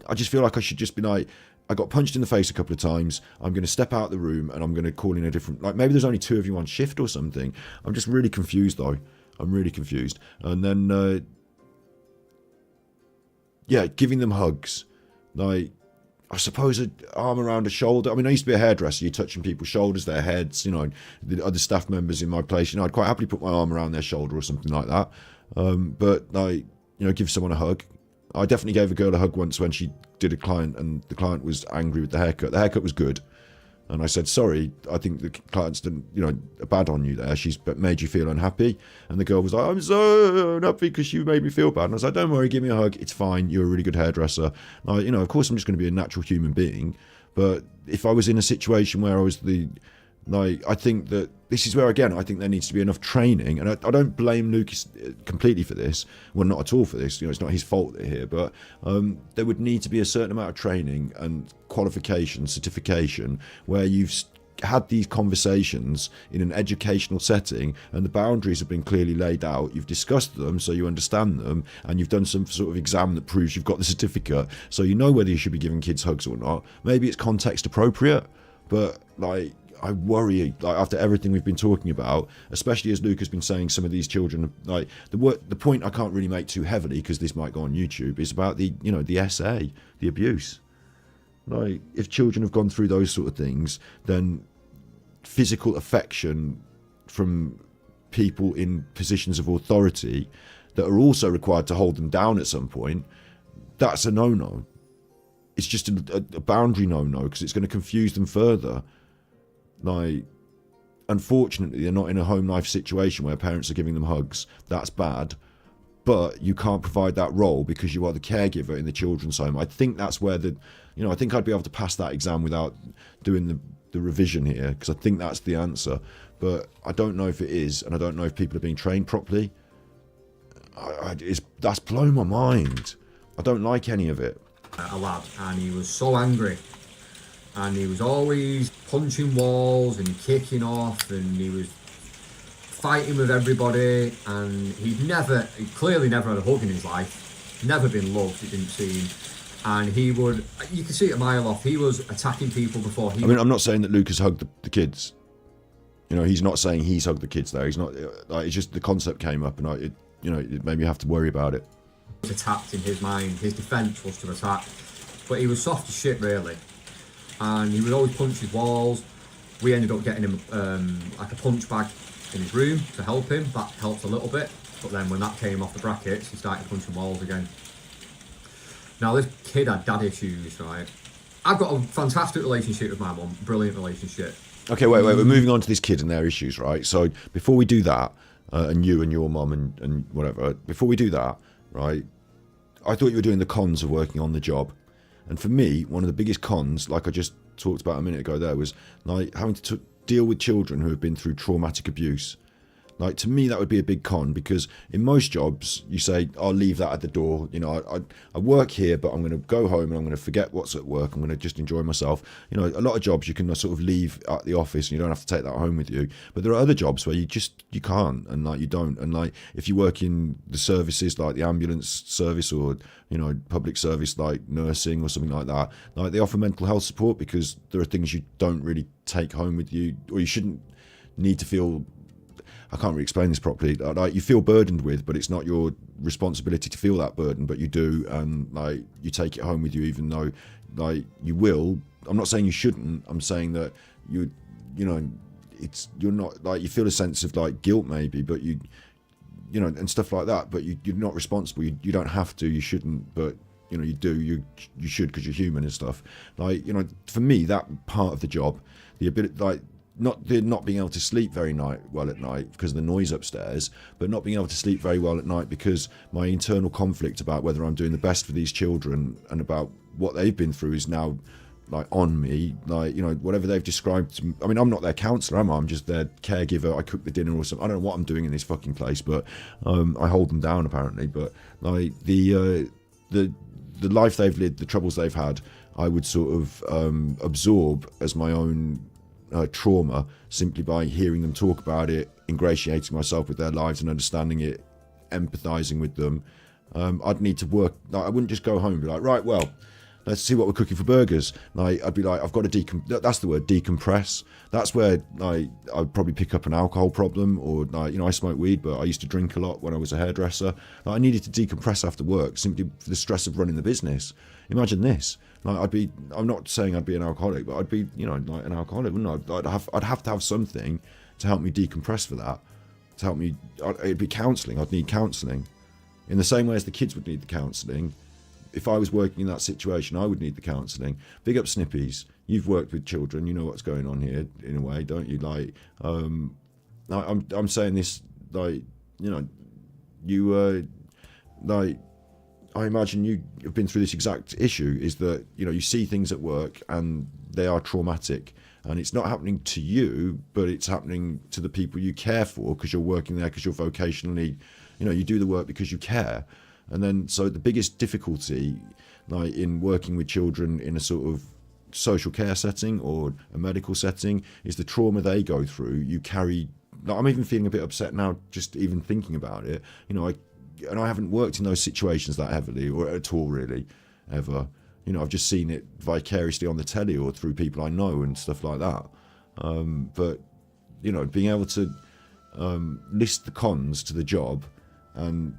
I just feel like I should just be I got punched in the face a couple of times. I'm going to step out of the room and I'm going to call in a different, maybe there's only 2 of you on shift or something. I'm just really confused though. I'm really confused. And then, giving them hugs. I suppose an arm around a shoulder. I mean, I used to be a hairdresser. You're touching people's shoulders, their heads, the other staff members in my place, I'd quite happily put my arm around their shoulder or something like that. But give someone a hug. I definitely gave a girl a hug once when she did a client and the client was angry with the haircut. The haircut was good. And I said, sorry, I think the client's done, bad on you there. She's made you feel unhappy. And the girl was like, I'm so unhappy because you made me feel bad. And I was like, don't worry, give me a hug. It's fine. You're a really good hairdresser. And of course I'm just going to be a natural human being. But if I was in a situation where I was I think that this is where, again, I think there needs to be enough training. And I don't blame Lucas completely for this. Well, not at all for this. It's not his fault here. But there would need to be a certain amount of training and qualification, certification, where you've had these conversations in an educational setting and the boundaries have been clearly laid out. You've discussed them so you understand them, and you've done some sort of exam that proves you've got the certificate. So you know whether you should be giving kids hugs or not. Maybe it's context appropriate, but I worry, after everything we've been talking about, especially as Luke has been saying, some of these children, the point I can't really make too heavily because this might go on YouTube, is about the SA, the abuse. If children have gone through those sort of things, then physical affection from people in positions of authority that are also required to hold them down at some point, that's a no-no. It's just a boundary no-no because it's going to confuse them further. Unfortunately, they're not in a home life situation where parents are giving them hugs. That's bad. But you can't provide that role because you are the caregiver in the children's home. I think that's where I think I'd be able to pass that exam without doing the revision here, because I think that's the answer. But I don't know if it is, and I don't know if people are being trained properly. That's blown my mind. I don't like any of it. A lad, and he was so angry. And he was always punching walls and kicking off, and he was fighting with everybody, and he clearly never had a hug in his life, never been loved, it didn't seem. And you could see it a mile off, he was attacking people before he... I'm not saying that Lucas hugged the kids. He's not saying he's hugged the kids there. He's not, it's just the concept came up, and it made me have to worry about it. He was attacked in his mind, his defence was to attack, but he was soft as shit, really. And he would always punch his walls. We ended up getting him a punch bag in his room to help him. That helped a little bit. But then when that came off the brackets, he started punching walls again. Now, this kid had dad issues, right? I've got a fantastic relationship with my mum, brilliant relationship. Okay, wait, we're moving on to this kid and their issues, right? So before we do that, and you and your mum and whatever, before we do that, right, I thought you were doing the cons of working on the job. And for me, one of the biggest cons, like I just talked about a minute ago there, was having to deal with children who have been through traumatic abuse. To me, that would be a big con, because in most jobs, you say, I'll leave that at the door. I work here, but I'm going to go home and I'm going to forget what's at work. I'm going to just enjoy myself. A lot of jobs you can sort of leave at the office and you don't have to take that home with you. But there are other jobs where you can't, and you don't. And if you work in the services like the ambulance service or, public service like nursing or something like that, they offer mental health support because there are things you don't really take home with you, or you shouldn't need to feel... I can't really explain this properly. You feel burdened with, but it's not your responsibility to feel that burden, but you do, and you take it home with you, even though you will. I'm not saying you shouldn't. I'm saying that you're not you feel a sense of guilt maybe, but you and stuff like that. But you're not responsible. You don't have to. You shouldn't, but you do. You should, because you're human and stuff. For me, that part of the job, the ability not being able to sleep very well at night because of the noise upstairs, but not being able to sleep very well at night because my internal conflict about whether I'm doing the best for these children and about what they've been through is now on me. Whatever they've described to me. I mean, I'm not their counsellor, am I? I'm just their caregiver. I cook the dinner or something. I don't know what I'm doing in this fucking place, but I hold them down apparently. But the life they've lived, the troubles they've had, I would sort of absorb as my own trauma simply by hearing them talk about it, ingratiating myself with their lives and understanding it, empathizing with them. I'd need to work. I wouldn't just go home and be like, right, well, let's see what we're cooking for burgers. Like, I'd be like, I've got to that's the word, decompress. That's where like I'd probably pick up an alcohol problem, or like, you know, I smoke weed, but I used to drink a lot when I was a hairdresser. Like, I needed to decompress after work simply for the stress of running the business. Imagine this. Like, I'm not saying I'd be an alcoholic, but I'd be, you know, like an alcoholic, wouldn't I? I'd have to have something to help me decompress for that. To help me, it'd be counselling. I'd need counselling. In the same way as the kids would need the counselling, if I was working in that situation, I would need the counselling. Big up Snippies. You've worked with children. You know what's going on here in a way, don't you? Like, I'm saying this, like, you know, you like, I imagine you have been through this exact issue. Is that, you know, you see things at work and they are traumatic, and it's not happening to you, but it's happening to the people you care for, because you're working there, because you're vocationally, you know, you do the work because you care. And then, so the biggest difficulty, like in working with children in a sort of social care setting or a medical setting, is the trauma they go through. You carry, like, I'm even feeling a bit upset now just even thinking about it. You know, I haven't worked in those situations that heavily, or at all really, ever. You know, I've just seen it vicariously on the telly or through people I know and stuff like that. But, you know, being able to list the cons to the job and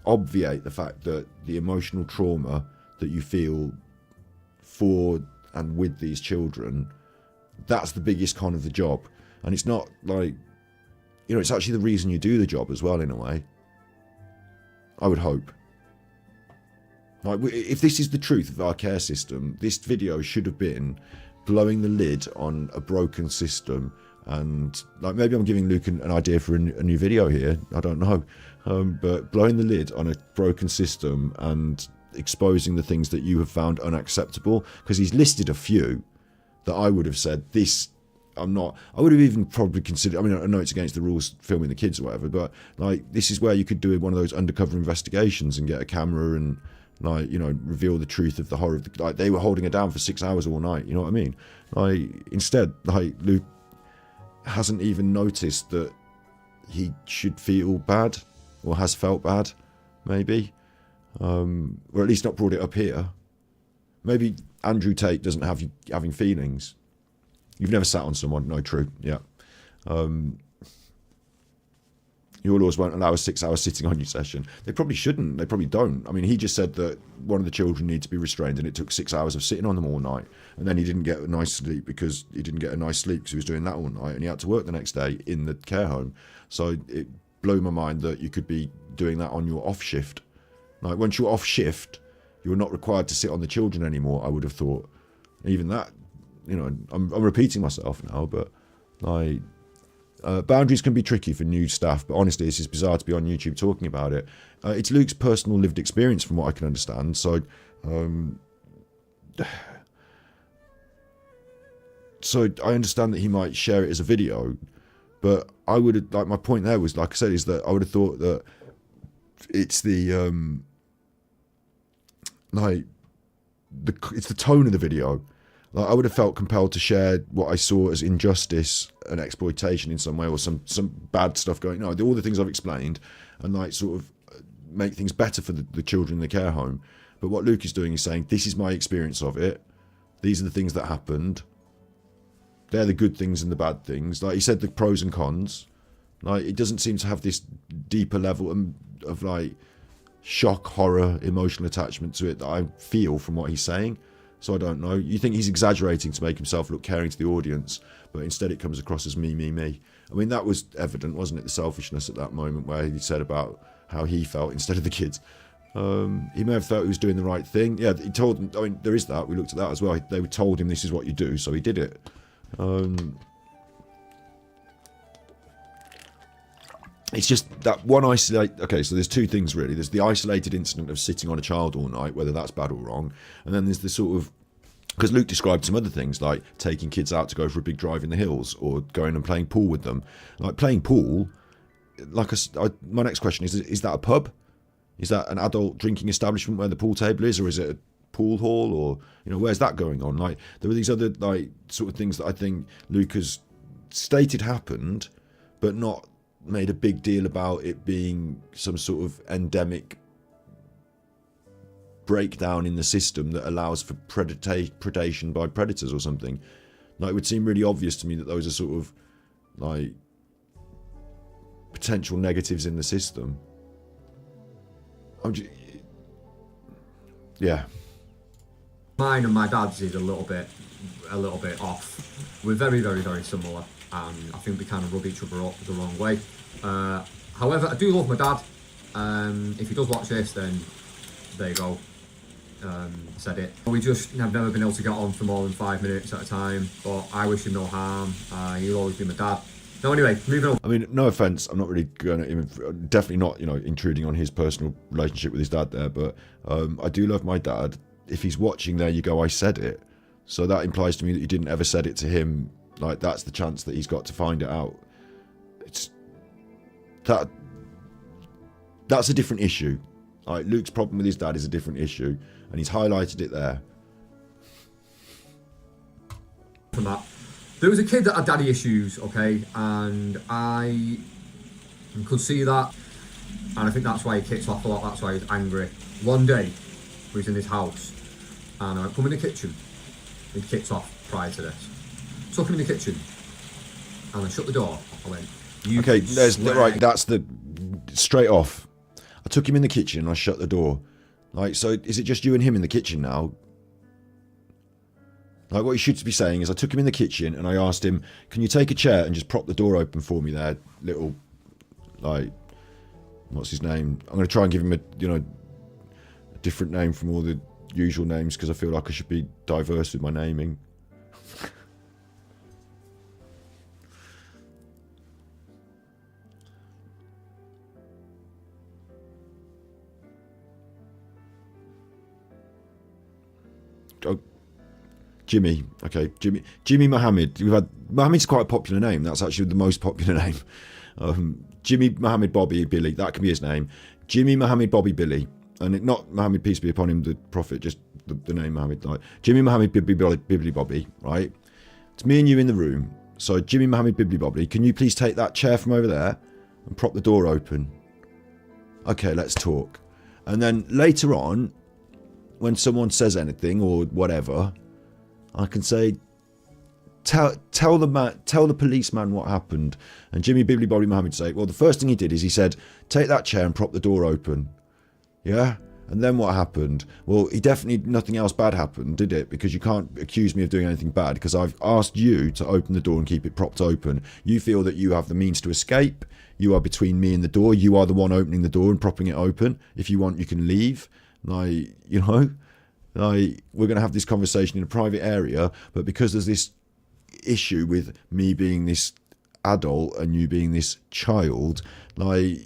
obviate the fact that the emotional trauma that you feel for and with these children, that's the biggest con of the job. And it's not like, you know, it's actually the reason you do the job as well, in a way. I would hope. Like, if this is the truth of our care system, this video should have been blowing the lid on a broken system. And like, maybe I'm giving Luke an idea for a new video here, I don't know, but blowing the lid on a broken system and exposing the things that you have found unacceptable, because he's listed a few that I would have said, this, I would have even probably considered, I mean, I know it's against the rules filming the kids or whatever, but like, this is where you could do one of those undercover investigations and get a camera and, like, you know, reveal the truth of the horror. Like, they were holding her down for 6 hours all night, you know what I mean? Like, instead, like, Luke hasn't even noticed that he should feel bad, or has felt bad, maybe, or at least not brought it up here. Maybe Andrew Tate doesn't have you having feelings. You've never sat on someone. No, true, yeah. Your laws won't allow a 6 hour sitting on you session. They probably shouldn't. They probably don't. I mean, he just said that one of the children needs to be restrained, and it took 6 hours of sitting on them all night. And then he didn't get a nice sleep because he was doing that all night, and he had to work the next day in the care home. So it blew my mind that you could be doing that on your off shift. Like, once you're off shift, you're not required to sit on the children anymore, I would have thought. Even that, you know, I'm repeating myself now, but like, boundaries can be tricky for new staff, but honestly, it's just bizarre to be on YouTube talking about it. It's Luke's personal lived experience, from what I can understand. So, so I understand that he might share it as a video, but I would have, like, my point there was, like I said, is that I would have thought that it's the it's the tone of the video. Like, I would have felt compelled to share what I saw as injustice and exploitation in some way, or some bad stuff going on. All the things I've explained, and like sort of make things better for the children in the care home. But what Luke is doing is saying, this is my experience of it. These are the things that happened. They're the good things and the bad things. Like he said, the pros and cons. Like, it doesn't seem to have this deeper level of like shock, horror, emotional attachment to it that I feel from what he's saying. So I don't know. You think he's exaggerating to make himself look caring to the audience, but instead it comes across as me. I mean, that was evident, wasn't it? The selfishness at that moment where he said about how he felt instead of the kids. He may have thought he was doing the right thing. Yeah, he told them, I mean, there is that. We looked at that as well. They told him this is what you do, so he did it. It's just that one okay, so there's two things really. There's the isolated incident of sitting on a child all night, whether that's bad or wrong, and then there's the sort of, because Luke described some other things like taking kids out to go for a big drive in the hills, or going and playing pool with them. Like, playing pool, like my next question is that a pub? Is that an adult drinking establishment where the pool table is, or is it a pool hall, or, you know, where's that going on? Like, there were these other like sort of things that I think Luke has stated happened, but not made a big deal about it being some sort of endemic breakdown in the system that allows for predation by predators or something. Like, it would seem really obvious to me that those are sort of like potential negatives in the system. Yeah. Mine and my dad's is a little bit off. We're very, very, very similar, and I think we kind of rub each other up the wrong way. However, I do love my dad. If he does watch this, then there you go. Said it. We just have never been able to get on for more than 5 minutes at a time, but I wish him no harm. He'll always be my dad. No, anyway, moving on. I mean, no offense, I'm not really going to, definitely not, you know, intruding on his personal relationship with his dad there, but I do love my dad. If he's watching, there you go, I said it. So that implies to me that you didn't ever said it to him. Like, that's the chance that he's got to find it out. That's a different issue. Like, Luke's problem with his dad is a different issue, and he's highlighted it there. From that, there was a kid that had daddy issues, okay, and I could see that, and I think that's why he kicks off a lot. That's why he's angry. One day, we was in his house, and I went, come in the kitchen. He kicks off prior to this. Took him in the kitchen, and I shut the door. I went, you okay, right, that's the straight off. I took him in the kitchen and I shut the door. Like, so is it just you and him in the kitchen now? Like, what you should be saying is I took him in the kitchen and I asked him, can you take a chair and just prop the door open for me there, little, like, what's his name? I'm going to try and give him a, you know, a different name from all the usual names because I feel like I should be diverse with my naming. Oh, Jimmy. Okay, Jimmy Mohammed. We've had Mohammed's quite a popular name. That's actually the most popular name. Jimmy Mohammed Bobby Billy. That can be his name. Jimmy Mohammed Bobby Billy, and not Mohammed, peace be upon him, the prophet. Just the name Mohammed. Like Jimmy Mohammed Bibbly Bobby. Right. It's me and you in the room. So Jimmy Mohammed Bibbly Bobby, can you please take that chair from over there and prop the door open? Okay, let's talk. And then later on, when someone says anything or whatever, I can say, tell the policeman what happened. And Jimmy Bibbly Bobby Mohammed say, well, the first thing he did is he said, take that chair and prop the door open. Yeah? And then what happened? Well, nothing else bad happened, did it? Because you can't accuse me of doing anything bad because I've asked you to open the door and keep it propped open. You feel that you have the means to escape. You are between me and the door. You are the one opening the door and propping it open. If you want, you can leave. Like, you know, like, we're going to have this conversation in a private area, but because there's this issue with me being this adult and you being this child, like,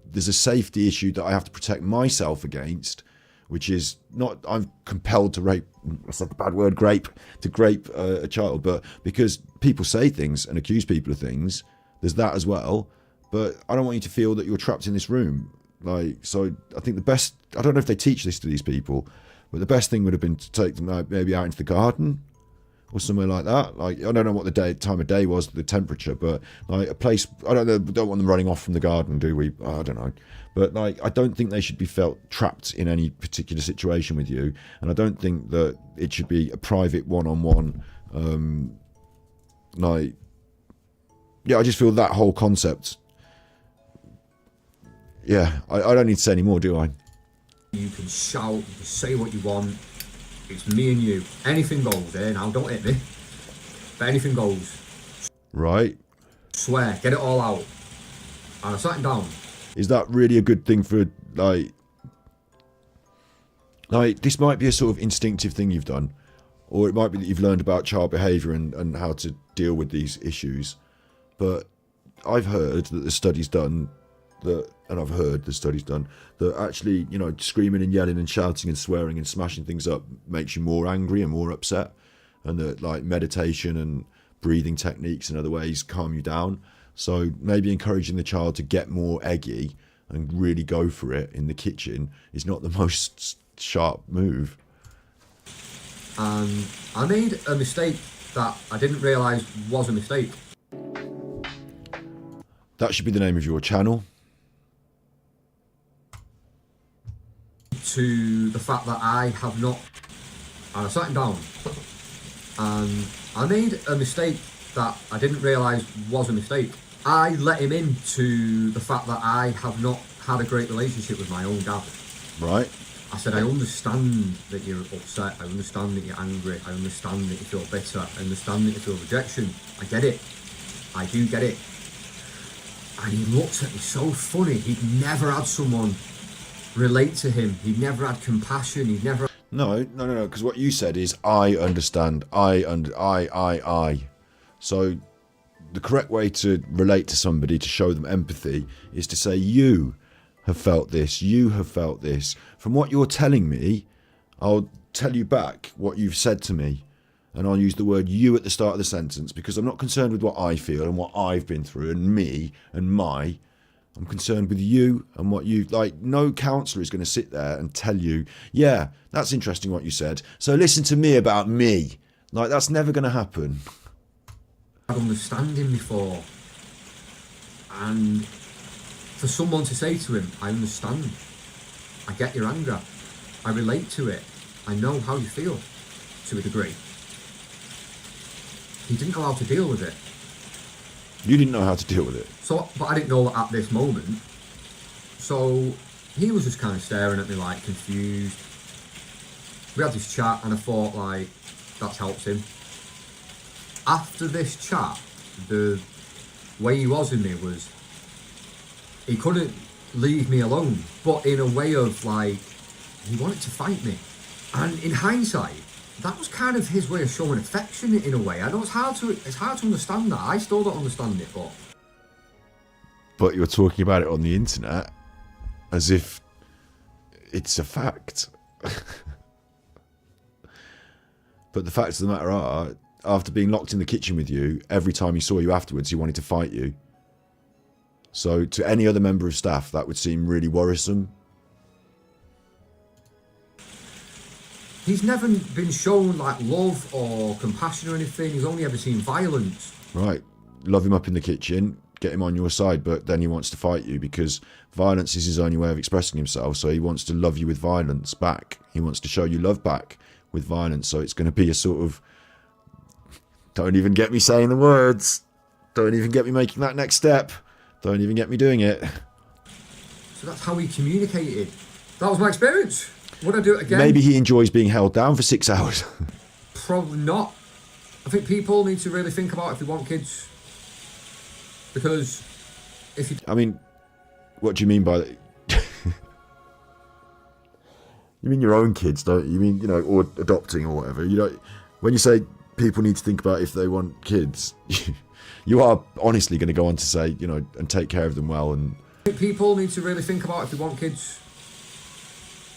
there's a safety issue that I have to protect myself against, which is not, I'm compelled to rape, I said the bad word, grape a child, but because people say things and accuse people of things, there's that as well. But I don't want you to feel that you're trapped in this room. Like, so I think the best, I don't know if they teach this to these people, but the best thing would have been to take them maybe out into the garden or somewhere like that. Like, I don't know what the time of day was, the temperature, but like a place, I don't know, we don't want them running off from the garden, do we? I don't know. But like, I don't think they should be felt trapped in any particular situation with you. And I don't think that it should be a private one-on-one, like, yeah, I just feel that whole concept. Yeah, I don't need to say any more, do I? You can shout, you can say what you want. It's me and you. Anything goes there now, don't hit me. But anything goes. Right. Swear, get it all out. And I sat him down. Is that really a good thing for, like, this might be a sort of instinctive thing you've done. Or it might be that you've learned about child behaviour and how to deal with these issues. But I've heard that the studies done that, and I've heard the studies done that actually, you know, screaming and yelling and shouting and swearing and smashing things up makes you more angry and more upset, and that like meditation and breathing techniques and other ways calm you down. So maybe encouraging the child to get more eggy and really go for it in the kitchen is not the most sharp move. And I made a mistake that I didn't realise was a mistake. That should be the name of your channel. to the fact that I have not, and I sat him down, and I made a mistake that I didn't realise was a mistake. I let him into the fact that I have not had a great relationship with my own dad. Right. I said, I understand that you're upset, I understand that you're angry, I understand that you feel bitter, I understand that you feel rejection. I get it. I do get it. And he looked at me so funny. He'd never had someone relate to him. He'd never had compassion. He'd never... No, because what you said is, I understand. I. So the correct way to relate to somebody, to show them empathy, is to say, you have felt this, you have felt this. From what you're telling me, I'll tell you back what you've said to me. And I'll use the word you at the start of the sentence, because I'm not concerned with what I feel and what I've been through and me and my. I'm concerned with you and what you... Like, no counsellor is going to sit there and tell you, yeah, that's interesting what you said, so listen to me about me. Like, that's never going to happen. I'd understand him before. And for someone to say to him, I understand. I get your anger. I relate to it. I know how you feel, to a degree. He didn't know how to deal with it. You didn't know how to deal with it. So, but I didn't know at this moment. So he was just kind of staring at me like confused. We had this chat and I thought like, that's helped him. After this chat, the way he was in me was, he couldn't leave me alone, but in a way of like, he wanted to fight me. And in hindsight, that was kind of his way of showing affection in a way. I know it's hard to understand that. I still don't understand it, But you're talking about it on the internet as if it's a fact. But the facts of the matter are, after being locked in the kitchen with you, every time he saw you afterwards, he wanted to fight you. So to any other member of staff, that would seem really worrisome. he's never been shown like love or compassion or anything. He's only ever seen violence. Right. Love him up in the kitchen, get him on your side, but then he wants to fight you because violence is his only way of expressing himself. So he wants to love you with violence back. He wants to show you love back with violence. So it's going to be a sort of, don't even get me saying the words. Don't even get me making that next step. Don't even get me doing it. So that's how he communicated. That was my experience. Would I do it again? Maybe he enjoys being held down for 6 hours. Probably not. I think people need to really think about if they want kids. Because if you... I mean, what do you mean by that? You mean your own kids, don't you? You mean, you know, or adopting or whatever. You know, when you say people need to think about if they want kids, you are honestly going to go on to say, you know, and take care of them well. And I think people need to really think about if they want kids.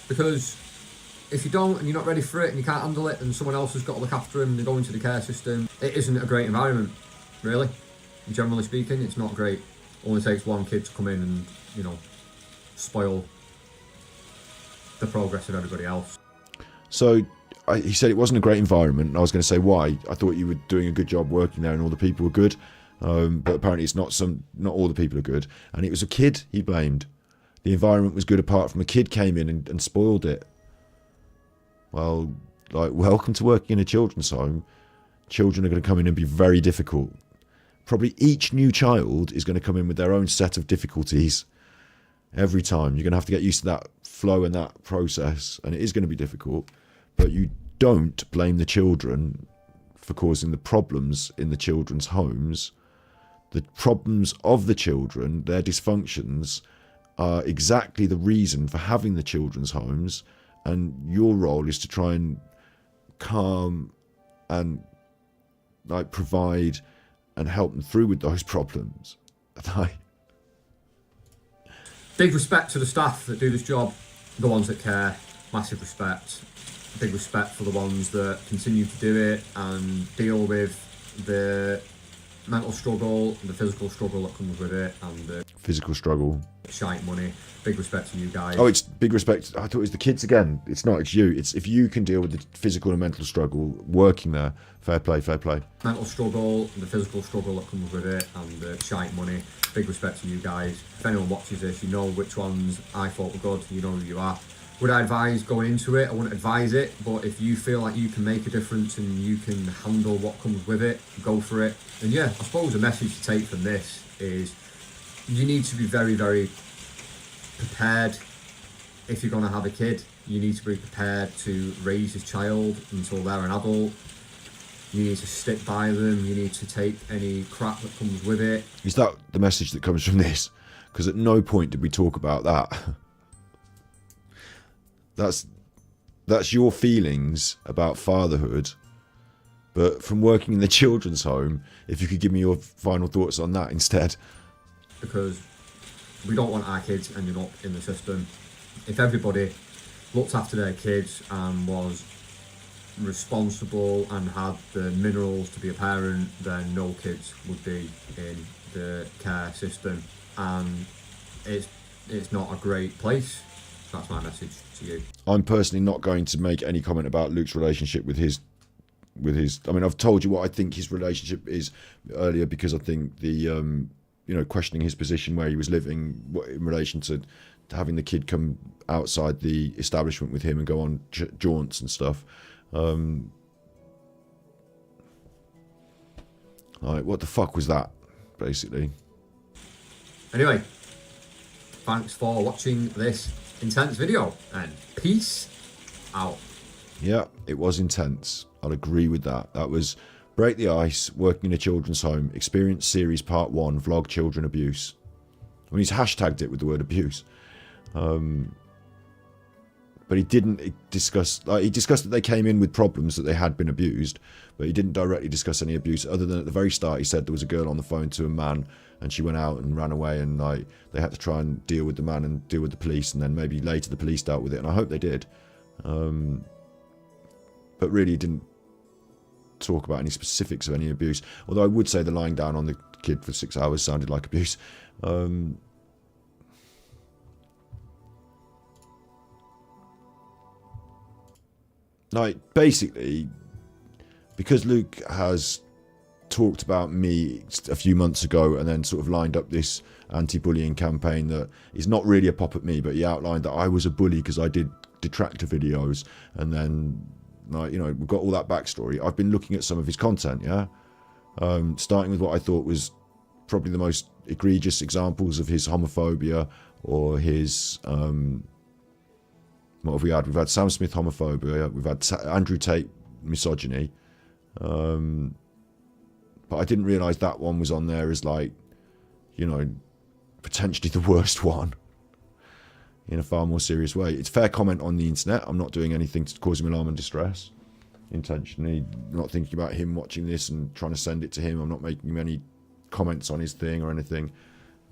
Because if you don't and you're not ready for it and you can't handle it and someone else has got to look after them and they go into the care system, it isn't a great environment, really. Generally speaking, it's not great. Only takes one kid to come in and, you know, spoil the progress of everybody else. So he said it wasn't a great environment, and I was going to say why. I thought you were doing a good job working there and all the people were good, but apparently it's not all the people are good. And it was a kid he blamed. The environment was good apart from a kid came in and spoiled it. Well, like, welcome to working in a children's home. Children are going to come in and be very difficult. Probably each new child is going to come in with their own set of difficulties every time. You're going to have to get used to that flow and that process, and it is going to be difficult. But you don't blame the children for causing the problems in the children's homes. The problems of the children, their dysfunctions, are exactly the reason for having the children's homes, and your role is to try and calm and like provide and help them through with those problems. Big respect to the staff that do this job, the ones that care, massive respect. Big respect for the ones that continue to do it and deal with the mental struggle, the physical struggle that comes with it, and the physical struggle. Shite money. Big respect to you guys. Oh, it's big respect. I thought it was the kids again. It's not, it's you. It's if you can deal with the physical and mental struggle working there, fair play, fair play. Mental struggle, the physical struggle that comes with it, and the shite money. Big respect to you guys. If anyone watches this, you know which ones I thought were good, you know who you are. Would I advise going into it? I wouldn't advise it, but if you feel like you can make a difference and you can handle what comes with it, go for it. And yeah, I suppose the message to take from this is you need to be very, very prepared if you're going to have a kid. You need to be prepared to raise this child until they're an adult. You need to stick by them. You need to take any crap that comes with it. Is that the message that comes from this? Because at no point did we talk about that. That's your feelings about fatherhood. But from working in the children's home, if you could give me your final thoughts on that instead. Because we don't want our kids ending up in the system. If everybody looked after their kids and was responsible and had the minerals to be a parent, then no kids would be in the care system, and it's not a great place. That's my message to you. I'm personally not going to make any comment about Luke's relationship with his I mean, I've told you what I think his relationship is earlier, because I think the questioning his position where he was living in relation to having the kid come outside the establishment with him and go on jaunts and stuff. Like, what the fuck was that, basically? Anyway, thanks for watching this intense video, and peace out. Yeah, it was intense. I'll agree with that. That was Break the Ice, Working in a Children's Home, Experience Series Part 1, Vlog Children Abuse. I mean, he's hashtagged it with the word abuse. But he didn't discuss, he discussed that they came in with problems, that they had been abused, but he didn't directly discuss any abuse, other than at the very start he said there was a girl on the phone to a man and she went out and ran away, and they had to try and deal with the man and deal with the police, and then maybe later the police dealt with it, and I hope they did. But really he didn't talk about any specifics of any abuse, although I would say the lying down on the kid for 6 hours sounded like abuse. Like, basically, because Luke has talked about me a few months ago and then sort of lined up this anti-bullying campaign that is not really a pop at me, but he outlined that I was a bully because I did detractor videos, and then, like, we've got all that backstory. I've been looking at some of his content, yeah? Starting with what I thought was probably the most egregious examples of his homophobia, or his... what have we had? We've had Sam Smith homophobia, we've had Andrew Tate misogyny, but I didn't realise that one was on there as, like, potentially the worst one, in a far more serious way. It's fair comment on the internet. I'm not doing anything to cause him alarm and distress, intentionally. Not thinking about him watching this and trying to send it to him. I'm not making him any comments on his thing or anything.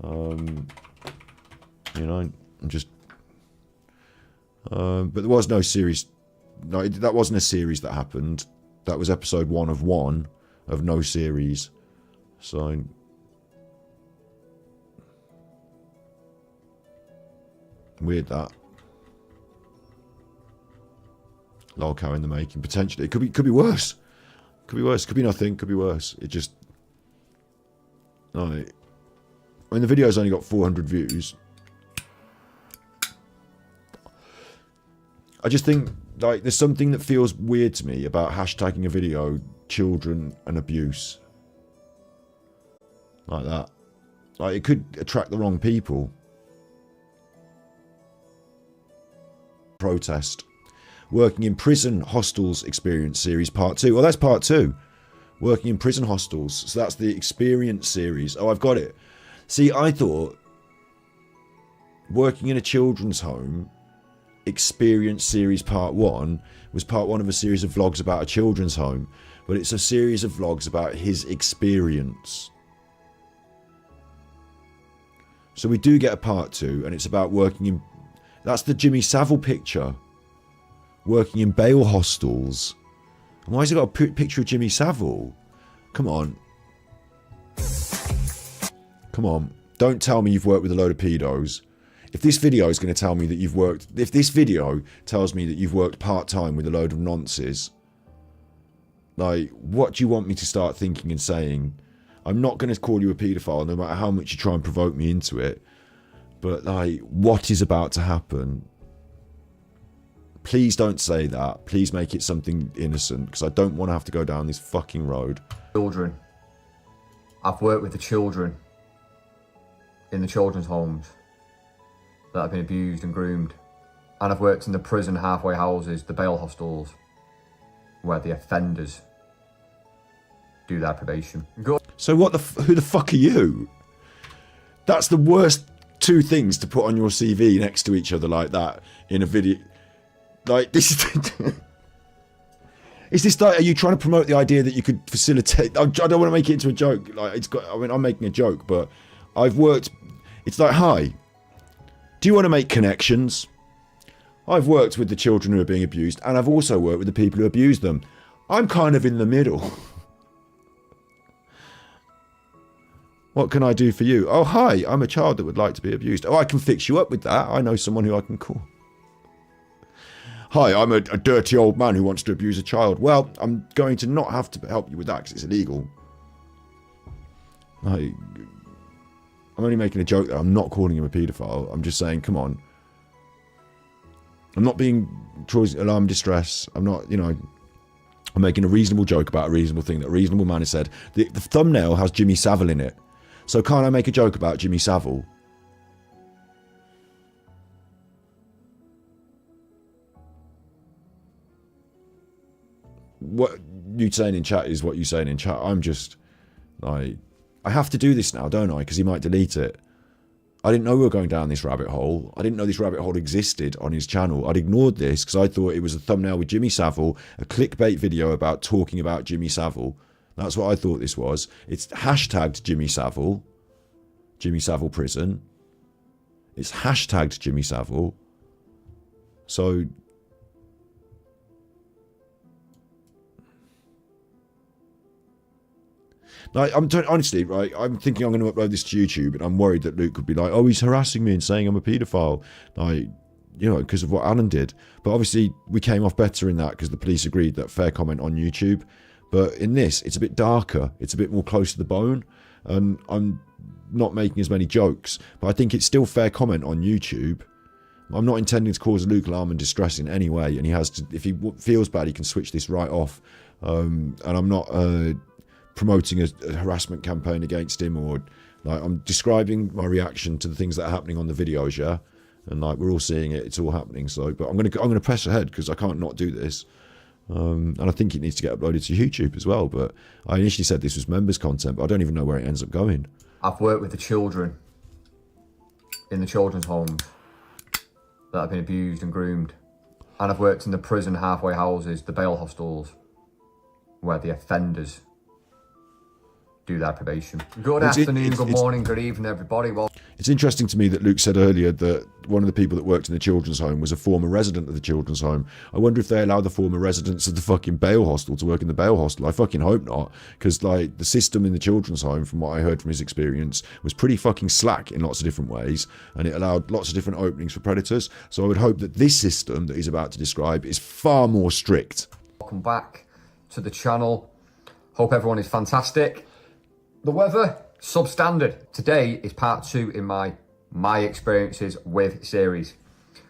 I'm just... but there was no series. No, that wasn't a series that happened. That was episode 1 of no series. So weird that. Lolcow in the making. Potentially, it could be worse. Could be worse. Could be nothing. Could be worse. It just. No. I mean, the video's only got 400 views. I just think, like, there's something that feels weird to me about hashtagging a video children and abuse. Like that. Like, it could attract the wrong people. Protest. Working in prison hostels experience series part 2. Well, that's part 2. Working in prison hostels. So that's the experience series. Oh, I've got it. See, I thought working in a children's home experience series part 1 was part 1 of a series of vlogs about a children's home, but it's a series of vlogs about his experience. So we do get a part 2, and it's about working in... That's the Jimmy Savile picture. Working in bail hostels. And why has he got a picture of Jimmy Savile? Come on. Come on. Don't tell me you've worked with a load of pedos. If this video is going to tell me that you've worked... If this video tells me that you've worked part-time with a load of nonces, like, what do you want me to start thinking and saying? I'm not going to call you a paedophile, no matter how much you try and provoke me into it. But, like, what is about to happen? Please don't say that. Please make it something innocent, because I don't want to have to go down this fucking road. Children. I've worked with the children in the children's homes that have been abused and groomed. And I've worked in the prison halfway houses, the bail hostels, where the offenders do their probation. So who the fuck are you? That's the worst two things to put on your CV next to each other like that in a video. Like, this is... Is this like, are you trying to promote the idea that you could facilitate? I don't want to make it into a joke. Like, I'm making a joke, but I've worked... It's like, hi, do you want to make connections? I've worked with the children who are being abused, and I've also worked with the people who abuse them. I'm kind of in the middle. What can I do for you? Oh, hi, I'm a child that would like to be abused. Oh, I can fix you up with that. I know someone who I can call. Hi, I'm a dirty old man who wants to abuse a child. Well, I'm going to not have to help you with that because it's illegal. I'm only making a joke there. I'm not calling him a paedophile. I'm just saying, come on. I'm not being causing alarm distress. I'm not, I'm making a reasonable joke about a reasonable thing that a reasonable man has said. The thumbnail has Jimmy Savile in it. So can't I make a joke about Jimmy Savile? What you saying in chat is what you saying in chat. I'm just like, I have to do this now, don't I? Because he might delete it. I didn't know we were going down this rabbit hole. I didn't know this rabbit hole existed on his channel. I'd ignored this because I thought it was a thumbnail with Jimmy Savile, a clickbait video about talking about Jimmy Savile. That's what I thought this was. It's hashtagged Jimmy Savile prison. It's hashtagged Jimmy Savile. So... Like, honestly, right, I'm thinking I'm going to upload this to YouTube, and I'm worried that Luke could be like, oh, he's harassing me and saying I'm a paedophile. Like, because of what Alan did. But obviously, we came off better in that because the police agreed that fair comment on YouTube. But in this, it's a bit darker. It's a bit more close to the bone. And I'm not making as many jokes. But I think it's still fair comment on YouTube. I'm not intending to cause Luke alarm and distress in any way. And he has to, if he feels bad, he can switch this right off. And I'm not... promoting a harassment campaign against him, or like, I'm describing my reaction to the things that are happening on the videos, yeah, and like, we're all seeing it, it's all happening. So, but I'm gonna press ahead because I can't not do this, and I think it needs to get uploaded to YouTube as well. But I initially said this was members content, but I don't even know where it ends up going. I've worked with the children in the children's homes that have been abused and groomed, and I've worked in the prison halfway houses, the bail hostels, where the offenders do their probation. Good afternoon, good morning, good evening, everybody. Well, it's interesting to me that Luke said earlier that one of the people that worked in the children's home was a former resident of the children's home. I wonder if they allow the former residents of the fucking bail hostel to work in the bail hostel. I fucking hope not, because like, the system in the children's home, from what I heard from his experience, was pretty fucking slack in lots of different ways, and it allowed lots of different openings for predators. So I would hope that this system that he's about to describe is far more strict. Welcome back to the channel. Hope everyone is fantastic. The weather, substandard. Today is part 2 in my experiences with series.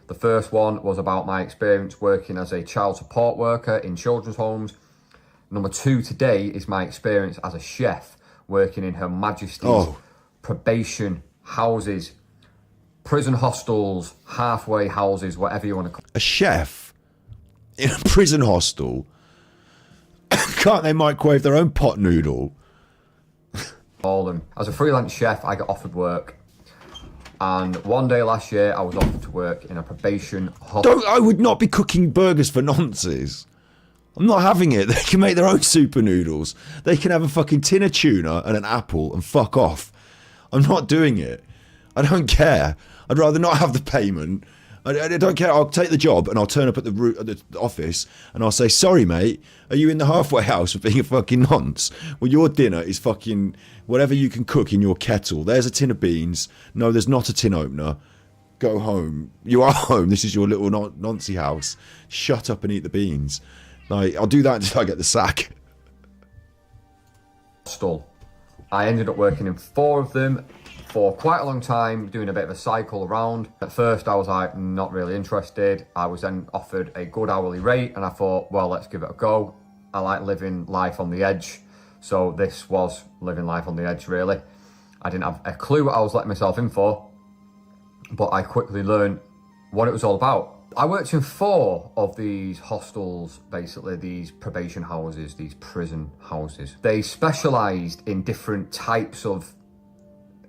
The first one was about my experience working as a child support worker in children's homes. Number 2 today is my experience as a chef working in Her Majesty's probation houses, prison hostels, halfway houses, whatever you want to call it. A chef in a prison hostel? Can't they microwave their own pot noodle? Them. As a freelance chef, I got offered work, and one day last year I was offered to work in a probation hostel. I would not be cooking burgers for nonces. I'm not having it. They can make their own super noodles. They can have a fucking tin of tuna and an apple and fuck off. I'm not doing it. I don't care. I'd rather not have the payment. I don't care. I'll take the job and I'll turn up at the office and I'll say, sorry, mate, are you in the halfway house for being a fucking nonce? Well, your dinner is fucking whatever you can cook in your kettle. There's a tin of beans. No, there's not a tin opener. Go home. You are home. This is your little noncy house. Shut up and eat the beans. Like, I'll do that until I get the sack. I ended up working in 4 of them. for quite a long time, doing a bit of a cycle around. At first, I was like, not really interested. I was then offered a good hourly rate, and I thought, well, let's give it a go. I like living life on the edge. So this was living life on the edge, really. I didn't have a clue what I was letting myself in for, but I quickly learned what it was all about. I worked in 4 of these hostels, basically these probation houses, these prison houses. They specialised in different types of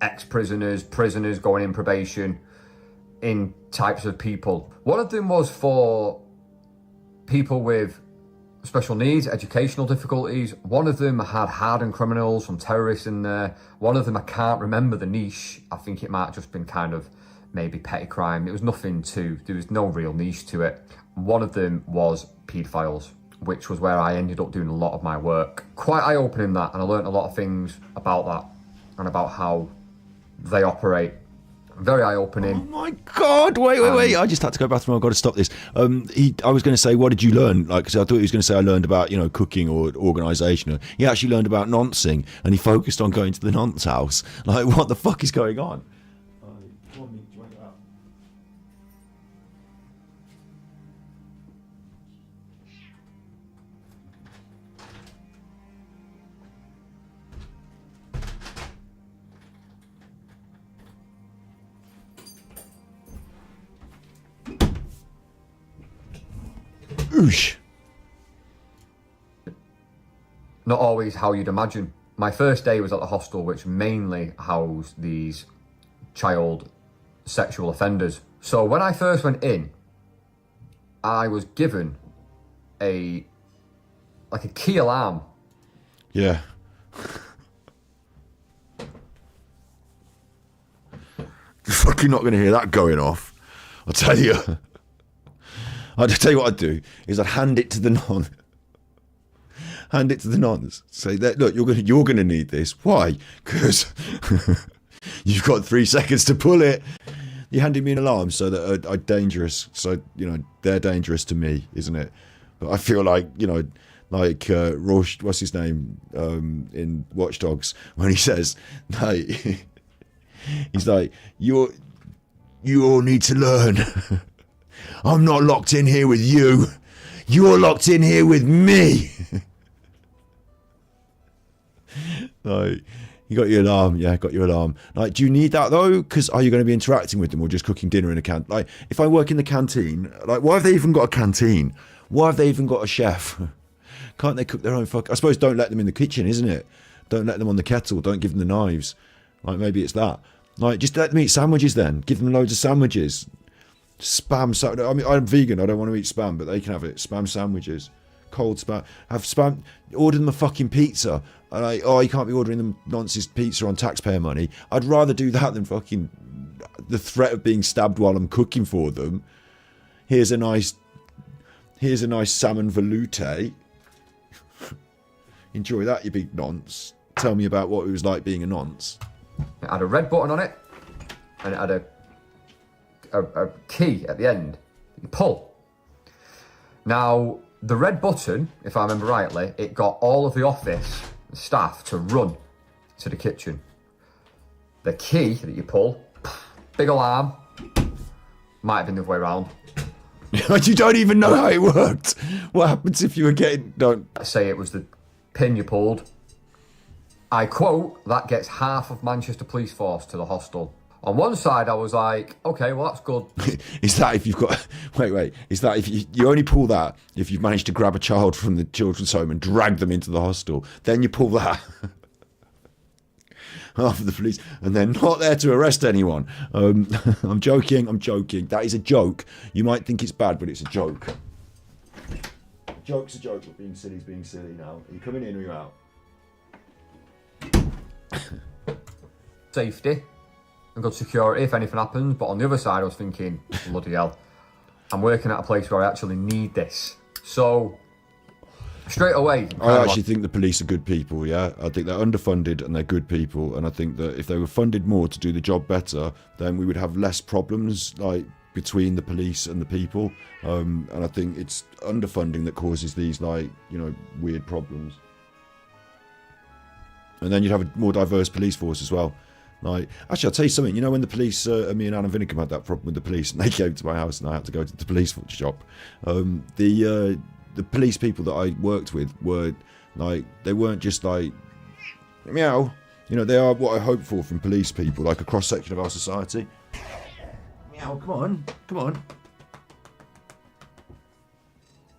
ex-prisoners, prisoners going in probation, in types of people. One of them was for people with special needs, educational difficulties. One of them had hardened criminals, some terrorists in there. One of them, I can't remember the niche. I think it might have just been kind of maybe petty crime. It was nothing there was no real niche to it. One of them was paedophiles, which was where I ended up doing a lot of my work. Quite eye-opening that, and I learned a lot of things about that and about how they operate. Very eye-opening. Oh my God! Wait! I just had to go bathroom. I've got to stop this. I was going to say, what did you learn? Like, because I thought he was going to say I learned about cooking or organisation. He actually learned about noncing, and he focused on going to the nonce house. Like, what the fuck is going on? Oosh. Not always how you'd imagine. My first day was at the hostel, which mainly housed these child sexual offenders. So when I first went in, I was given a key alarm. Yeah. You're fucking not going to hear that going off. I'll tell you. I'd tell you what I'd do is I'd hand it to the non. Hand it to the nons. Say that, look, you're gonna need this. Why? Because you've got 3 seconds to pull it. You handed me an alarm so that I'm dangerous. So they're dangerous to me, isn't it? But I feel like Roche, what's his name in Watch Dogs, when he says, no, he's like, you all need to learn. I'm not locked in here with you. You're locked in here with me. Like, you got your alarm. Yeah, got your alarm. Like, do you need that though? Because are you going to be interacting with them or just cooking dinner in a canteen? Like, if I work in the canteen, like, why have they even got a canteen? Why have they even got a chef? Can't they cook their own I suppose don't let them in the kitchen, isn't it? Don't let them on the kettle. Don't give them the knives. Like, maybe it's that. Like, just let them eat sandwiches then. Give them loads of sandwiches. Spam. I mean, I'm vegan. I don't want to eat spam, but they can have it. Spam sandwiches. Cold spam. Have spam. Order them a fucking pizza. And like, oh, you can't be ordering them nonsense pizza on taxpayer money. I'd rather do that than fucking the threat of being stabbed while I'm cooking for them. Here's a nice salmon velouté. Enjoy that, you big nonce. Tell me about what it was like being a nonce. It had a red button on it, and it had a key at the end that you pull. Now, the red button, if I remember rightly, it got all of the office staff to run to the kitchen. The key that you pull, big alarm, might have been the other way around. You don't even know how it worked. What happens if you were getting... Don't... Say it was the pin you pulled. I quote, that gets half of Manchester Police Force to the hostel. On one side, I was like, okay, well, that's good. Is that if you've got... Wait. Is that if you only pull that if you've managed to grab a child from the children's home and drag them into the hostel? Then you pull that after the police, and they're not there to arrest anyone. I'm joking. That is a joke. You might think it's bad, but it's a joke. Joke's a joke, but being silly is being silly now. Are you coming in or are you out? Safety and good security if anything happens, but on the other side I was thinking, bloody hell, I'm working at a place where I actually need this. So straight away, I actually think the police are good people. Yeah, I think they're underfunded and they're good people, and I think that if they were funded more to do the job better, then we would have less problems like between the police and the people, and I think it's underfunding that causes these weird problems. And then you'd have a more diverse police force as well. Like, actually, I'll tell you something. You know, when the police, me and Alan Vinicum had that problem with the police, and they came to my house, and I had to go to the police shop. The police people that I worked with were like, they weren't just like, meow. You know, they are what I hope for from police people, like a cross section of our society. Meow, come on, come on.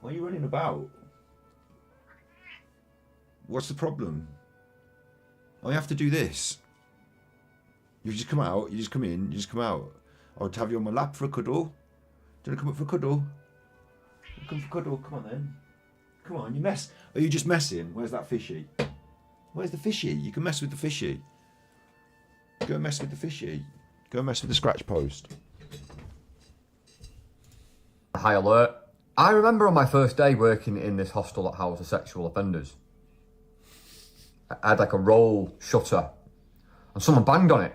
What are you running about? What's the problem? Oh, you have to do this. You just come out, you just come in, you just come out. I would have you on my lap for a cuddle. Do you want to come up for a cuddle? Come for a cuddle, come on then. Come on, you mess. Are you just messing? Where's that fishy? Where's the fishy? You can mess with the fishy. Go and mess with the fishy. Go and mess with the scratch post. High alert. I remember on my first day working in this hostel that houses sexual offenders, I had like a roll shutter and someone banged on it.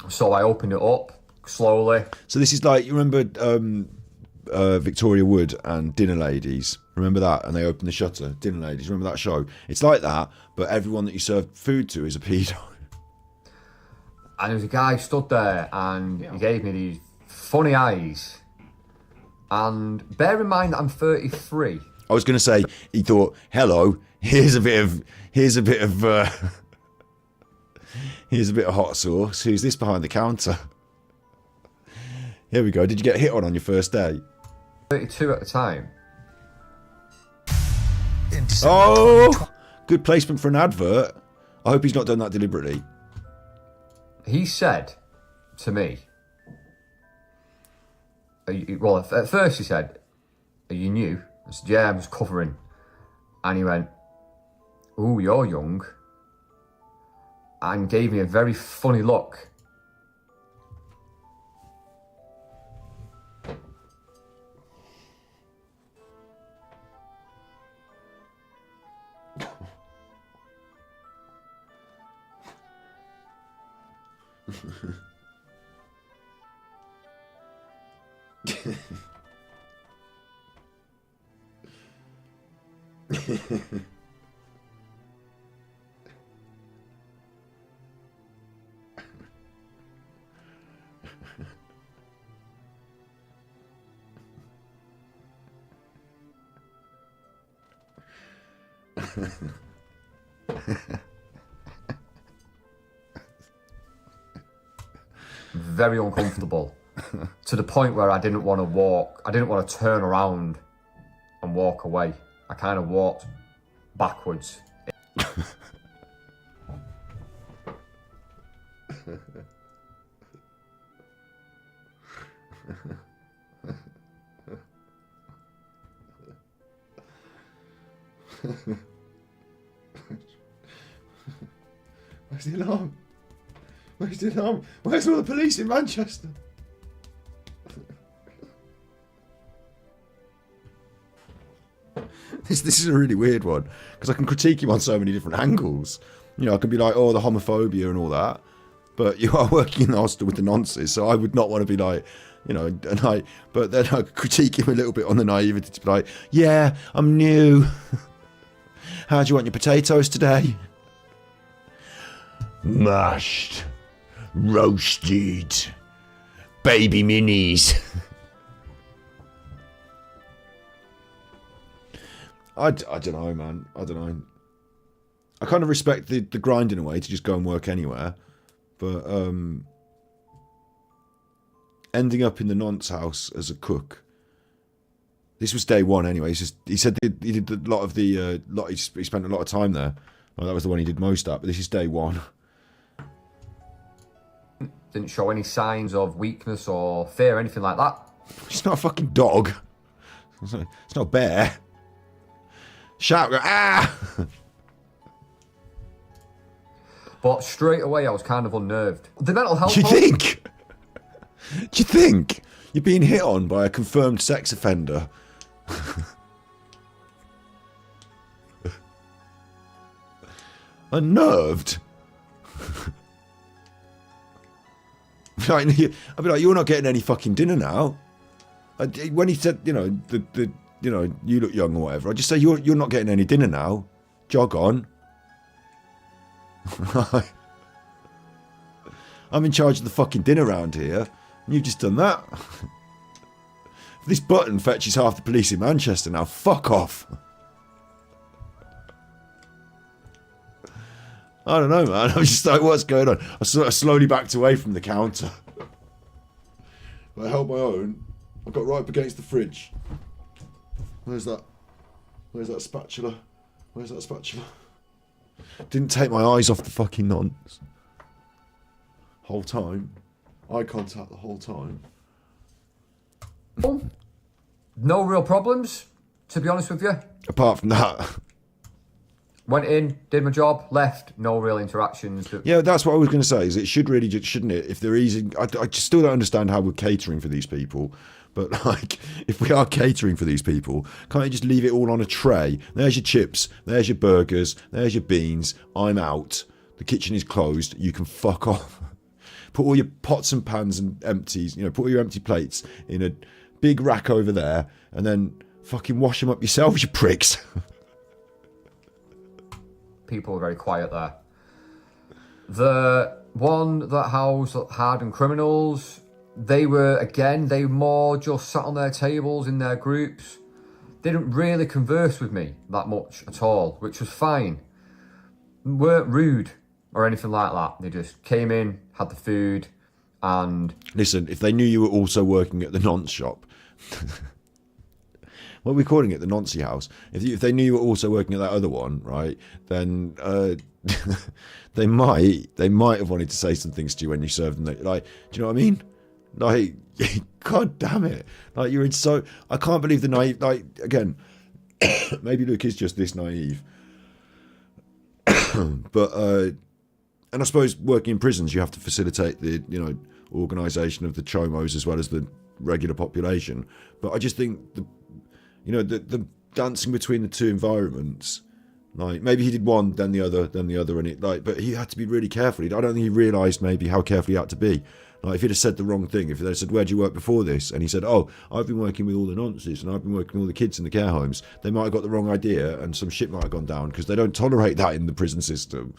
So I opened it up slowly. So this is like, you remember Victoria Wood and Dinner Ladies? Remember that? And they opened the shutter. Dinner Ladies, remember that show? It's like that, but everyone that you serve food to is a pedo. And there was a guy stood there and he gave me these funny eyes. And bear in mind that I'm 33. I was going to say, he thought, hello, here's a bit of hot sauce. Who's this behind the counter? Here we go. Did you get hit on your first day? 32 at the time. Oh, good placement for an advert. I hope he's not done that deliberately. He said to me, well, at first he said, are you new? I said, yeah, I'm just covering. And he went, ooh, you're young. And gave me a very funny look. Very uncomfortable. To the point where I didn't want to walk. I didn't want to turn around and walk away. I kind of walked backwards. Where's the alarm? Where's the alarm? Where's all the police in Manchester? This is a really weird one, because I can critique him on so many different angles. You know, I can be like, oh, the homophobia and all that, but you are working in the hostel with the nonces, so I would not want to be like, you know, but then I critique him a little bit on the naivety to be like, yeah, I'm new. How do you want your potatoes today? Mashed, roasted, baby minis. I don't know, man. I don't know. I kind of respect the grind in a way to just go and work anywhere, but ending up in the nonce house as a cook. This was day one anyway. He said he did a lot of the he spent a lot of time there. Well, that was the one he did most at, but this is day one. Didn't show any signs of weakness or fear or anything like that. It's not a fucking dog. It's not a bear. Shout, go, ah! But straight away I was kind of unnerved. The mental health... Do you think? Do you think you're being hit on by a confirmed sex offender? Unnerved? I'd be like, you're not getting any fucking dinner now. When he said, you know, you look young or whatever, I just say you're not getting any dinner now. Jog on. I'm in charge of the fucking dinner around here, and you've just done that. This button fetches half the police in Manchester now. Fuck off. I don't know, man. I'm just like, what's going on? I sort of slowly backed away from the counter. I held my own. I got right up against the fridge. Where's that? Where's that spatula? Where's that spatula? Didn't take my eyes off the fucking nonce. Whole time. Eye contact the whole time. No real problems, to be honest with you. Apart from that. Went in, did my job, left, no real interactions. Yeah, that's what I was going to say, is it should really, shouldn't it? If they're easy, I just still don't understand how we're catering for these people. But, like, if we are catering for these people, can't you just leave it all on a tray? There's your chips, there's your burgers, there's your beans, I'm out. The kitchen is closed, you can fuck off. Put all your pots and pans and empties, put all your empty plates in a big rack over there, and then fucking wash them up yourselves, you pricks. People were very quiet there. The one that housed hardened criminals, they more just sat on their tables in their groups. They didn't really converse with me that much at all, which was fine. Weren't rude or anything like that. They just came in, had the food, and... Listen, if they knew you were also working at the nonce shop... What are we calling it? The Noncy house. If they knew you were also working at that other one, right, then they might have wanted to say some things to you when you served them. Like, do you know what I mean? Like, God damn it! Like, you're in so... I can't believe the naive... Like, again, maybe Luke is just this naive. But, and I suppose working in prisons, you have to facilitate the, organisation of the chomos as well as the regular population. But I just think the dancing between the two environments, like, maybe he did one, then the other, and it, like, but he had to be really careful. I don't think he realised maybe how careful he had to be. Like, if he'd have said the wrong thing, if they'd said, where'd you work before this? And he said, oh, I've been working with all the nonces, and I've been working with all the kids in the care homes, they might have got the wrong idea, and some shit might have gone down, because they don't tolerate that in the prison system.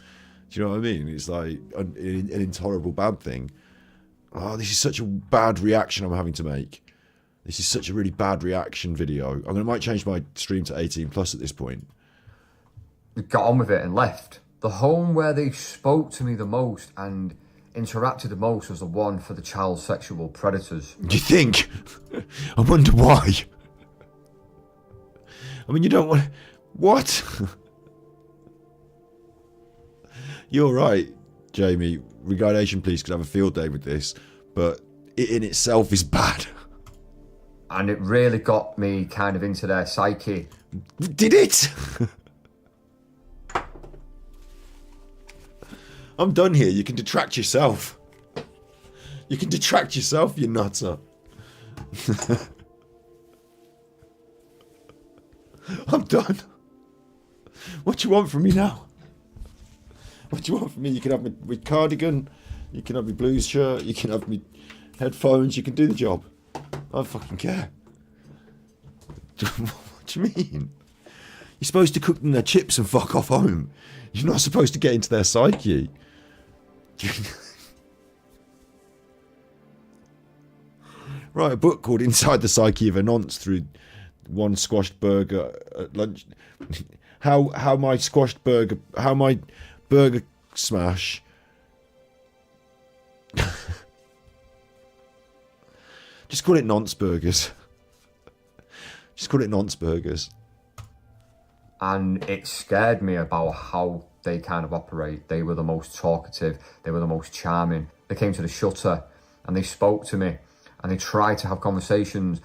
Do you know what I mean? It's like an intolerable bad thing. Oh, this is such a bad reaction I'm having to make. This is such a really bad reaction video. Might change my stream to 18+ at this point. We got on with it and left. The home where they spoke to me the most and interacted the most was the one for the child sexual predators. Do you think? I wonder why. You don't want... What? You're right, Jamie. Regardation, please, could have a field day with this. But it in itself is bad. And it really got me kind of into their psyche. Did it? I'm done here. You can detract yourself. You can detract yourself, you nutter. I'm done. What do you want from me now? What do you want from me? You can have my cardigan. You can have my blues shirt. You can have my headphones. You can do the job. I don't fucking care. What do you mean? You're supposed to cook them their chips and fuck off home. You're not supposed to get into their psyche. Write a book called Inside the Psyche of a Nonce through one squashed burger at lunch. How my burger smash... Just call it nonce burgers. Just call it nonce burgers. And it scared me about how they kind of operate. They were the most talkative. They were the most charming. They came to the shutter and they spoke to me and they tried to have conversations.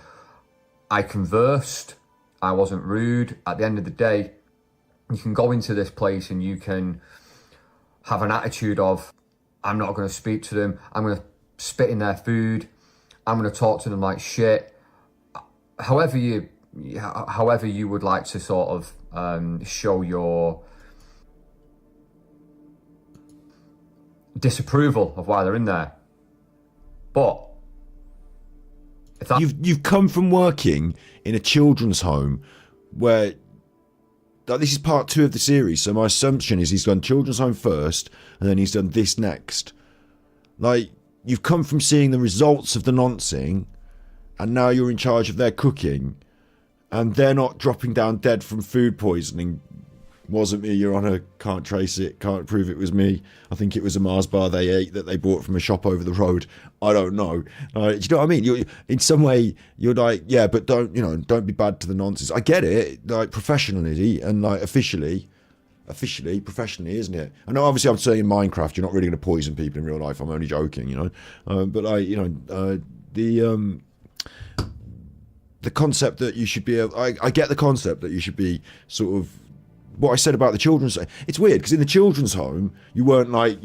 I conversed. I wasn't rude. At the end of the day, you can go into this place and you can have an attitude of, I'm not going to speak to them. I'm going to spit in their food. I'm going to talk to them like shit. However you would like to sort of show your disapproval of why they're in there. But if that... You've come from working in a children's home where... This is part 2 of the series, so my assumption is he's done children's home first, and then he's done this next. Like, you've come from seeing the results of the noncing, and now you're in charge of their cooking, and they're not dropping down dead from food poisoning. Wasn't me, Your Honour, can't trace it, can't prove it was me. I think it was a Mars bar they ate that they bought from a shop over the road. I don't know. Do you know what I mean? You're, in some way, you're like, yeah, but don't be bad to the nonsense. I get it, like, professionally and, like, officially, professionally, isn't it? I know, obviously, I'm saying in Minecraft, you're not really going to poison people in real life. I'm only joking, you know. But the concept that you should be, I get the concept that you should be sort of, what I said about the children's, it's weird because in the children's home, you weren't like,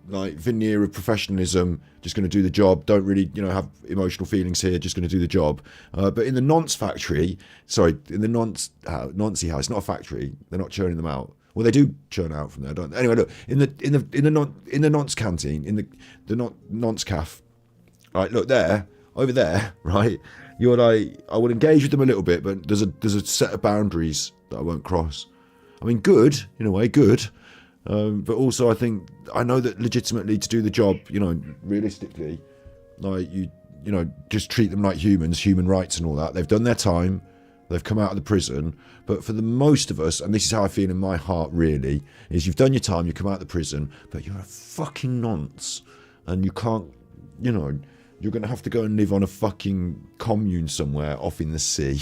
like veneer of professionalism, just going to do the job, don't really, have emotional feelings here, just going to do the job. But in the nonce factory, in the noncy house, not a factory, they're not churning them out. Well, they do churn out from there, don't they? Anyway, look, in the nonce canteen, in the nonce caff, right? Look there, over there, right? You're like, I will engage with them a little bit, but there's a set of boundaries that I won't cross. I mean, good in a way, good. But also, I know that legitimately to do the job, realistically, like you just treat them like humans, human rights and all that. They've done their time, they've come out of the prison. But for the most of us, and this is how I feel in my heart, really, is you've done your time, you come out of the prison, but you're a fucking nonce, and you can't, you're going to have to go and live on a fucking commune somewhere off in the sea.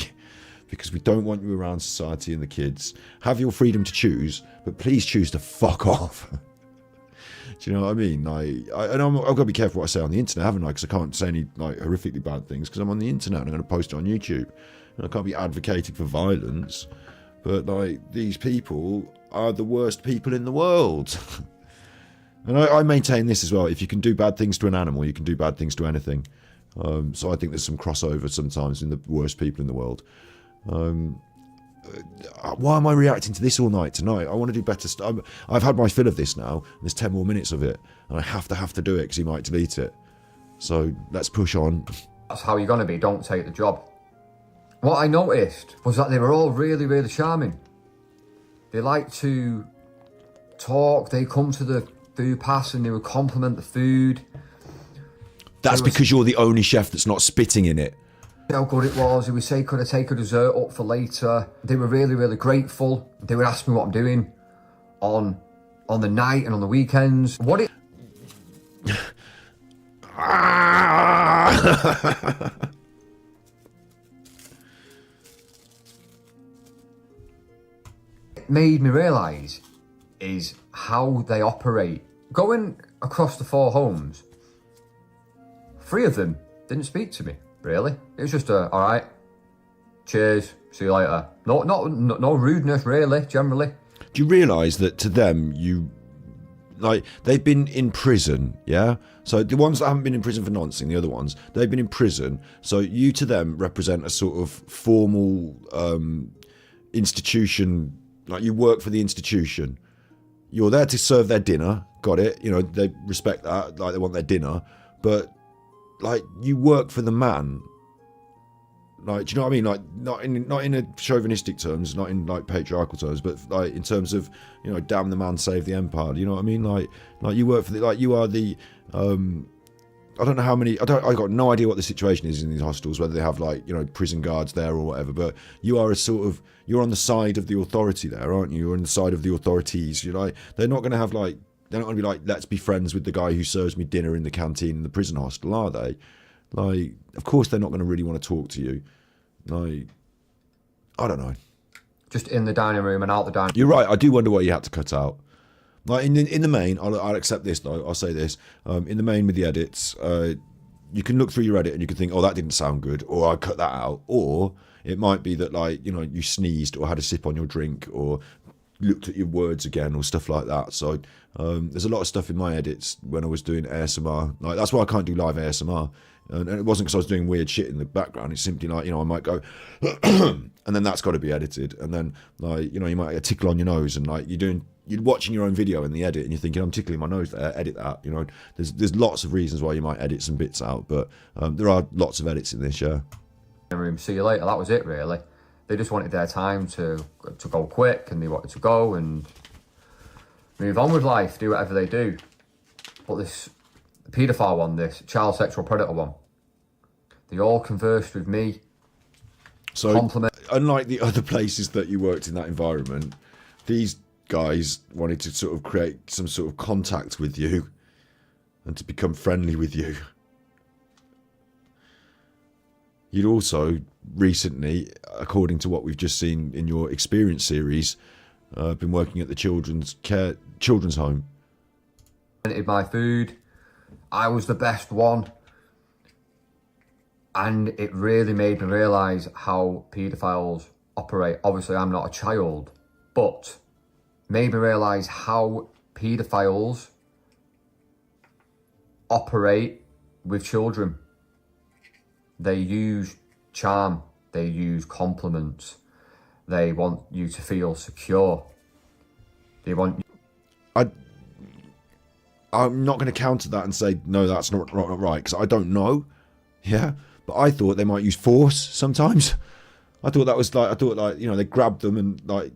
Because we don't want you around society and the kids. Have your freedom to choose, but please choose to fuck off. Do you know what I mean? I've got to be careful what I say on the internet, haven't I? Because I can't say any like horrifically bad things because I'm on the internet and I'm going to post it on YouTube. And I can't be advocating for violence. But like, these people are the worst people in the world. And I maintain this as well. If you can do bad things to an animal, you can do bad things to anything. So I think there's some crossover sometimes in the worst people in the world. Why am I reacting to this all night tonight? I want to do better stuff. I've had my fill of this now. There's 10 more minutes of it, and I have to do it because he might delete it. So let's push on. That's how you're going to be. Don't take the job. What I noticed was that they were all really, really charming. They like to talk. They come to the food pass and they would compliment the food. That's because you're the only chef that's not spitting in it. How good it was. They would say, could I take a dessert up for later? They were really, really grateful. They would ask me what I'm doing on the night and on the weekends. It made me realise is how they operate. Going across the 4 homes, 3 of them didn't speak to me. Really? It was just all right, cheers, see you later. No rudeness, really, generally. Do you realise that to them, they've been in prison, yeah? So the ones that haven't been in prison for noncing, the other ones, they've been in prison. So you to them represent a sort of formal institution, like you work for the institution. You're there to serve their dinner, got it? They respect that, like they want their dinner, but like you work for the man. Like, do you know what I mean? Like not in a chauvinistic terms, not in like patriarchal terms, but like in terms of, damn the man, save the empire. Do you know what I mean? Like you work for you are the I don't know how many. I got no idea what the situation is in these hostels, whether they have like prison guards there or whatever. But you are you're on the side of the authority there, aren't you? You're on the side of the authorities. You're like, they're not going to have like. They're not going to be like, let's be friends with the guy who serves me dinner in the canteen in the prison hostel, are they? Like, of course they're not going to really want to talk to you. Like, I don't know. Just in the dining room and out the dining room. You're right. I do wonder what you had to cut out. Like in the main, I'll accept this though. I'll say this. In the main with the edits, you can look through your edit and you can think, oh, that didn't sound good, or I cut that out, or it might be that like you sneezed or had a sip on your drink or looked at your words again or stuff like that. So there's a lot of stuff in my edits when I was doing ASMR. Like that's why I can't do live ASMR. And it wasn't because I was doing weird shit in the background. It's simply like, I might go, and then that's got to be edited. And then like, you might get a tickle on your nose and like you're watching your own video in the edit and you're thinking, I'm tickling my nose there, edit that. There's lots of reasons why you might edit some bits out, but there are lots of edits in this, yeah. See you later. That was it, really. They just wanted their time to go quick, and they wanted to go and move on with life, do whatever they do. But this the paedophile one, this child sexual predator one. They all conversed with me. So, unlike the other places that you worked in that environment, these guys wanted to sort of create some sort of contact with you and to become friendly with you. You'd also recently, according to what we've just seen in your experience series, been working at the children's home. My food, I was the best one, and it really made me realise how paedophiles operate. Obviously, I'm not a child, but made me realise how paedophiles operate with children. They use charm, they use compliments, they want you to feel secure. They want. I'm not going to counter that and say no, that's not right, because I don't know. Yeah, but I thought they might use force sometimes. I thought you know, they grabbed them and like.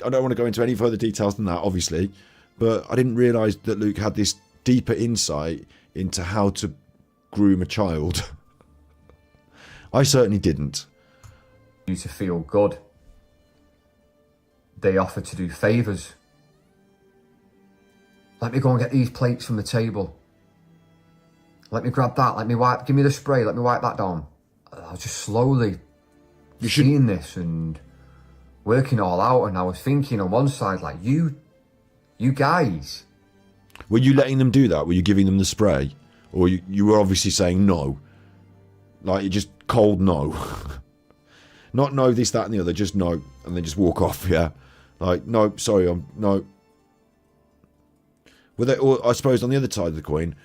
I don't want to go into any further details than that, obviously, but I didn't realise that Luke had this deeper insight into how to groom a child. I certainly didn't. You to feel good. They offer to do favours. Let me go and get these plates from the table. Let me grab that. Let me wipe. Give me the spray. Let me wipe that down. I was just slowly seeing this and working all out, and I was thinking on one side, like, you guys. Were you letting them do that? Were you giving them the spray? Or you were obviously saying no? Like, you just cold no. Not no, this, that and the other, just no. And then just walk off, yeah? Like, no, sorry, no. Well, or I suppose on the other side of the coin,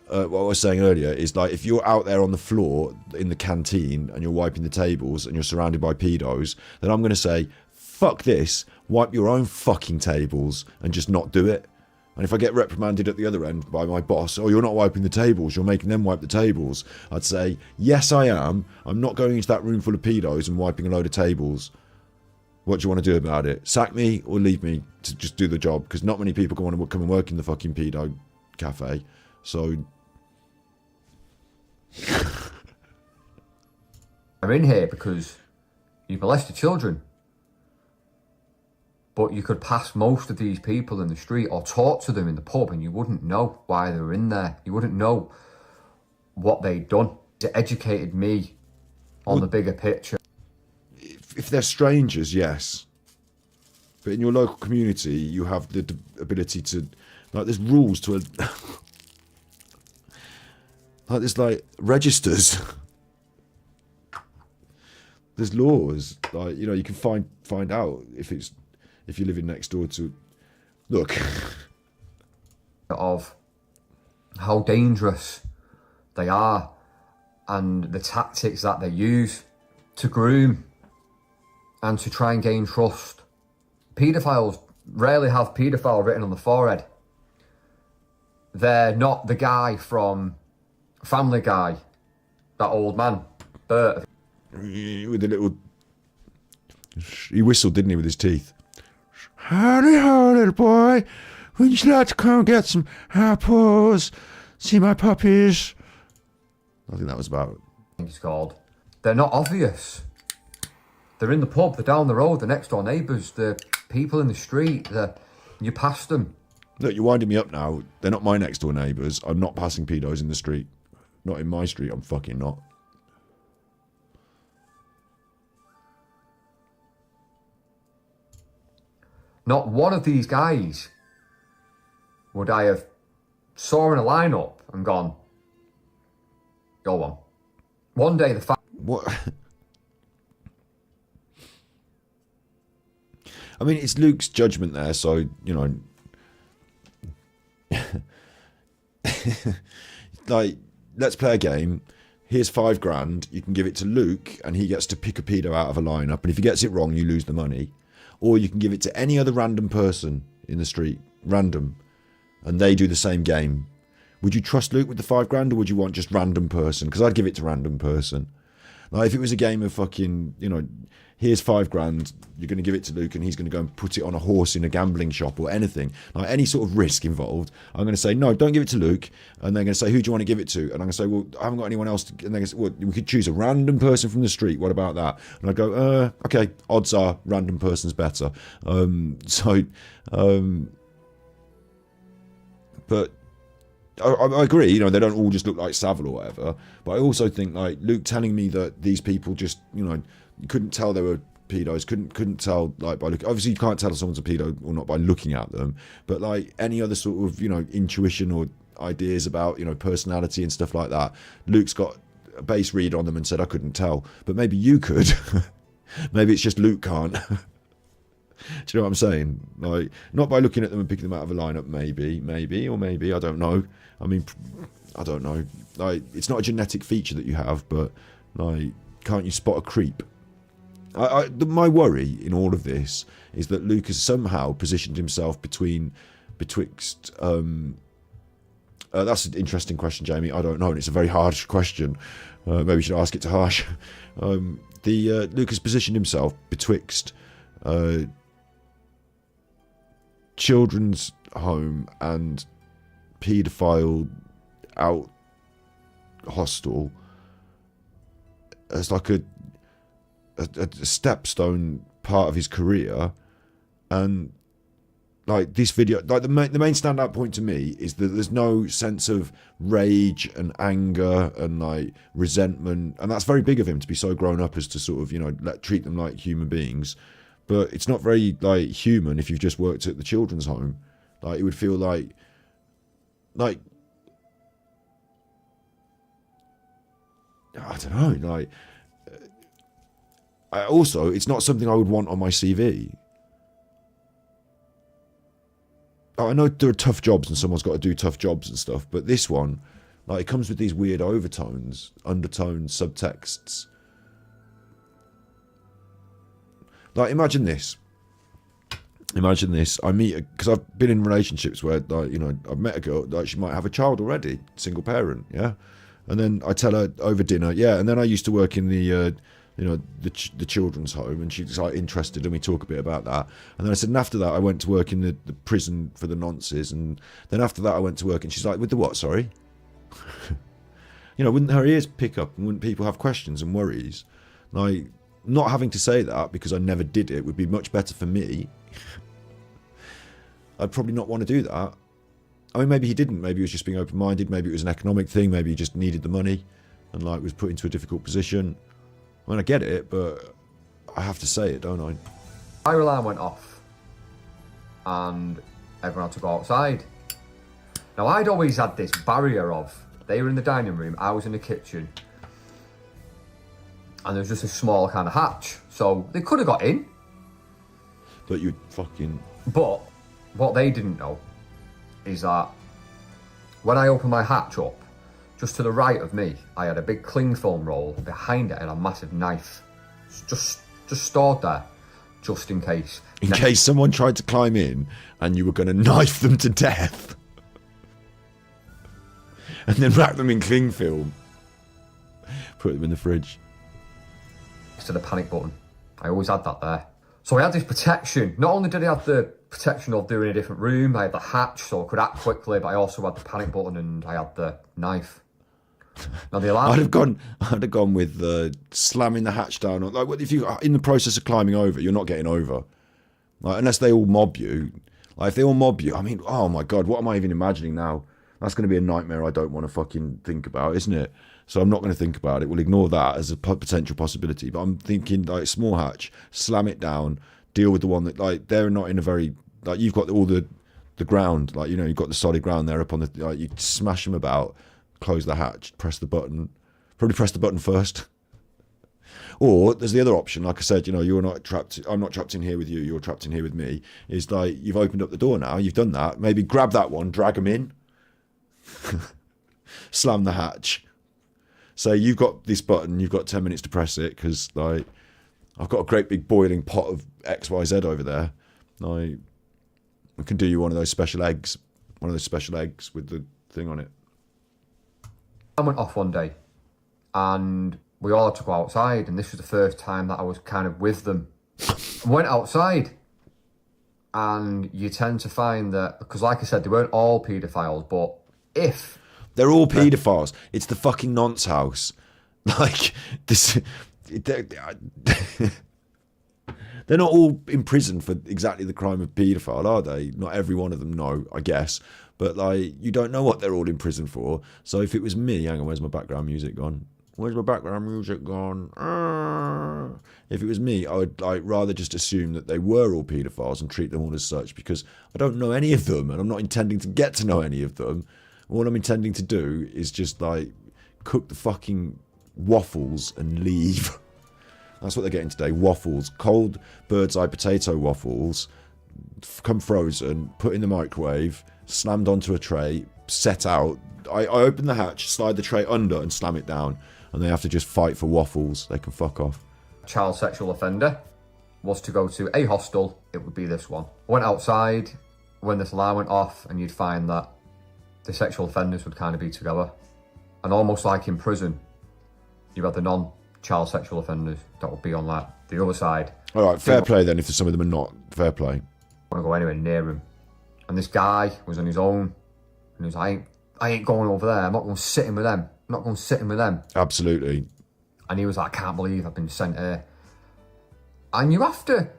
what I was saying earlier is, like, if you're out there on the floor in the canteen and you're wiping the tables and you're surrounded by pedos, then I'm going to say, fuck this, wipe your own fucking tables and just not do it. And if I get reprimanded at the other end by my boss, oh, you're not wiping the tables, you're making them wipe the tables, I'd say, yes, I am. I'm not going into that room full of pedos and wiping a load of tables. What do you want to do about it? Sack me or leave me to just do the job? Because not many people want to come and work in the fucking pedo cafe. So... I'm in here because you molested children. But you could pass most of these people in the street or talk to them in the pub and you wouldn't know why they were in there. You wouldn't know what they'd done. It educated me on the bigger picture. If they're strangers, yes. But in your local community, you have the ability to... Like, there's rules to... Like, there's, like, registers. There's laws. Like, you know, you can find out if you're living next door to... Look. Of how dangerous they are and the tactics that they use to groom and to try and gain trust. Paedophiles rarely have paedophile written on the forehead. They're not the guy from Family Guy, that old man, Bert. With a little... He whistled, didn't he, with his teeth? Howdy ho, little boy. Would you like to come get some apples? See my puppies? I think that was about... It's called. They're not obvious. They're in the pub, they're down the road, they're next door neighbours, they're people in the street, you pass them. Look, you're winding me up now. They're not my next door neighbours. I'm not passing pedos in the street. Not in my street, I'm fucking not. Not one of these guys would I have saw in a lineup and gone, go on. One day the fact... What? I mean, it's Luke's judgment there, so, you know... Like, let's play a game. Here's $5,000. You can give it to Luke, and he gets to pick a pedo out of a lineup. And if he gets it wrong, you lose the money. Or you can give it to any other random person in the street, random, and they do the same game. Would you trust Luke with the $5,000, or would you want just random person? Because I'd give it to random person. Like if it was a game of fucking, you know, here's $5,000, you're going to give it to Luke and he's going to go and put it on a horse in a gambling shop or anything, like any sort of risk involved, I'm going to say, no, don't give it to Luke. And they're going to say, who do you want to give it to? And I'm going to say, well, I haven't got anyone else. And they're going to say, well, we could choose a random person from the street. What about that? And I go, okay, odds are random person's better. But I agree, you know, they don't all just look like Savile or whatever. But I also think, like, Luke telling me that these people just, you know, you couldn't tell they were pedos, couldn't tell, like, by looking. Obviously, you can't tell if someone's a pedo or not by looking at them. But, like, any other sort of, you know, intuition or ideas about, you know, personality and stuff like that, Luke's got a base read on them and said, I couldn't tell. But maybe you could. Maybe it's just Luke can't. Do you know what I'm saying? Like, not by looking at them and picking them out of a lineup, maybe, I don't know. I mean, I don't know. Like, it's not a genetic feature that you have, but, like, can't you spot a creep? My worry in all of this is that Luke has somehow positioned himself betwixt. That's an interesting question, Jamie. I don't know, and it's a very harsh question. Maybe you should ask it to Harsh. Luke has positioned himself betwixt children's home and paedophile out hostel as like a stepstone part of his career. And like this video, like the main standout point to me is that there's no sense of rage and anger and like resentment, and that's very big of him to be so grown up as to sort of, you know, treat them like human beings. But it's not very like human if you've just worked at the children's home. Like it would feel like I don't know, like also it's not something I would want on my CV. I know there are tough jobs and someone's got to do tough jobs and stuff, but this one, like, it comes with these weird overtones, undertones, subtexts. Like, imagine this. I meet, because I've been in relationships where, like, you know, I've met a girl, like, she might have a child already, single parent, yeah? And then I tell her over dinner, yeah, and then I used to work in the, you know, the children's home, and she's like interested, and we talk a bit about that. And then I said, and after that I went to work in the prison for the nonces, and then after that I went to work, and she's like, with the what, sorry? You know, wouldn't her ears pick up, and wouldn't people have questions and worries? Like, not having to say that because I never did it would be much better for me. I'd probably not want to do that. I mean, maybe he didn't, maybe he was just being open-minded, maybe it was an economic thing, maybe he just needed the money and like was put into a difficult position. I mean, I get it, but I have to say it, don't I? Fire alarm went off and everyone had to go outside. Now, I'd always had this barrier of, they were in the dining room, I was in the kitchen, and there was just a small kind of hatch, so they could have got in. But you'd fucking... But what they didn't know is that when I opened my hatch up, just to the right of me, I had a big cling film roll. Behind it, I had a massive knife, just stored there, just in case. In case someone tried to climb in and you were going to knife them to death, and then wrap them in cling film, put them in the fridge. To the panic button, I always had that there. So I had this protection. Not only did I have the protection of doing a different room, I had the hatch so I could act quickly, but I also had the panic button and I had the knife. Now the alarm. I'd have gone with slamming the hatch down. Like, what if you in the process of climbing over, you're not getting over, like, unless they all mob you. Like if they all mob you, I mean, oh my god, what am I even imagining now? That's going to be a nightmare I don't want to fucking think about, isn't it? So I'm not going to think about it. We'll ignore that as a potential possibility. But I'm thinking like small hatch, slam it down, deal with the one that, like, they're not in a very, like, you've got all the ground, like, you know, you've got the solid ground there up on the, like, you smash them about, close the hatch, press the button, probably press the button first. Or there's the other option, like I said, you know, you're not trapped, I'm not trapped in here with you, you're trapped in here with me. Is like, you've opened up the door now, you've done that, maybe grab that one, drag them in, slam the hatch. So you've got this button, you've got 10 minutes to press it, because, like, I've got a great big boiling pot of XYZ over there. Like, I can do you one of those special eggs with the thing on it. I went off one day, and we all had to go outside, and this was the first time that I was kind of with them. I went outside, and you tend to find that, because like I said, they weren't all paedophiles, but if... They're all paedophiles. It's the fucking nonce house. Like, this... They're not all in prison for exactly the crime of paedophile, are they? Not every one of them, no, I guess. But, like, you don't know what they're all in prison for. So if it was me... Hang on, where's my background music gone? Where's my background music gone? If it was me, I would rather just assume that they were all paedophiles and treat them all as such, because I don't know any of them, and I'm not intending to get to know any of them. All I'm intending to do is just, like, cook the fucking waffles and leave. That's what they're getting today, waffles. Cold bird's eye potato waffles, come frozen, put in the microwave, slammed onto a tray, set out. I open the hatch, slide the tray under and slam it down. And they have to just fight for waffles. They can fuck off. Child sexual offender was to go to a hostel, it would be this one. I went outside when this alarm went off, and you'd find that the sexual offenders would kind of be together. And almost like in prison, you had the non-child sexual offenders that would be on like the other side. All right, fair play then, if some of them are not. Fair play. I want to go anywhere near him. And this guy was on his own, and he was like, I ain't going over there. I'm not going to sit in with them. I'm not going to sit in with them. Absolutely. And he was like, I can't believe I've been sent here. And you have to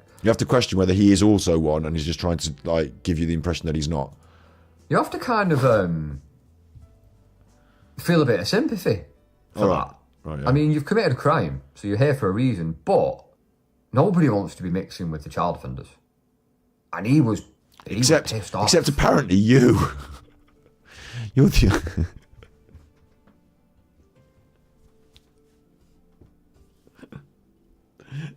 question whether he is also one and he's just trying to, like, give you the impression that he's not. You have to kind of feel a bit of sympathy for that. Right, yeah. I mean, you've committed a crime, so you're here for a reason, but nobody wants to be mixing with the child offenders. And he was pissed off. Except apparently you. You're the...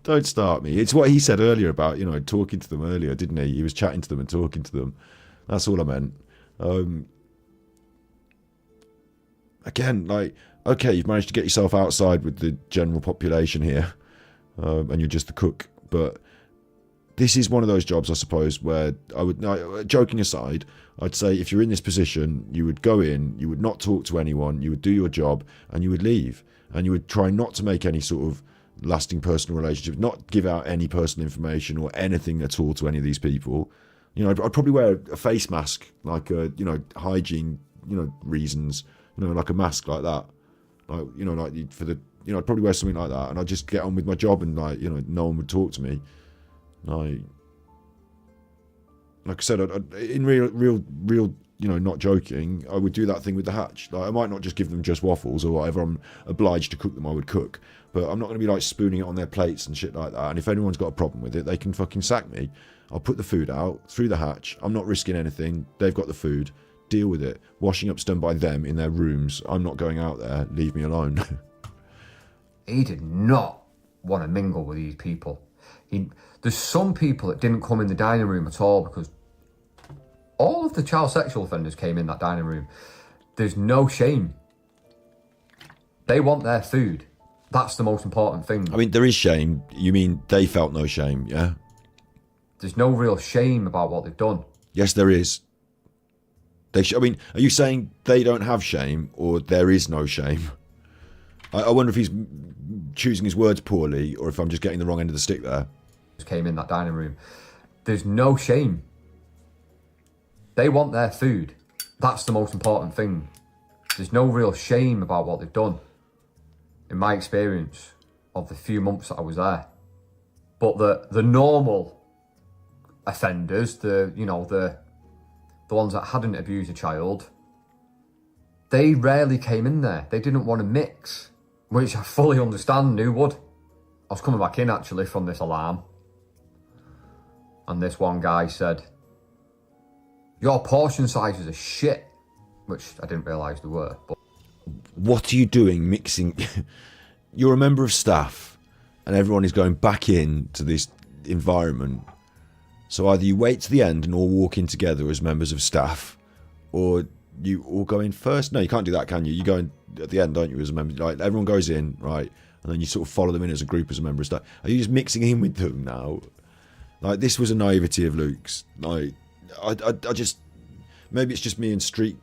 Don't start me. It's what he said earlier about, you know, talking to them earlier, didn't he? He was chatting to them and talking to them. That's all I meant. Again, like, okay, you've managed to get yourself outside with the general population here, and you're just the cook. But this is one of those jobs, I suppose, where I would, no, joking aside, I'd say if you're in this position, you would go in, you would not talk to anyone, you would do your job, and you would leave. And you would try not to make any sort of lasting personal relationship, not give out any personal information or anything at all to any of these people. You know, I'd probably wear a face mask, like a, you know, hygiene, you know, reasons, you know, like a mask like that, like, you know, like for the, you know, I'd probably wear something like that, and I'd just get on with my job, and, like, you know, no one would talk to me. Like I said, in real, you know, not joking, I would do that thing with the hatch. Like, I might not just give them just waffles or whatever. I'm obliged to cook them, I would cook. But I'm not going to be, like, spooning it on their plates and shit like that. And if anyone's got a problem with it, they can fucking sack me. I'll put the food out through the hatch. I'm not risking anything. They've got the food. Deal with it. Washing up's done by them in their rooms. I'm not going out there. Leave me alone. He did not want to mingle with these people. There's some people that didn't come in the dining room at all, because all of the child sexual offenders came in that dining room. There's no shame. They want their food. That's the most important thing. I mean, there is shame. You mean they felt no shame, yeah? There's no real shame about what they've done. Yes, there is. I mean, are you saying they don't have shame, or there is no shame? I wonder if he's choosing his words poorly, or if I'm just getting the wrong end of the stick there. Came in that dining room. There's no shame. They want their food. That's the most important thing. There's no real shame about what they've done, in my experience of the few months that I was there. But the normal offenders, the ones that hadn't abused a child, they rarely came in there. They didn't want to mix, which I fully understand. Who would? I was coming back in actually from this alarm, and this one guy said, "Your portion sizes are shit," which I didn't realise they were. But what are you doing mixing? You're a member of staff, and everyone is going back into this environment. So either you wait to the end and all walk in together as members of staff, or you all go in first. No, you can't do that, can you? You go in at the end, don't you, as a member? Like, everyone goes in, right, and then you sort of follow them in as a group, as a member of staff. Are you just mixing in with them now? Like, this was a naivety of Luke's. Like, I just, maybe it's just me and street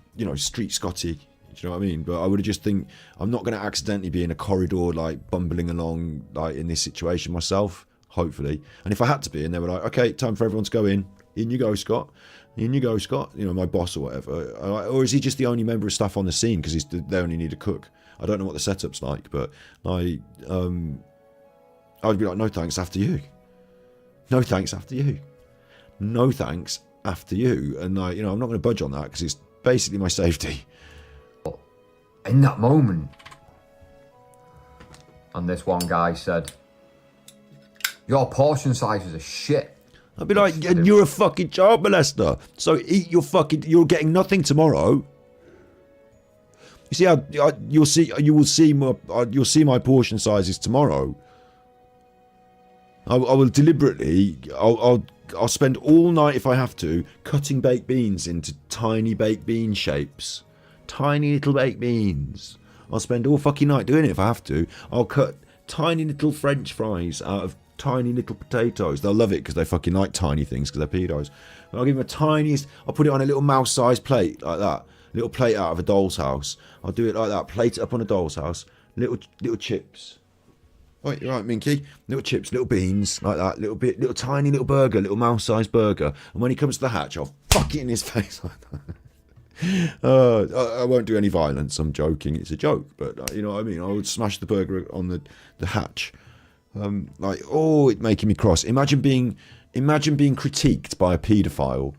Scotty. Do you know what I mean? But I would have just think, I'm not going to accidentally be in a corridor, like, bumbling along, like, in this situation myself, hopefully. And if I had to be, and they were like, okay, time for everyone to go in. In you go, Scott. In you go, Scott. You know, my boss or whatever. Or is he just the only member of staff on the scene because they only need a cook? I don't know what the setup's like, but I would be like, no thanks, after you. No thanks, after you. No thanks, after you. And I'm not going to budge on that because it's basically my safety. In that moment, and this one guy said, your portion sizes are shit. I'd be like, you're a fucking child molester, so eat your fucking, you're getting nothing tomorrow. You see how you'll see my portion sizes tomorrow. I will deliberately, I'll spend all night if I have to cutting baked beans into tiny baked bean shapes, tiny little baked beans. I'll spend all fucking night doing it if I have to. I'll cut tiny little French fries out of tiny little potatoes. They'll love it because they fucking like tiny things because they're pedos. But I'll give them the tiniest. I'll put it on a little mouse-sized plate like that. Little plate out of a doll's house. I'll do it like that. Plate it up on a doll's house. Little chips. Right, you're right, Minky. Little chips, little beans, like that. Little tiny little burger, little mouse-sized burger. And when he comes to the hatch, I'll fuck it in his face like that. I won't do any violence. I'm joking. It's a joke, but you know what I mean. I would smash the burger on the hatch. It's making me cross. Imagine being critiqued by a paedophile.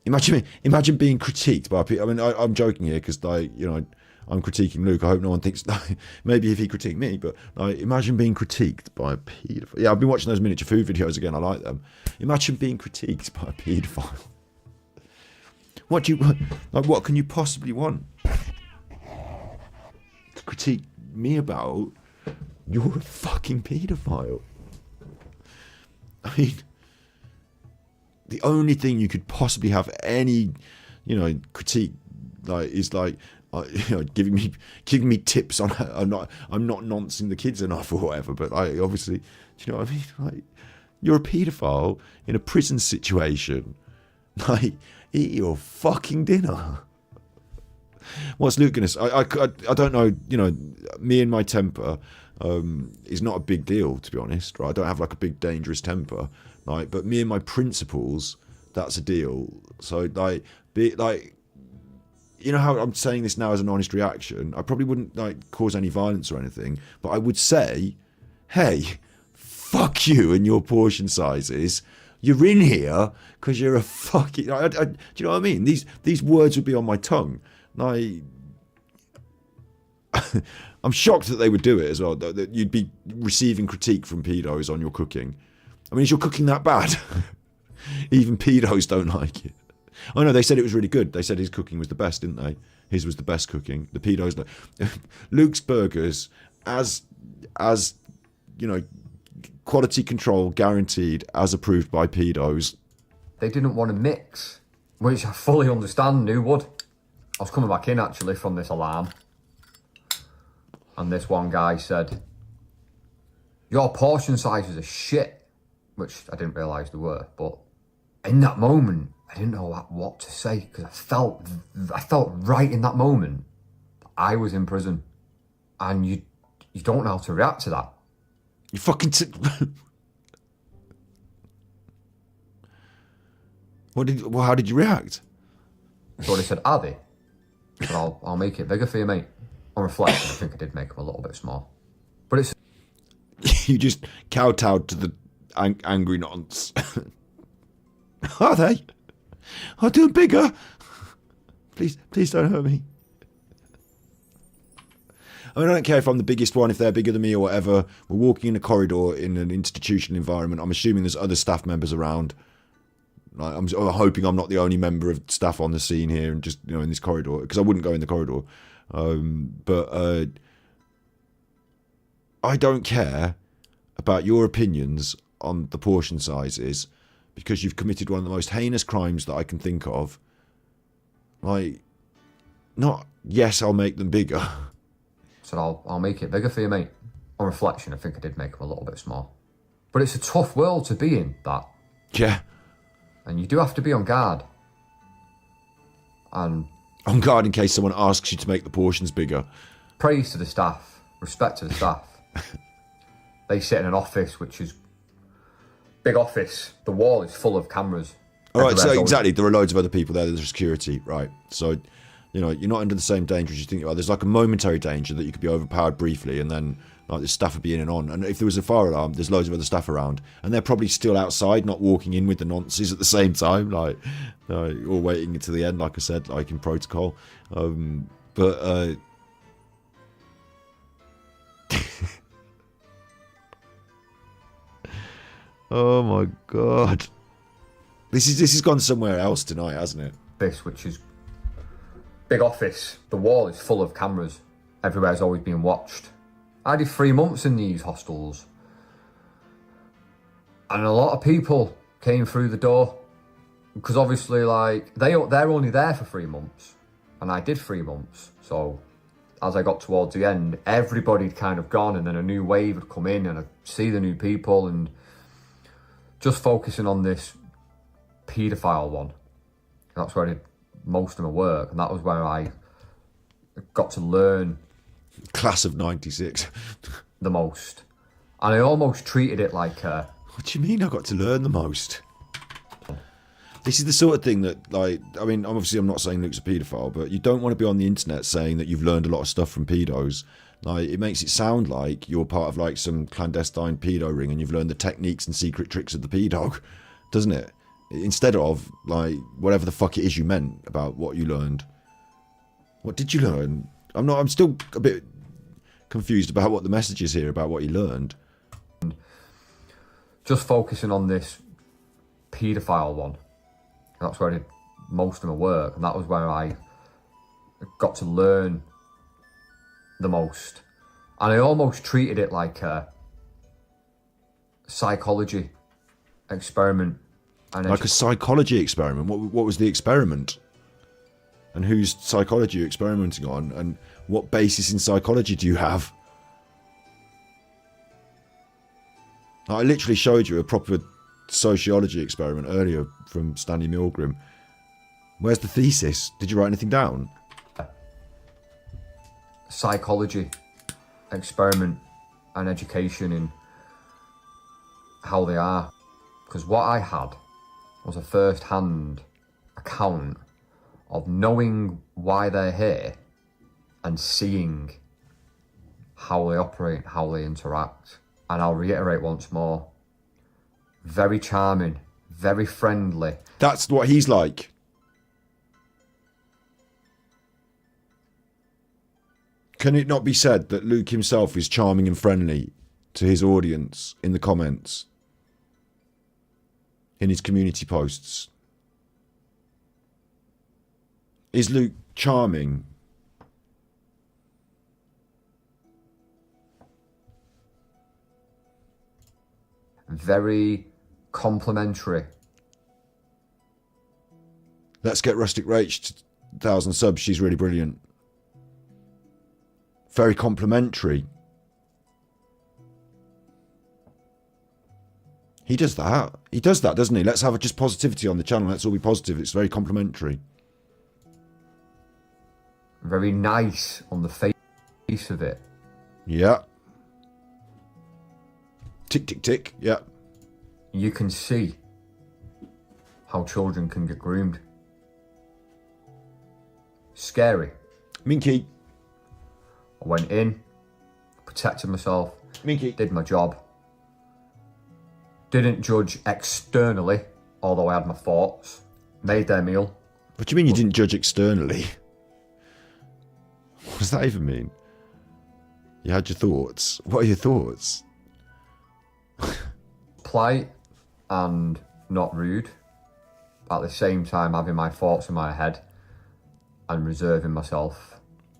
Imagine being critiqued by a paedophile. I mean, I'm joking here because I'm critiquing Luke. I hope no one thinks maybe if he critiqued me, but imagine being critiqued by a paedophile. Yeah, I've been watching those miniature food videos again. I like them. Imagine being critiqued by a paedophile. What do you want? What can you possibly want to critique me about? You're a fucking paedophile. I mean, the only thing you could possibly have any, critique is giving me tips on I'm not noncing the kids enough or whatever. But obviously, do you know what I mean? Like, you're a paedophile in a prison situation. Like, eat your fucking dinner. What's Luke gonna say? I don't know. Me and my temper is not a big deal, to be honest. Right? I don't have like a big dangerous temper. Like, but me and my principles, that's a deal. So how I'm saying this now as an honest reaction. I probably wouldn't cause any violence or anything, but I would say, hey, fuck you and your portion sizes. You're in here because you're a fucking. Do you know what I mean? These words would be on my tongue. I'm shocked that they would do it as well. That you'd be receiving critique from pedos on your cooking. I mean, is your cooking that bad? Even pedos don't like it. Oh no, they said it was really good. They said his cooking was the best, didn't they? His was the best cooking. The pedos, Luke's burgers, as quality control guaranteed, as approved by pedos. They didn't want to mix, which I fully understand. Who would? I was coming back in actually from this alarm, and this one guy said, "Your portion sizes are shit," which I didn't realise they were. But in that moment, I didn't know what to say because I felt right in that moment I was in prison, and you don't know how to react to that. You fucking. How did you react? So they said, "Are they?" I said, I'll make it bigger for you, mate. On reflection, I think I did make them a little bit small, but it's. You just kowtowed to the angry nonce. Are they? I'll do them bigger. Please don't hurt me. I mean, I don't care if I'm the biggest one, if they're bigger than me or whatever. We're walking in a corridor in an institutional environment. I'm assuming there's other staff members around. I'm hoping I'm not the only member of staff on the scene here and just, in this corridor, because I wouldn't go in the corridor. But I don't care about your opinions on the portion sizes because you've committed one of the most heinous crimes that I can think of. Yes, I'll make them bigger. So I'll make it bigger for you, mate. On reflection, I think I did make them a little bit small. But it's a tough world to be in, that. Yeah. And you do have to be on guard. And On guard in case someone asks you to make the portions bigger. Praise to the staff, respect to the staff. They sit in an office, which is big office. The wall is full of cameras. All right, so exactly, there are loads of other people there. There's security, right? So, you know, you're not under the same danger as you think you are. There's like a momentary danger that you could be overpowered briefly, and then like the staff would be in and on. And if there was a fire alarm, there's loads of other staff around, and they're probably still outside, not walking in with the nonces at the same time, like, or waiting until the end, like I said, like in protocol. Oh my god. This has gone somewhere else tonight, hasn't it? This, which is big office. The wall is full of cameras. Everywhere's always being watched. I did 3 months in these hostels, and a lot of people came through the door because obviously, like, they're only there for 3 months, and I did 3 months. So as I got towards the end, everybody'd kind of gone, and then a new wave had come in, and I'd see the new people, and just focusing on this paedophile one. That's where I did most of my work, and that was where I got to learn. Class of 96. The most. And I almost treated it like a... What do you mean I got to learn the most? This is the sort of thing that, like, I mean, obviously I'm not saying Luke's a paedophile, but you don't want to be on the internet saying that you've learned a lot of stuff from pedos. Like, it makes it sound like you're part of, like, some clandestine pedo ring and you've learned the techniques and secret tricks of the pedo, doesn't it? Instead of, like, whatever the fuck it is you meant about what you learned. What did you learn? I'm still a bit confused about what the message is here about what you learned. Just focusing on this paedophile one. That's where I did most of my work, and that was where I got to learn the most. And I almost treated it like a psychology experiment. Like a psychology experiment? What was the experiment? And whose psychology are you experimenting on? And what basis in psychology do you have? I literally showed you a proper sociology experiment earlier from Stanley Milgram. Where's the thesis? Did you write anything down? Psychology experiment and education in how they are. Because what I had was a first-hand account of knowing why they're here and seeing how they operate, how they interact. And I'll reiterate once more, very charming, very friendly. That's what he's like. Can it not be said that Luke himself is charming and friendly to his audience in the comments, in his community posts? Is Luke charming? Very complimentary. Let's get Rustic Rach to 1,000 subs. She's really brilliant. Very complimentary. He does that. He does that, doesn't he? Let's have just positivity on the channel. Let's all be positive. It's very complimentary. Very nice on the face of it. Yeah. Tick, tick, tick. Yeah. You can see how children can get groomed. Scary. Minky. I went in, protected myself, Minky. Did my job. Didn't judge externally, although I had my thoughts. Made their meal. What do you mean you didn't judge externally? What does that even mean? You had your thoughts. What are your thoughts? Polite and not rude. At the same time, having my thoughts in my head and reserving myself.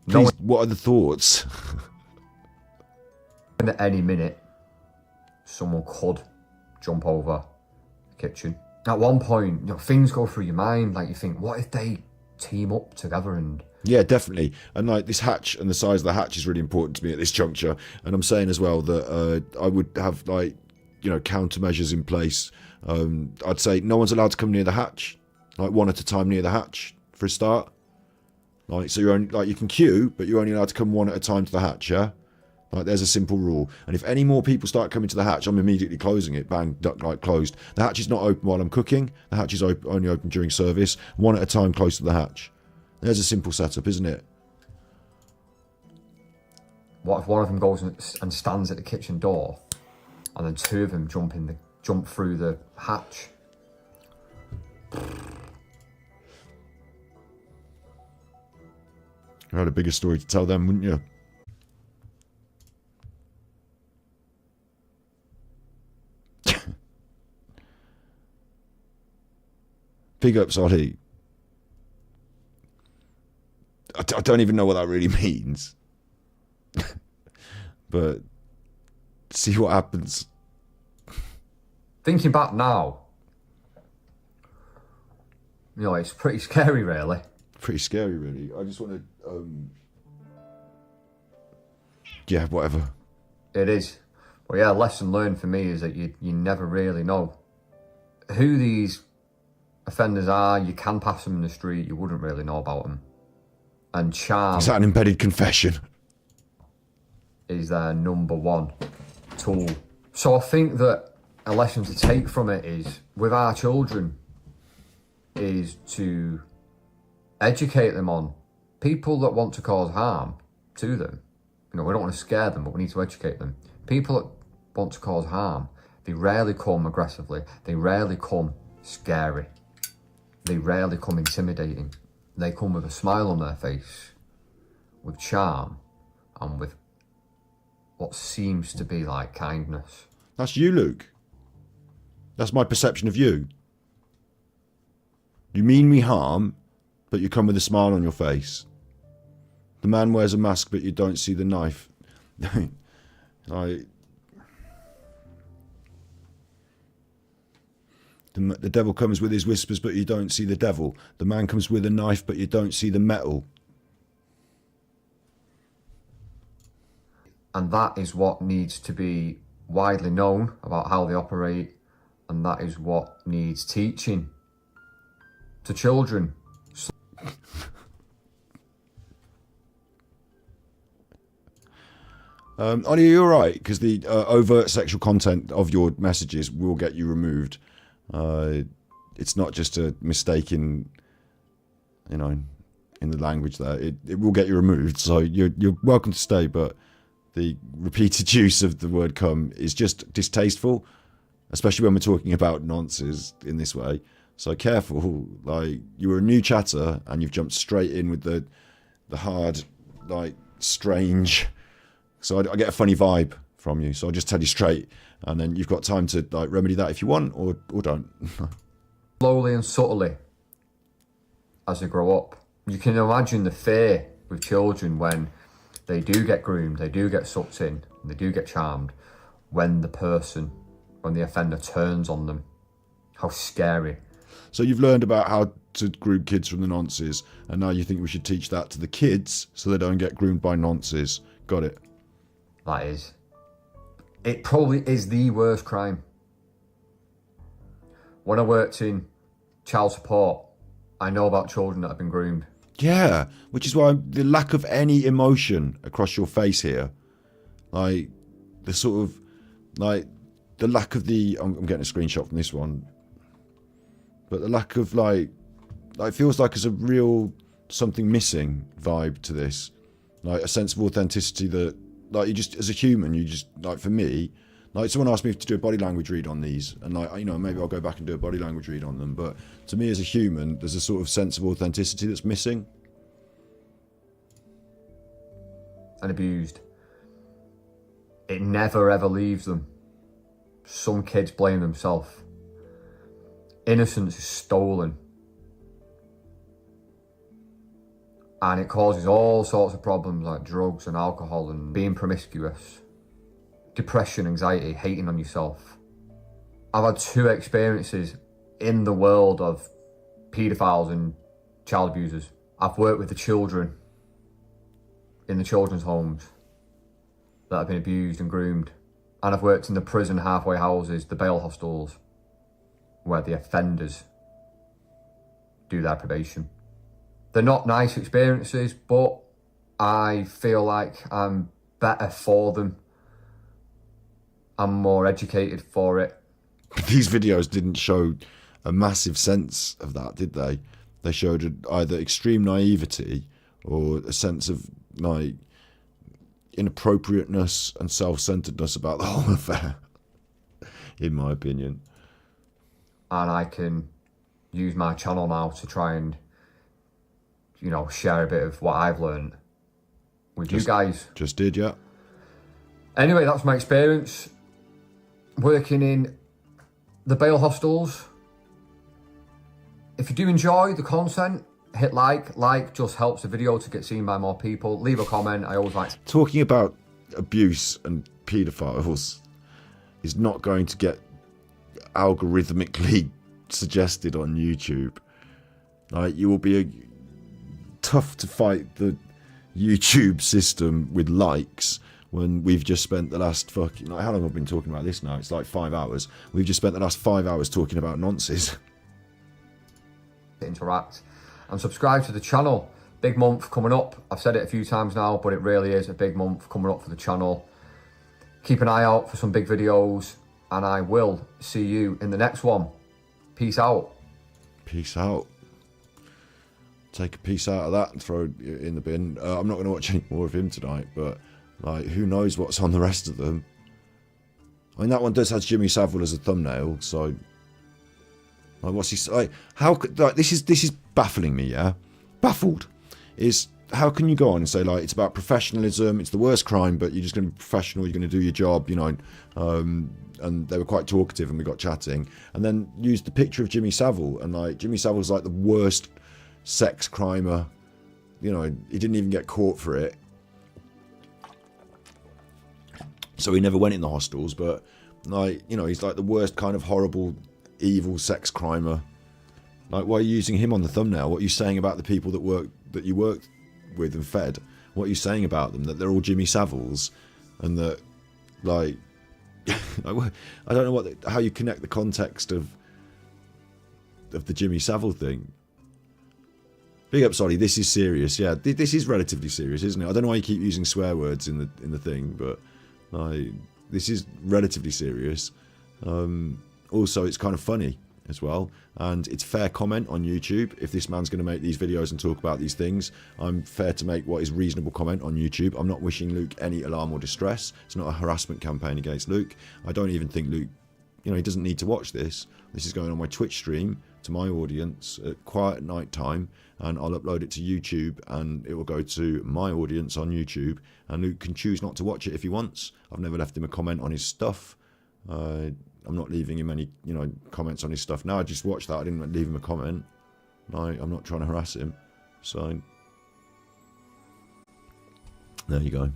Please, what are the thoughts? At any minute, someone could jump over the kitchen. At one point, you know, things go through your mind. Like, you think, what if they team up together and... Yeah, definitely. And like this hatch and the size of the hatch is really important to me at this juncture. And I'm saying as well that I would have, like, you know, countermeasures in place. I'd say no one's allowed to come near the hatch, like one at a time near the hatch for a start. Like, so you're only, like, you can queue, but you're only allowed to come one at a time to the hatch, yeah? Like, there's a simple rule. And if any more people start coming to the hatch, I'm immediately closing it. Bang, duck light closed. The hatch is not open while I'm cooking. The hatch is only open during service. One at a time close to the hatch. There's a simple setup, isn't it? What if one of them goes and stands at the kitchen door, and then two of them jump through the hatch? You had a bigger story to tell them, wouldn't you? Big ups, Ollie. I don't even know what that really means. But see what happens. Thinking back now, you know, it's pretty scary, really. Pretty scary, really. I just want to, yeah, whatever. It is. Well, yeah, lesson learned for me is that you never really know who these offenders are. You can pass them in the street, you wouldn't really know about them. And charm... Is that an embedded confession? ...is their number one tool. So I think that a lesson to take from it is, with our children, is to educate them on people that want to cause harm to them. You know, we don't want to scare them, but we need to educate them. People that want to cause harm, they rarely come aggressively. They rarely come scary. They rarely come intimidating. They come with a smile on their face, with charm, and with what seems to be like kindness. That's you, Luke. That's my perception of you. You mean me harm, but you come with a smile on your face. The man wears a mask, but you don't see the knife. Like, the devil comes with his whispers, but you don't see the devil. The man comes with a knife, but you don't see the metal. And that is what needs to be widely known about how they operate, and that is what needs teaching to children. Ollie, you're right, because the overt sexual content of your messages will get you removed. It's not just a mistake in, you know, in the language there. It will get you removed, so you're welcome to stay, but the repeated use of the word cum is just distasteful, especially when we're talking about nonces in this way. So careful, like, you were a new chatter and you've jumped straight in with the hard, like, strange. So I get a funny vibe from you, so I'll just tell you straight, and then you've got time to, like, remedy that if you want, or don't. Slowly and subtly, as they grow up. You can imagine the fear with children when they do get groomed, they do get sucked in, they do get charmed, when the offender turns on them. How scary. So you've learned about how to groom kids from the nonces, and now you think we should teach that to the kids so they don't get groomed by nonces. Got it. That is. It probably is the worst crime. When I worked in child support, I know about children that have been groomed. Yeah, which is why the lack of any emotion across your face here, like the sort of, like the lack of the, I'm getting a screenshot from this one, but the lack of like it feels like there's a real something missing vibe to this, like a sense of authenticity that, like, you just, as a human, you just, like, for me, like, someone asked me to do a body language read on these, and, like, you know, maybe I'll go back and do a body language read on them, but to me as a human, there's a sort of sense of authenticity that's missing. And abused. It never ever leaves them. Some kids blame themselves. Innocence is stolen. And it causes all sorts of problems like drugs and alcohol and being promiscuous. Depression, anxiety, hating on yourself. I've had 2 experiences in the world of paedophiles and child abusers. I've worked with the children in the children's homes that have been abused and groomed. And I've worked in the prison halfway houses, the bail hostels, where the offenders do their probation. They're not nice experiences, but I feel like I'm better for them. I'm more educated for it. These videos didn't show a massive sense of that, did they? They showed either extreme naivety or a sense of like inappropriateness and self-centeredness about the whole affair, in my opinion. And I can use my channel now to try and, you know, share a bit of what I've learned with you guys. Just did, yeah. Anyway, that's my experience working in the bail hostels. If you do enjoy the content, hit like. Like just helps the video to get seen by more people. Leave a comment. I always like to... Talking about abuse and paedophiles is not going to get algorithmically suggested on YouTube. Like, you will be tough to fight the YouTube system with likes when we've just spent the last fucking... Like, how long have I been talking about this now? It's like 5 hours. We've just spent the last 5 hours talking about nonsense. Interact and subscribe to the channel. Big month coming up. I've said it a few times now, but it really is a big month coming up for the channel. Keep an eye out for some big videos, and I will see you in the next one. Peace out. Peace out. Take a piece out of that and throw it in the bin. I'm not going to watch any more of him tonight, but like, who knows what's on the rest of them. I mean, that one does have Jimmy Savile as a thumbnail, so like, what's he like? How could, like, this is baffling me? Yeah, baffled is how can you go on and say like it's about professionalism, it's the worst crime, but you're just going to be professional, you're going to do your job, you know. And they were quite talkative, and we got chatting, and then used the picture of Jimmy Savile, and like Jimmy Savile's like the worst sex crimer. You know, he didn't even get caught for it, so he never went in the hostels. But like, you know, he's like the worst kind of horrible, evil sex crimer. Like, why are you using him on the thumbnail? What are you saying about the people that you worked with and fed? What are you saying about them? That they're all Jimmy Saviles, and that like I don't know how you connect the context of the Jimmy Savile thing. Big up, sorry. This is serious. Yeah, this is relatively serious, isn't it? I don't know why you keep using swear words in the thing, but like, this is relatively serious. Also, it's kind of funny as well, and it's fair comment on YouTube. If this man's going to make these videos and talk about these things, I'm fair to make what is reasonable comment on YouTube. I'm not wishing Luke any alarm or distress. It's not a harassment campaign against Luke. I don't even think Luke, you know, he doesn't need to watch this. This is going on my Twitch stream to my audience at quiet night time, and I'll upload it to YouTube, and it will go to my audience on YouTube, and Luke can choose not to watch it if he wants. I've never left him a comment on his stuff. I'm not leaving him any, you know, comments on his stuff. Now I just watched that. I didn't leave him a comment. No, I'm not trying to harass him. So there you go.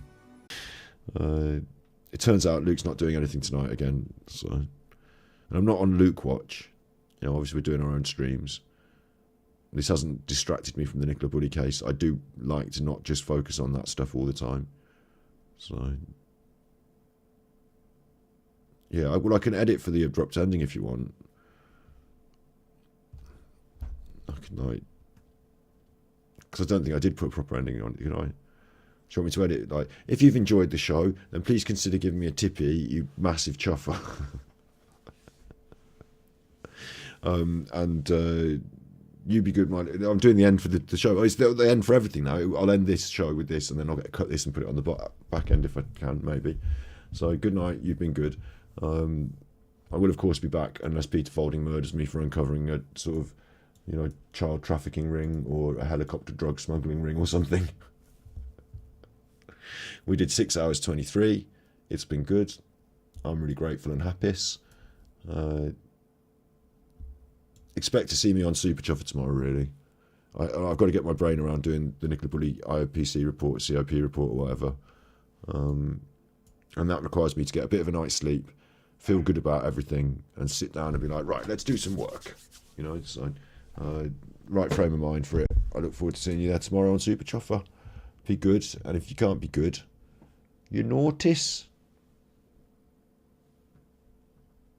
It turns out Luke's not doing anything tonight again. So, and I'm not on Luke watch. You know, obviously we're doing our own streams. This hasn't distracted me from the Nicola Bulley case. I do like to not just focus on that stuff all the time. So yeah, well, I can edit for the abrupt ending if you want. I can, like, because I don't think I did put a proper ending on, you know. Do you want me to edit? Like, if you've enjoyed the show, then please consider giving me a tippy, you massive chuffer. You be good, man. I'm doing the end for the show. Oh, it's the end for everything now. I'll end this show with this, and then I'll get to cut this and put it on the back end if I can, maybe. So, good night. You've been good. I will, of course, be back unless Peter Folding murders me for uncovering a sort of, you know, child trafficking ring or a helicopter drug smuggling ring or something. We did 6 hours 23. It's been good. I'm really grateful and happy. Expect to see me on Super Chuffer tomorrow, really. I've got to get my brain around doing the Nicola Bulley IOPC report, COP report or whatever. And that requires me to get a bit of a night's sleep, feel good about everything, and sit down and be like, right, let's do some work. You know, so right frame of mind for it. I look forward to seeing you there tomorrow on Super Chuffer. Be good, and if you can't be good, you notice.